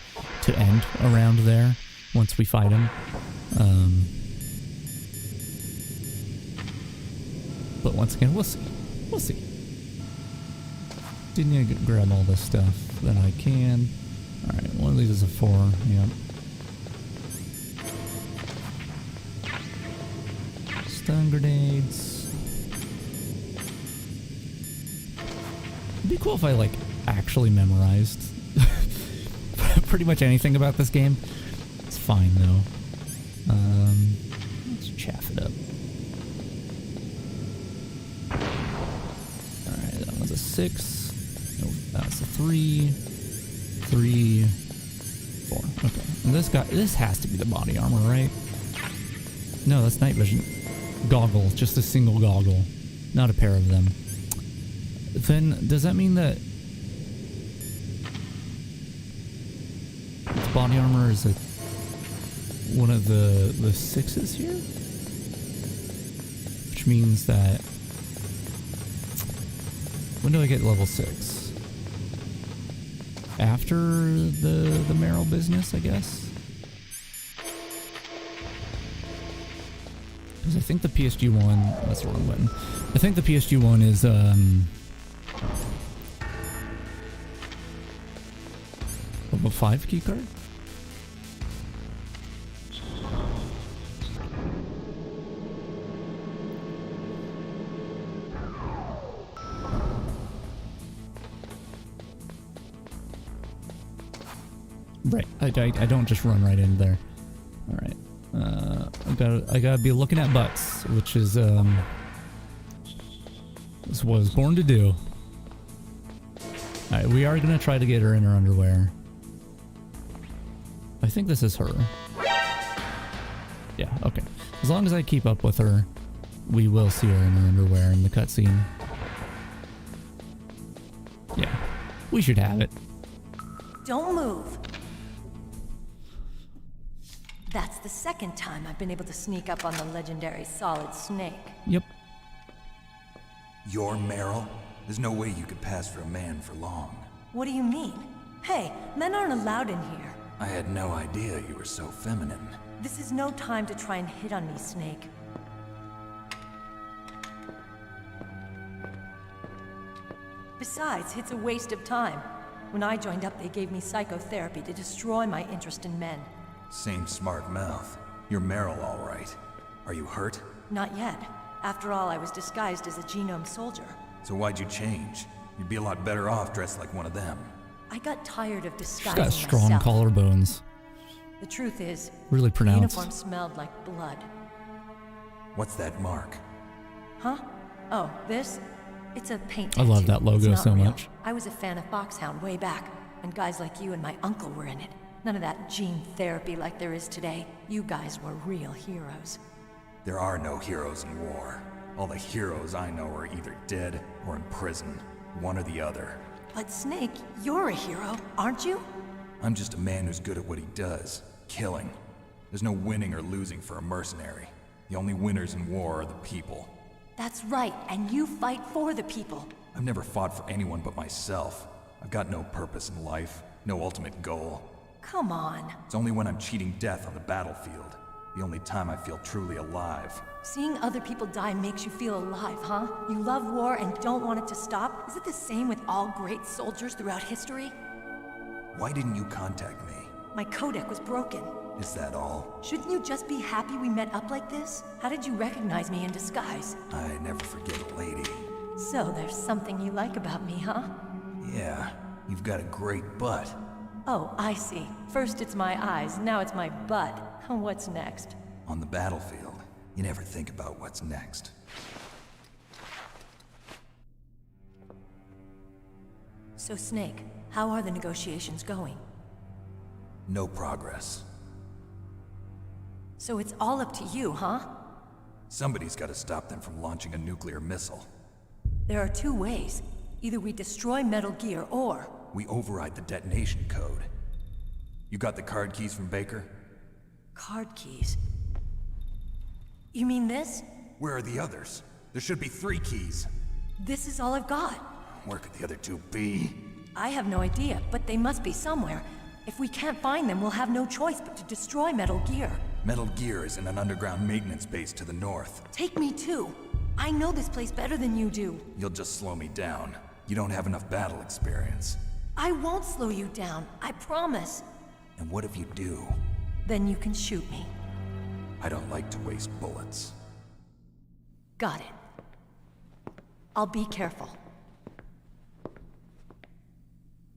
to end around there once we fight him. But once again, we'll see. We'll see. Didn't need to grab all this stuff that I can. Alright, one of these is a 4. Yep. Stun grenades. It'd be cool if I actually memorized pretty much anything about this game. It's fine though. Let's chaff it up. Alright, that one's a 6. Nope, that's a 3. 3. 4. Okay. And this has to be the body armor, right? No, that's night vision. Goggle, just a single goggle. Not a pair of them. Then, does that mean that the body armor is one of the 6s here? Which means that... When do I get level 6? After the Merrill business, I guess? Because I think the PSG one... That's the wrong button. I think the PSG one is... Level 5 keycard? Right, I don't just run right into there. Alright. I gotta be looking at butts, which is is what I was born to do. Alright, we are gonna try to get her in her underwear. I think this is her. Yeah, okay. As long as I keep up with her, we will see her in her underwear in the cutscene. Yeah, we should have it. Don't move. That's the second time I've been able to sneak up on the legendary Solid Snake. Yep. You're Meryl? There's no way you could pass for a man for long. What do you mean? Hey, men aren't allowed in here. I had no idea you were so feminine. This is no time to try and hit on me, Snake. Besides, it's a waste of time. When I joined up, they gave me psychotherapy to destroy my interest in men. Same smart mouth. You're Meryl, all right. Are you hurt? Not yet. After all, I was disguised as a genome soldier. So why'd you change? You'd be a lot better off dressed like one of them. I got tired of She's disguising got strong myself. collarbones. The truth is, Really the pronounced. uniform smelled like blood. What's that mark? Huh? Oh, this? It's a paint I love tattoo. that logo It's not so real. much. I was a fan of Foxhound way back, and guys like you and my uncle were in it. None of that gene therapy like there is today. You guys were real heroes. There are no heroes in war. All the heroes I know are either dead or in prison. One or the other. But Snake, you're a hero, aren't you? I'm just a man who's good at what he does. Killing. There's no winning or losing for a mercenary. The only winners in war are the people. That's right, and you fight for the people. I've never fought for anyone but myself. I've got no purpose in life, no ultimate goal. Come on. It's only when I'm cheating death on the battlefield. The only time I feel truly alive. Seeing other people die makes you feel alive, huh? You love war and don't want it to stop? Is it the same with all great soldiers throughout history? Why didn't you contact me? My codec was broken. Is that all? Shouldn't you just be happy we met up like this? How did you recognize me in disguise? I never forget a lady. So there's something you like about me, huh? Yeah, you've got a great butt. Oh, I see. First it's my eyes, now it's my butt. What's next? On the battlefield, you never think about what's next. So Snake, how are the negotiations going? No progress. So it's all up to you, huh? Somebody's got to stop them from launching a nuclear missile. There are two ways. Either we destroy Metal Gear, or... we override the detonation code. You got the card keys from Baker? Card keys? You mean this? Where are the others? There should be 3 keys. This is all I've got. Where could the other 2 be? I have no idea, but they must be somewhere. If we can't find them, we'll have no choice but to destroy Metal Gear. Metal Gear is in an underground maintenance base to the north. Take me too. I know this place better than you do. You'll just slow me down. You don't have enough battle experience. I won't slow you down, I promise. And what if you do? Then you can shoot me. I don't like to waste bullets. Got it. I'll be careful.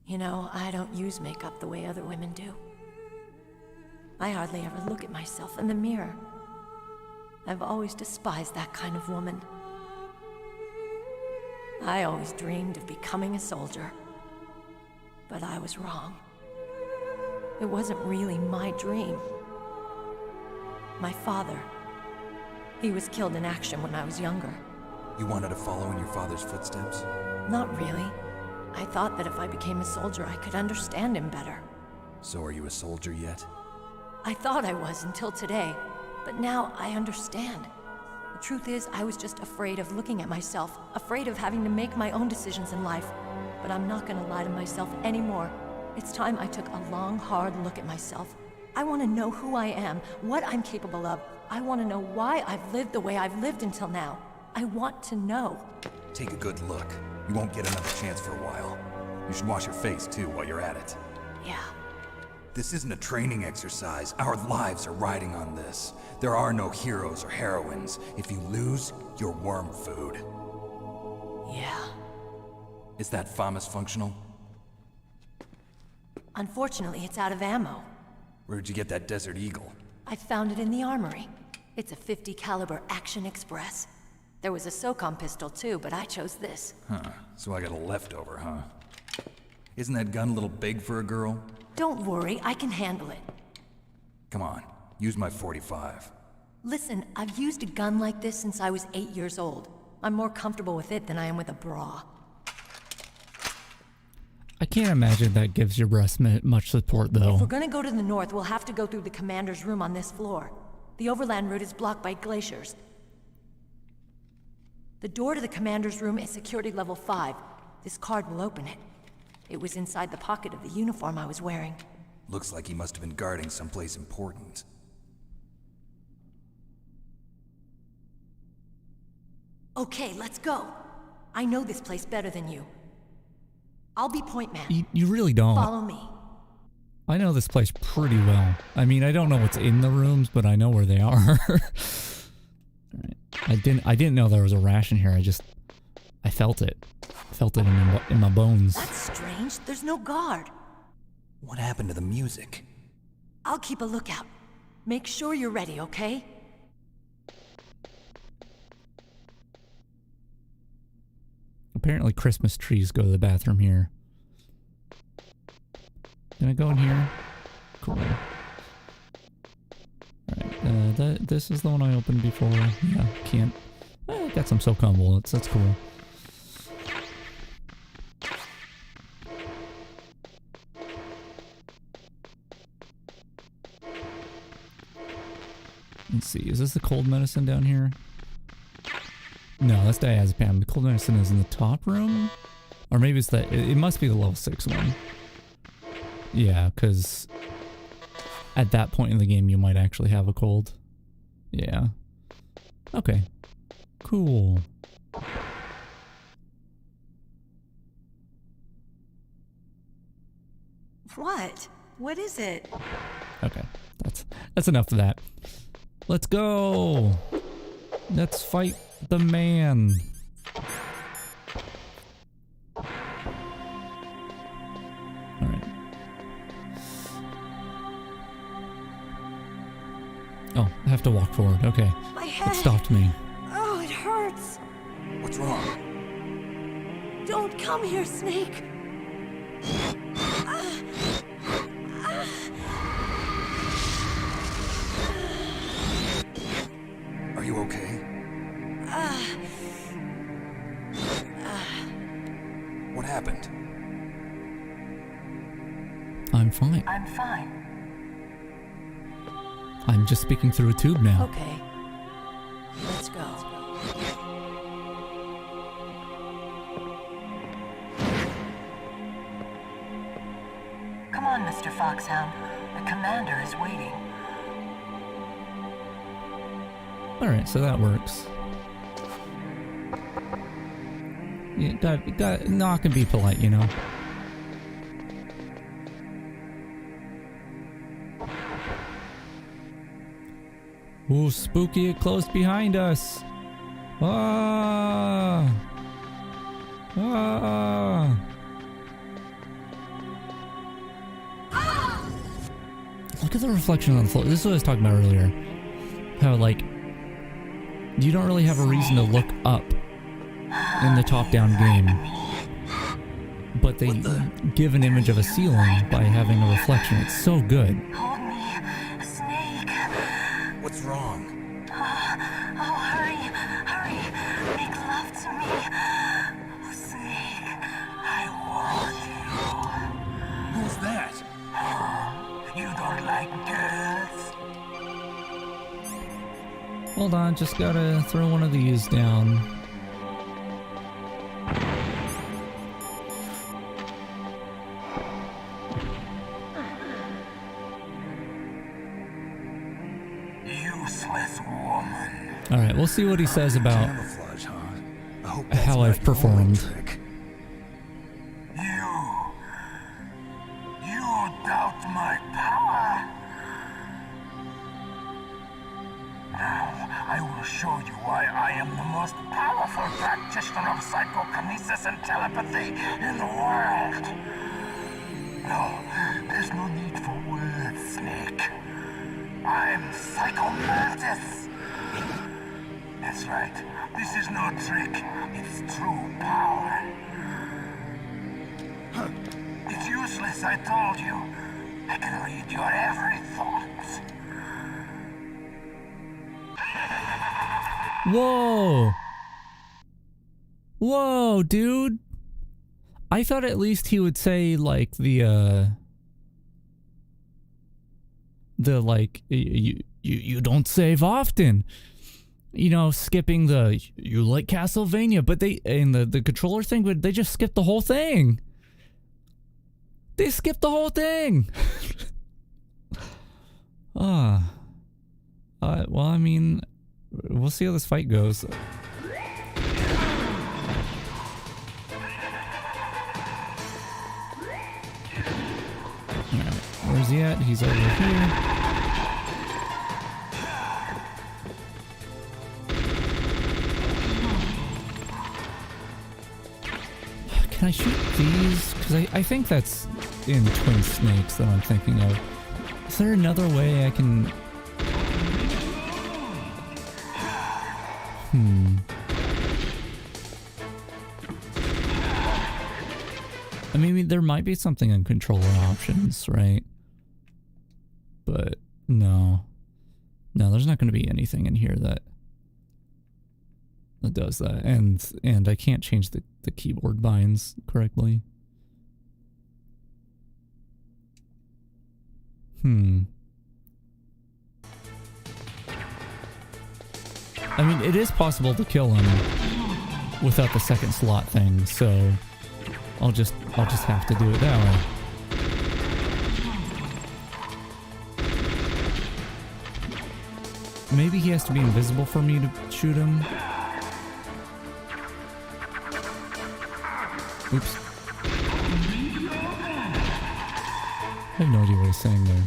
You know, I don't use makeup the way other women do. I hardly ever look at myself in the mirror. I've always despised that kind of woman. I always dreamed of becoming a soldier. But I was wrong. It wasn't really my dream. My father, he was killed in action when I was younger. You wanted to follow in your father's footsteps? Not really. I thought that if I became a soldier, I could understand him better. So are you a soldier yet? I thought I was until today, but now I understand. The truth is, I was just afraid of looking at myself, afraid of having to make my own decisions in life. But I'm not gonna lie to myself anymore. It's time I took a long, hard look at myself. I want to know who I am, what I'm capable of. I want to know why I've lived the way I've lived until now. I want to know. Take a good look. You won't get another chance for a while. You should wash your face, too, while you're at it. Yeah. This isn't a training exercise. Our lives are riding on this. There are no heroes or heroines. If you lose, you're worm food. Yeah. Is that FAMAS functional? Unfortunately, it's out of ammo. Where'd you get that Desert Eagle? I found it in the armory. It's a .50 caliber Action Express. There was a SOCOM pistol too, but I chose this. Huh, so I got a leftover, huh? Isn't that gun a little big for a girl? Don't worry, I can handle it. Come on, use my .45. Listen, I've used a gun like this since I was 8 years old. I'm more comfortable with it than I am with a bra. I can't imagine that gives your breast much support, though. If we're gonna go to the north, we'll have to go through the commander's room on this floor. The overland route is blocked by glaciers. The door to the commander's room is security level 5. This card will open it. It was inside the pocket of the uniform I was wearing. Looks like he must have been guarding someplace important. Okay, let's go. I know this place better than you. I'll be point man. You really don't. Follow me. I know this place pretty well. I mean, I don't know what's in the rooms, but I know where they are. Alright. I didn't know there was a ration here. I felt it. I felt it in my bones. That's strange. There's no guard. What happened to the music? I'll keep a lookout. Make sure you're ready, okay? Apparently Christmas trees go to the bathroom here. Can I go in here? Cool. Alright, this is the one I opened before. Yeah, can't. I got some SOCOM bullets, that's cool. Let's see, is this the cold medicine down here? No, that's diazepam. The cold medicine is in the top room? Or maybe it's that, it must be the level 6 one. Yeah, because at that point in the game you might actually have a cold. Yeah. Okay. Cool. What? What is it? Okay, that's enough of that. Let's go! Let's fight the man. Alright. Oh, I have to walk forward. Okay. My head. It stopped me. Oh, it hurts. What's wrong? Don't come here, Snake. Are you okay? What happened? I'm fine. I'm fine. I'm just speaking through a tube now. Okay. Let's go. Come on, Mr. Foxhound. The commander is waiting. Alright, so that works. You got knock and be polite, you know. Ooh, spooky, it closed behind us. Ah! Ah! Look at the reflection on the floor. This is what I was talking about earlier. How, like, you don't really have a reason to look up in the top-down game. But they give an image of a ceiling by having a reflection. It's so good. Hold me, Snake. What's wrong? Oh, hurry, hurry. Make love to me. Snake, I want you. Who's that? You don't like girls? Hold on, just gotta throw one of these down. Useless woman. Alright, we'll see what he says about Camouflage, huh? I hope how I've performed. You doubt my power? Now, I will show you why I am the most powerful practitioner of psychokinesis and telepathy in the world. No, there's no need for words, Snake. I'm Psychomantis. That's right. This is no trick. It's true power. It's useless, I told you. I can read your every thought. Whoa! Whoa, dude! I thought at least he would say like the like you don't save often. You know, skipping the you like Castlevania, but they in the controller thing, but they just skipped the whole thing. They skipped the whole thing. Well, I mean, we'll see how this fight goes. Alright, where's he at? He's over here. Can I shoot these? Because I think that's in Twin Snakes that I'm thinking of. Is there another way I can... I mean, there might be something in controller options, right? But no. No, there's not going to be anything in here that does that. And I can't change the keyboard binds correctly. I mean, it is possible to kill him without the second slot thing, so I'll just have to do it that way. Maybe he has to be invisible for me to shoot him. Oops. I have no idea what he's saying there.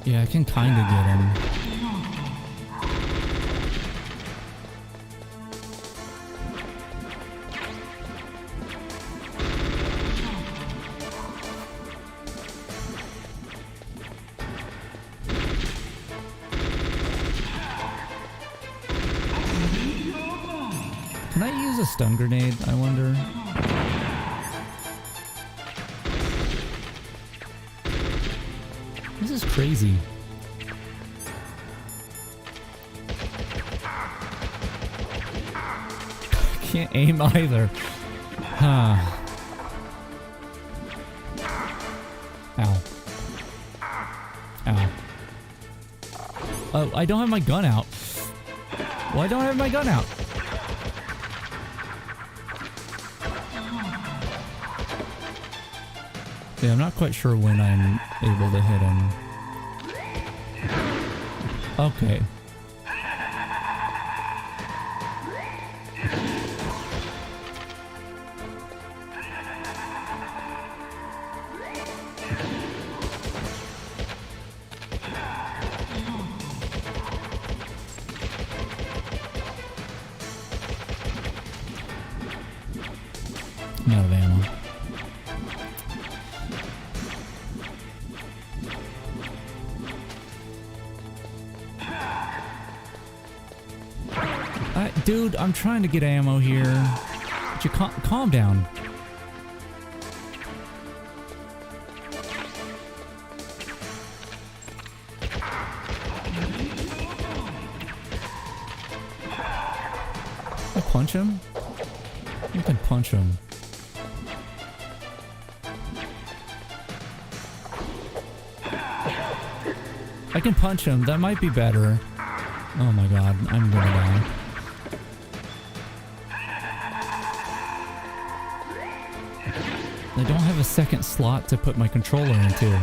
Yeah, I can kind of get him. Can I use a stun grenade, I wonder? This is crazy. Can't aim either. Huh. Ow. Ow. Oh, I don't have my gun out. Why don't I have my gun out? Yeah, I'm not quite sure when I'm able to hit him. Okay. I'm out of ammo. Dude, I'm trying to get ammo here. Would you calm down? Can I punch him? You can punch him. I can punch him. That might be better. Oh my god, I'm gonna die. I don't have a second slot to put my controller into.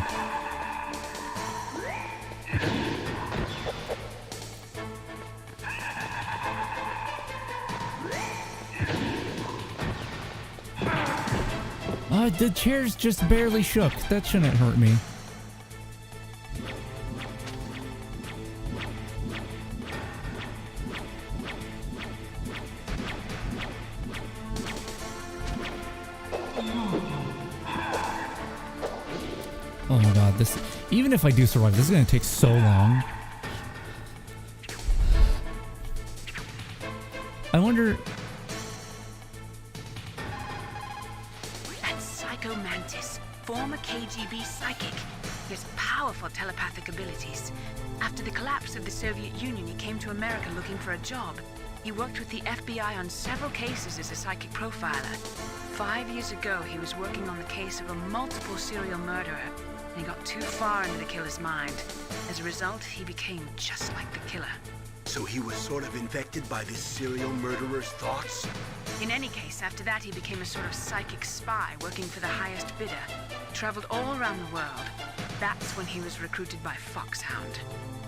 The chairs just barely shook. That shouldn't hurt me. Oh my god, this... Even if I do survive, this is gonna take so long. I wonder... That psycho mantis. former KGB psychic. He has powerful telepathic abilities. After the collapse of the Soviet Union, he came to America looking for a job. He worked with the FBI on several cases as a psychic profiler. 5 years ago, he was working on the case of a multiple serial murderer, and he got too far into the killer's mind. As a result, he became just like the killer. So he was sort of infected by this serial murderer's thoughts? In any case, after that, he became a sort of psychic spy working for the highest bidder. Traveled all around the world. That's when he was recruited by Foxhound.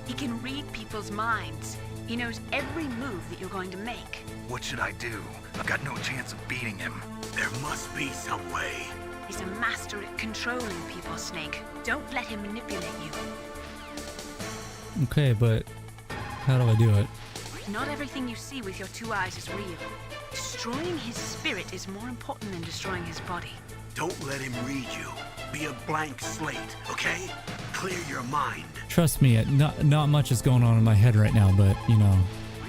He can read people's minds. He knows every move that you're going to make. What should I do? I've got no chance of beating him. There must be some way. He's a master at controlling people, Snake. Don't let him manipulate you. Okay, but how do I do it? Not everything you see with your 2 eyes is real. Destroying his spirit is more important than destroying his body. Don't let him read you. Be a blank slate, okay? Clear your mind. Trust me, not much is going on in my head right now, but, you know.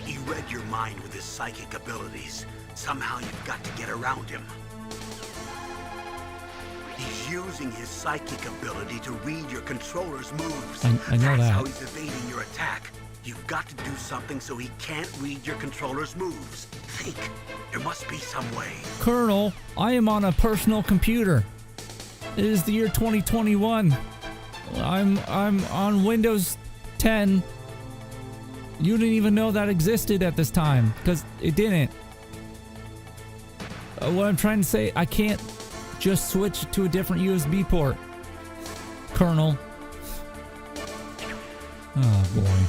He read your mind with his psychic abilities. Somehow you've got to get around him. He's using his psychic ability to read your controller's moves. I know That's that. how he's evading your attack. You've got to do something so he can't read your controller's moves. Think. There must be some way. Colonel, I am on a personal computer. It is the year 2021. I'm on Windows 10. You didn't even know that existed at this time, because it didn't. What I'm trying to say, I can't just switch to a different USB port. Colonel. Oh boy.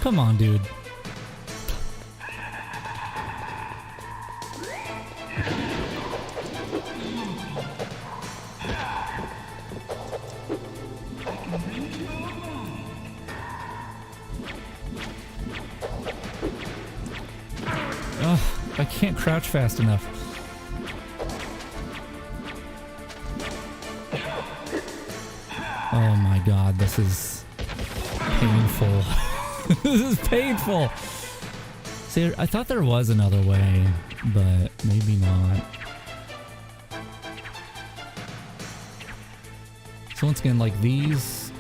Come on, dude. Ugh, I can't crouch fast enough. Oh my god, this is painful. This is painful. See, I thought there was another way, but maybe not. So once again, like these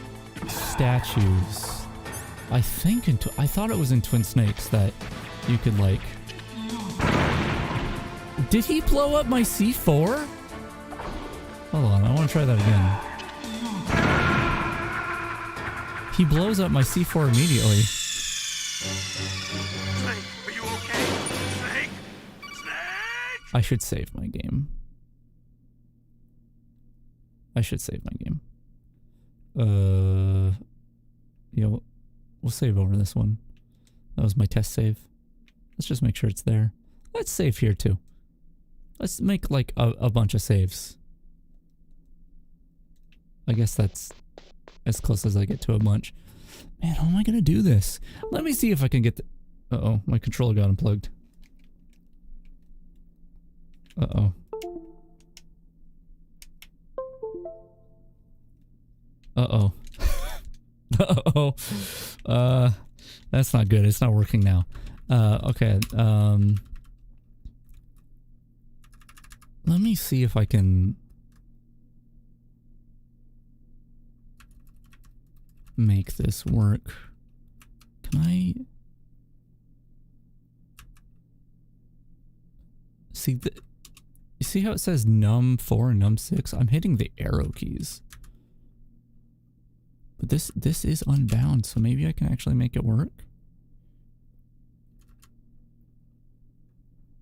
statues, I think I thought it was in Twin Snakes that you could like. Did he blow up my C4? Hold on, I want to try that again. He blows up my C4 immediately. Snake, are you okay? Snake? Snake? I should save my game. I should save my game. Yeah, we'll save over this one. That was my test save. Let's just make sure it's there. Let's save here too. Let's make like a bunch of saves. I guess that's as close as I get to a bunch. Man, how am I gonna do this? Let me see if I can get the... Uh-oh, my controller got unplugged. Uh-oh. Uh-oh. Uh-oh. That's not good. It's not working now. Okay, let me see if I can make this work. Can I see the... You see how it says num 4 and num 6? I'm hitting the arrow keys. But this is unbound, so maybe I can actually make it work.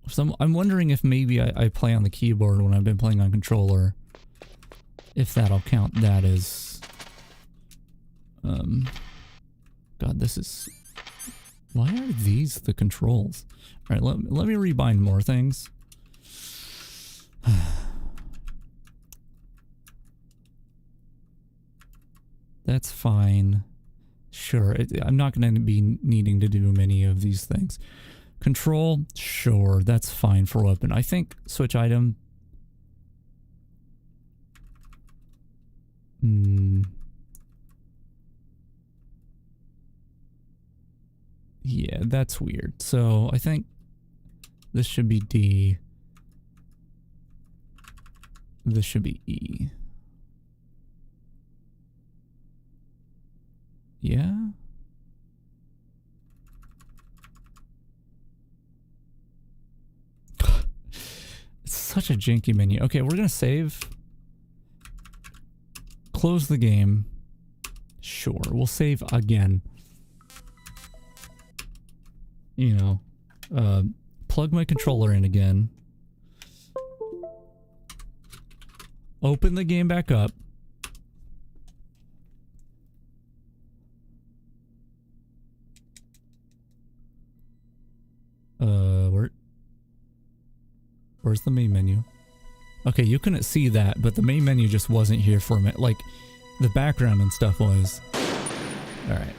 So I'm wondering if maybe I play on the keyboard when I've been playing on controller. If that'll count that as... God, this is Why are these the controls? All right, let me rebind more things. That's fine. Sure, I'm not going to be needing to do many of these things. Control, sure, that's fine for weapon. I think switch item. Yeah, that's weird. So I think this should be D. This should be E. Yeah? It's such a janky menu. Okay, we're gonna save. Close the game. Sure, we'll save again. You know, plug my controller in again. Open the game back up. Where's the main menu? Okay, you couldn't see that, but the main menu just wasn't here for a minute. Like, the background and stuff was. Alright.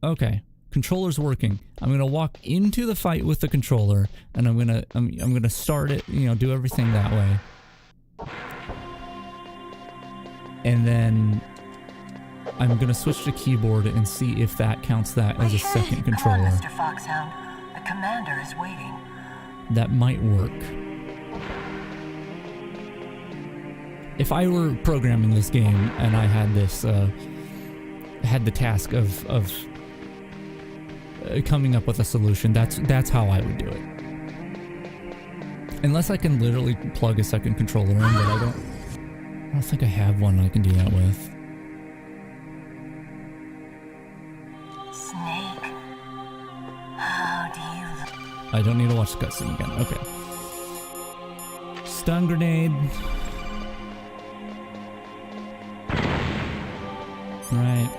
Okay, controller's working. I'm gonna walk into the fight with the controller, and I'm gonna start it, you know, do everything that way. And then I'm gonna switch to keyboard and see if that counts that as a second controller. Mr. Foxhound. The commander is waiting. That might work. If I were programming this game and I had this, had the task of coming up with a solution, that's how I would do it. Unless I can literally plug a second controller in, but I don't think I have one I can do that with. Snake, how do you... I don't need to watch the cutscene again. Okay. Stun grenade. Right.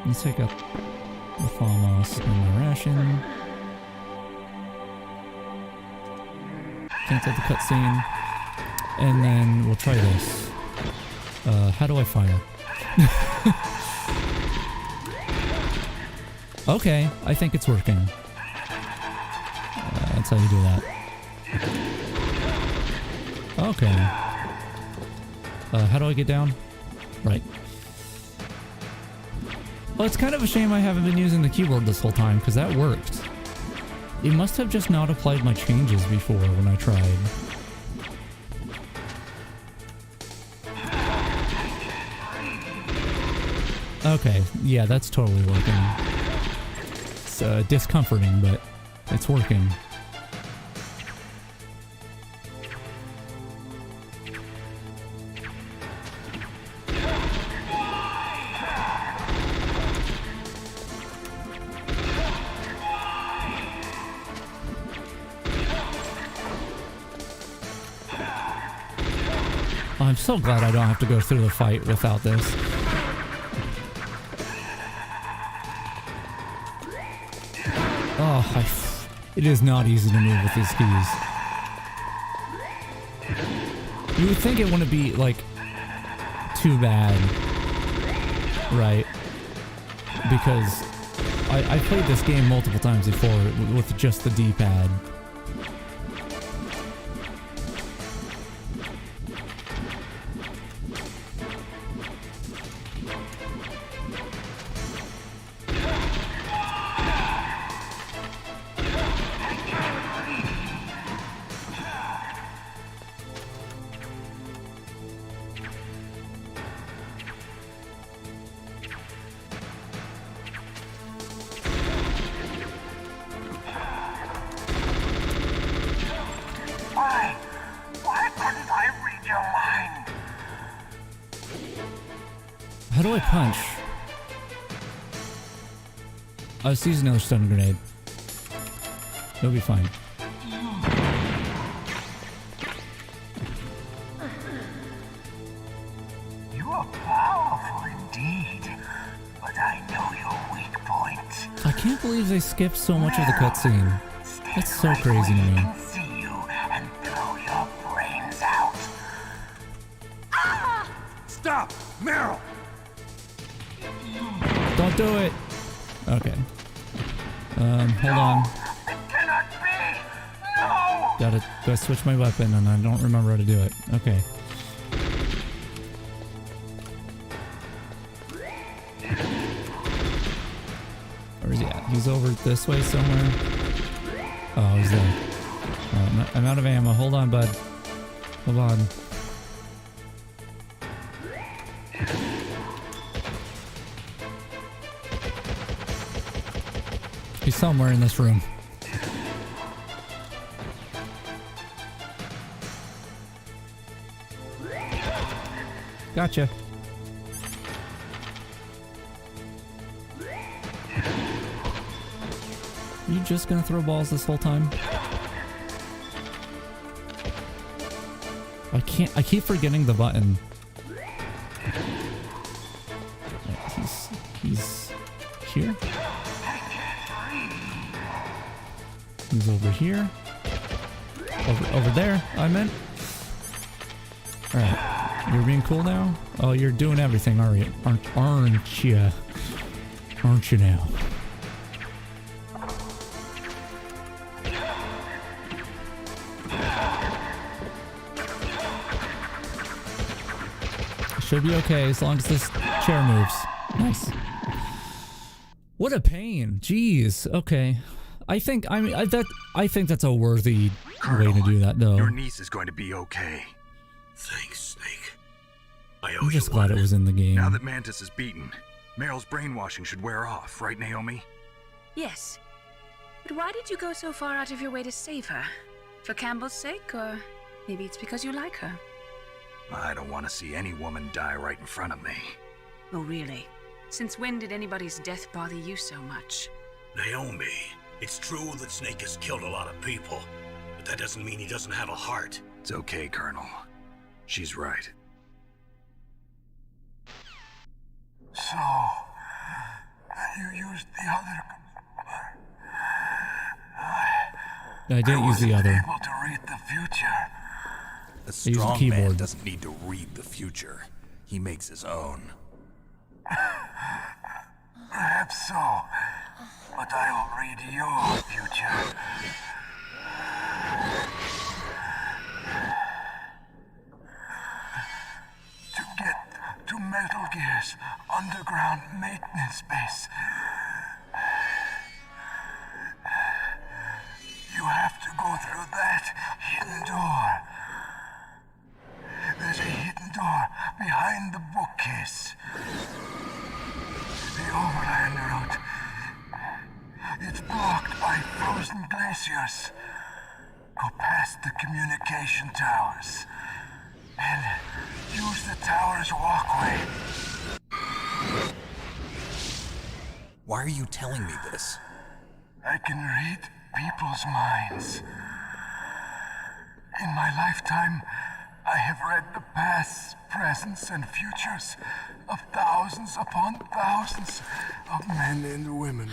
Let's take up the Thamos in my ration. Cancel the cutscene. And then we'll try this. How do I fire? Okay, I think it's working. That's how you do that. Okay. How do I get down? Right. Well, it's kind of a shame I haven't been using the keyboard this whole time, because that worked. It must have just not applied my changes before when I tried. Okay, yeah, that's totally working. It's discomforting, but it's working. I'm so glad I don't have to go through the fight without this. Oh, it is not easy to move with these keys. You would think it wouldn't be, like, too bad, right? Because I played this game multiple times before with just the D-pad. Why couldn't I read your mind? How do I punch? Let's use another stun grenade. It'll be fine. You are powerful indeed, but can't believe they skipped so much of the cutscene. That's so crazy to me. See you and throw your brains out. Stop! Meryl! Don't do it! Okay. Hold on. It cannot be! No! Gotta switch my weapon and I don't remember how to do it. Okay. Where is he at? He's over this way somewhere. Oh, he's there. I'm out of ammo. Hold on, bud. Hold on. He's somewhere in this room. Gotcha. Are you just gonna throw balls this whole time? I keep forgetting the button. He's here. He's over here. Over there, I meant. Alright. You're being cool now? Oh, you're doing everything, aren't you? Aren't you? Aren't you now? Should be okay as long as this chair moves. Nice. What a pain. Jeez. Okay. I think that's a worthy Colonel, way to do that, though. Your niece is going to be okay. Thanks, Snake. I owe I'm just you glad one. it was in the game. Now that Mantis is beaten, Meryl's brainwashing should wear off, right, Naomi? Yes. But why did you go so far out of your way to save her? For Campbell's sake, or maybe it's because you like her? I don't want to see any woman die right in front of me. Oh, really? Since when did anybody's death bother you so much? Naomi, it's true that Snake has killed a lot of people, but that doesn't mean he doesn't have a heart. It's okay, Colonel. She's right. So, you used the other. I didn't use the other. Able to read the future. A used the strong man keyboard. doesn't need to read the future. He makes his own. Perhaps so, but I will read your future. To get to Metal Gear's underground maintenance base, you have to go through that hidden door. There's a hidden door behind the bookcase. The overland route. It's blocked by frozen glaciers. Go past the communication towers. And use the tower's walkway. Why are you telling me this? I can read people's minds. In my lifetime, I have read the pasts, presents, and futures of thousands upon thousands of men and women.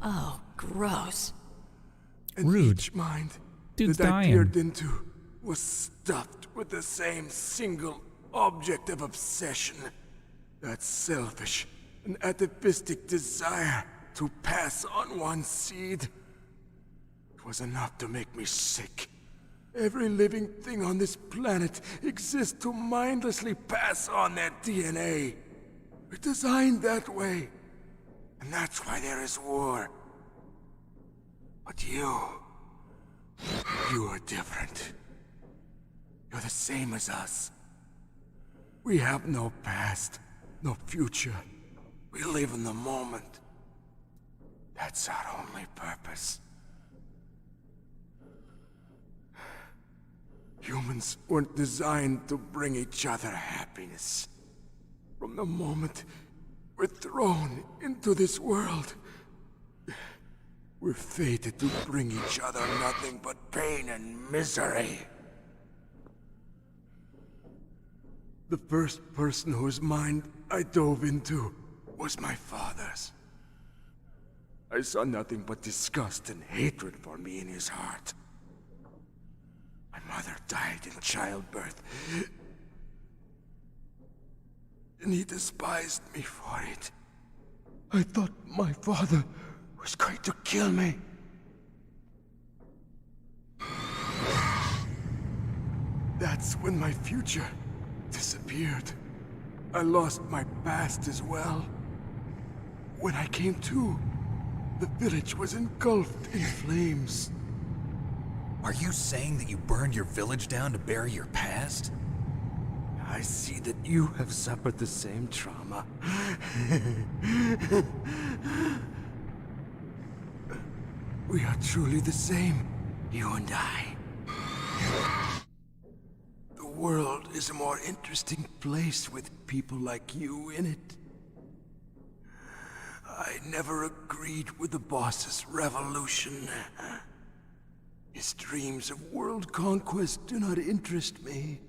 Oh, gross. And Rude. each mind Dude's that I dying. peered into was stuffed with the same single object of obsession. That selfish and atavistic desire to pass on one's seed. It was enough to make me sick. Every living thing on this planet exists to mindlessly pass on their DNA. We're designed that way. And that's why there is war. But you are different. You're the same as us. We have no past, no future. We live in the moment. That's our only purpose. Humans weren't designed to bring each other happiness. From the moment we're thrown into this world, we're fated to bring each other nothing but pain and misery. The first person whose mind I dove into was my father's. I saw nothing but disgust and hatred for me in his heart. My mother died in childbirth, and he despised me for it. I thought my father was going to kill me. That's when my future disappeared. I lost my past as well. When I came to, the village was engulfed in flames. Are you saying that you burned your village down to bury your past? I see that you have suffered the same trauma. We are truly the same, you and I. The world is a more interesting place with people like you in it. I never agreed with the boss's revolution. His dreams of world conquest do not interest me.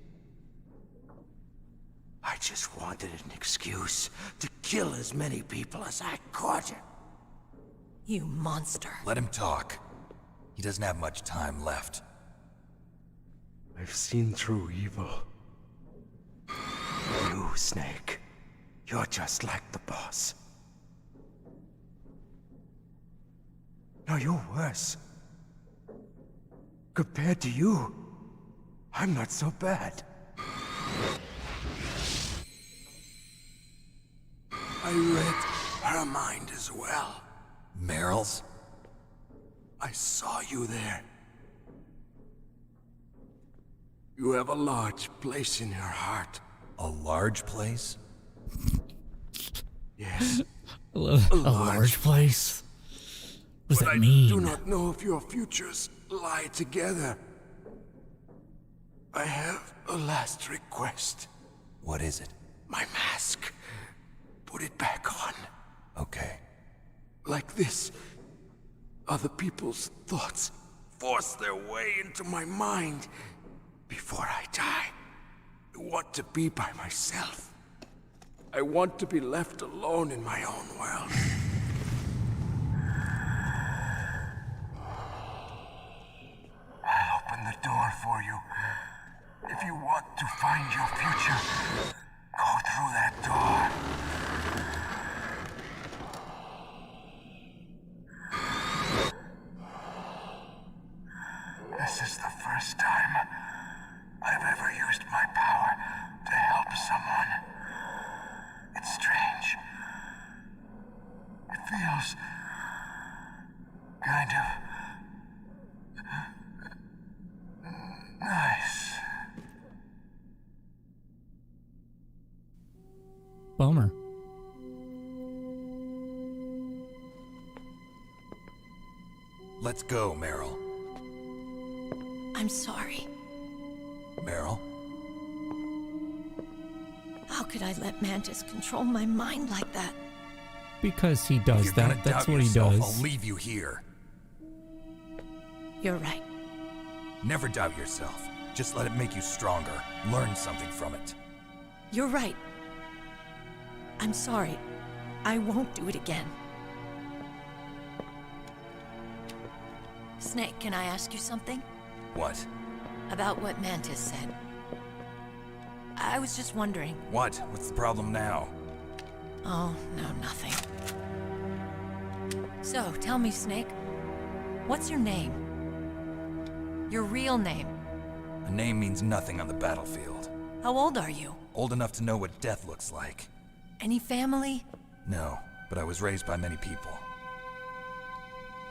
I just wanted an excuse to kill as many people as I could. You monster. Let him talk. He doesn't have much time left. I've seen through evil. You, Snake. You're just like the boss. No, you're worse. Compared to you, I'm not so bad. I read her mind as well. Meryl's? I saw you there. You have a large place in her heart. A large place? Yes. A large place? What does that mean? I do not know if your futures lie together. I have a last request. What is it? My mask. Put it back on. Okay. Like this, other people's thoughts force their way into my mind. Before I die, I want to be by myself. I want to be left alone in my own world. I'll open the door for you. If you want to find your future, go through that door. This is the first time I've ever used my power to help someone. It's strange. It feels kind of nice. Bummer. Let's go, Meryl. I'm sorry. Meryl? How could I let Mantis control my mind like that? Because he does that. That's what he does. I'll leave you here. You're right. Never doubt yourself. Just let it make you stronger. Learn something from it. You're right. I'm sorry. I won't do it again. Snake, can I ask you something? What? About what Mantis said. I was just wondering. What? What's the problem now? Oh, no, nothing. So, tell me, Snake. What's your name? Your real name? A name means nothing on the battlefield. How old are you? Old enough to know what death looks like. Any family? No, but I was raised by many people.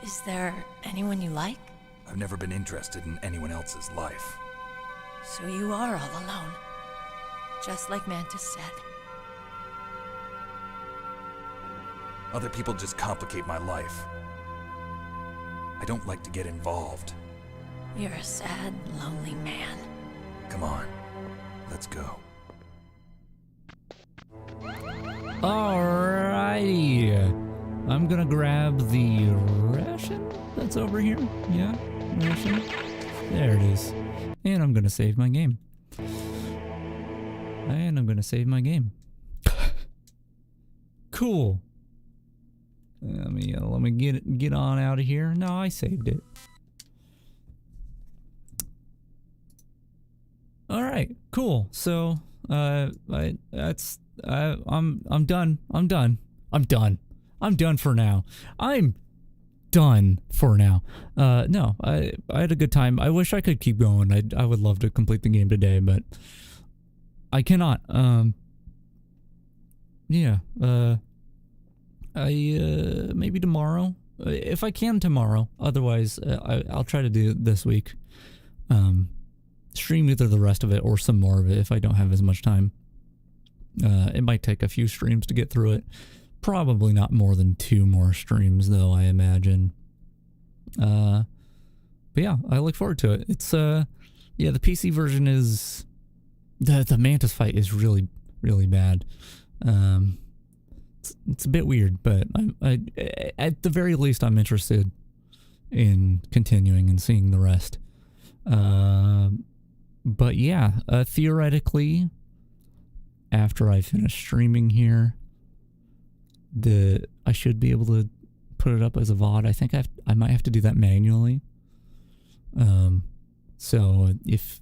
Is there anyone you like? I've never been interested in anyone else's life. So you are all alone. Just like Mantis said. Other people just complicate my life. I don't like to get involved. You're a sad, lonely man. Come on, let's go. Alrighty. I'm gonna grab the ration that's over here. Yeah, ration. There it is. And I'm gonna save my game. Cool. Let me get on out of here. No, I saved it. All right, cool. So, I'm done. I'm done for now. I'm done for now. No, I had a good time. I wish I could keep going. I would love to complete the game today, but I cannot. Yeah. Maybe tomorrow, if I can tomorrow. Otherwise, I'll try to do it this week. Stream either the rest of it or some more of it if I don't have as much time. It might take a few streams to get through it. Probably not more than 2 more streams, though, I imagine. But yeah, I look forward to it. It's yeah, the PC version is the Mantis fight is really, really bad. It's a bit weird, but I at the very least I'm interested in continuing and seeing the rest. But yeah, theoretically, after I finish streaming here, I should be able to put it up as a VOD. I think I might have to do that manually. So if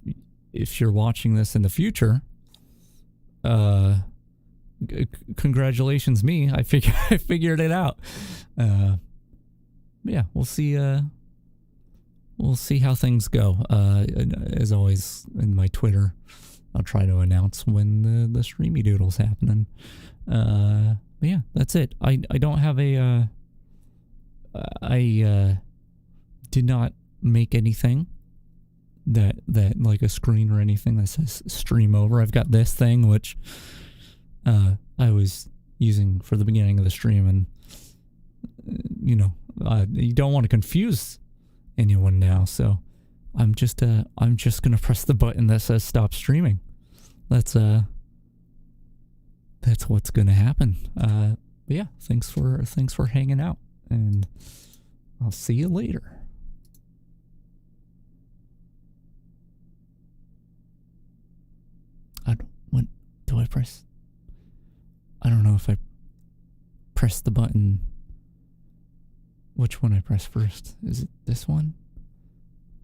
you're watching this in the future, congratulations me. I figured it out. Yeah, we'll see. We'll see how things go. As always, in my Twitter, I'll try to announce when the streamy doodle's happening. But yeah, that's it. I don't have a. I did not make anything that like a screen or anything that says stream over. I've got this thing which I was using for the beginning of the stream, and you don't want to confuse anyone now, so I'm just gonna press the button that says stop streaming. That's what's gonna happen. But yeah, thanks for hanging out, and I'll see you later. What do I press? I don't know if I press the button. Which one I press first? Is it this one?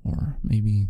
Or maybe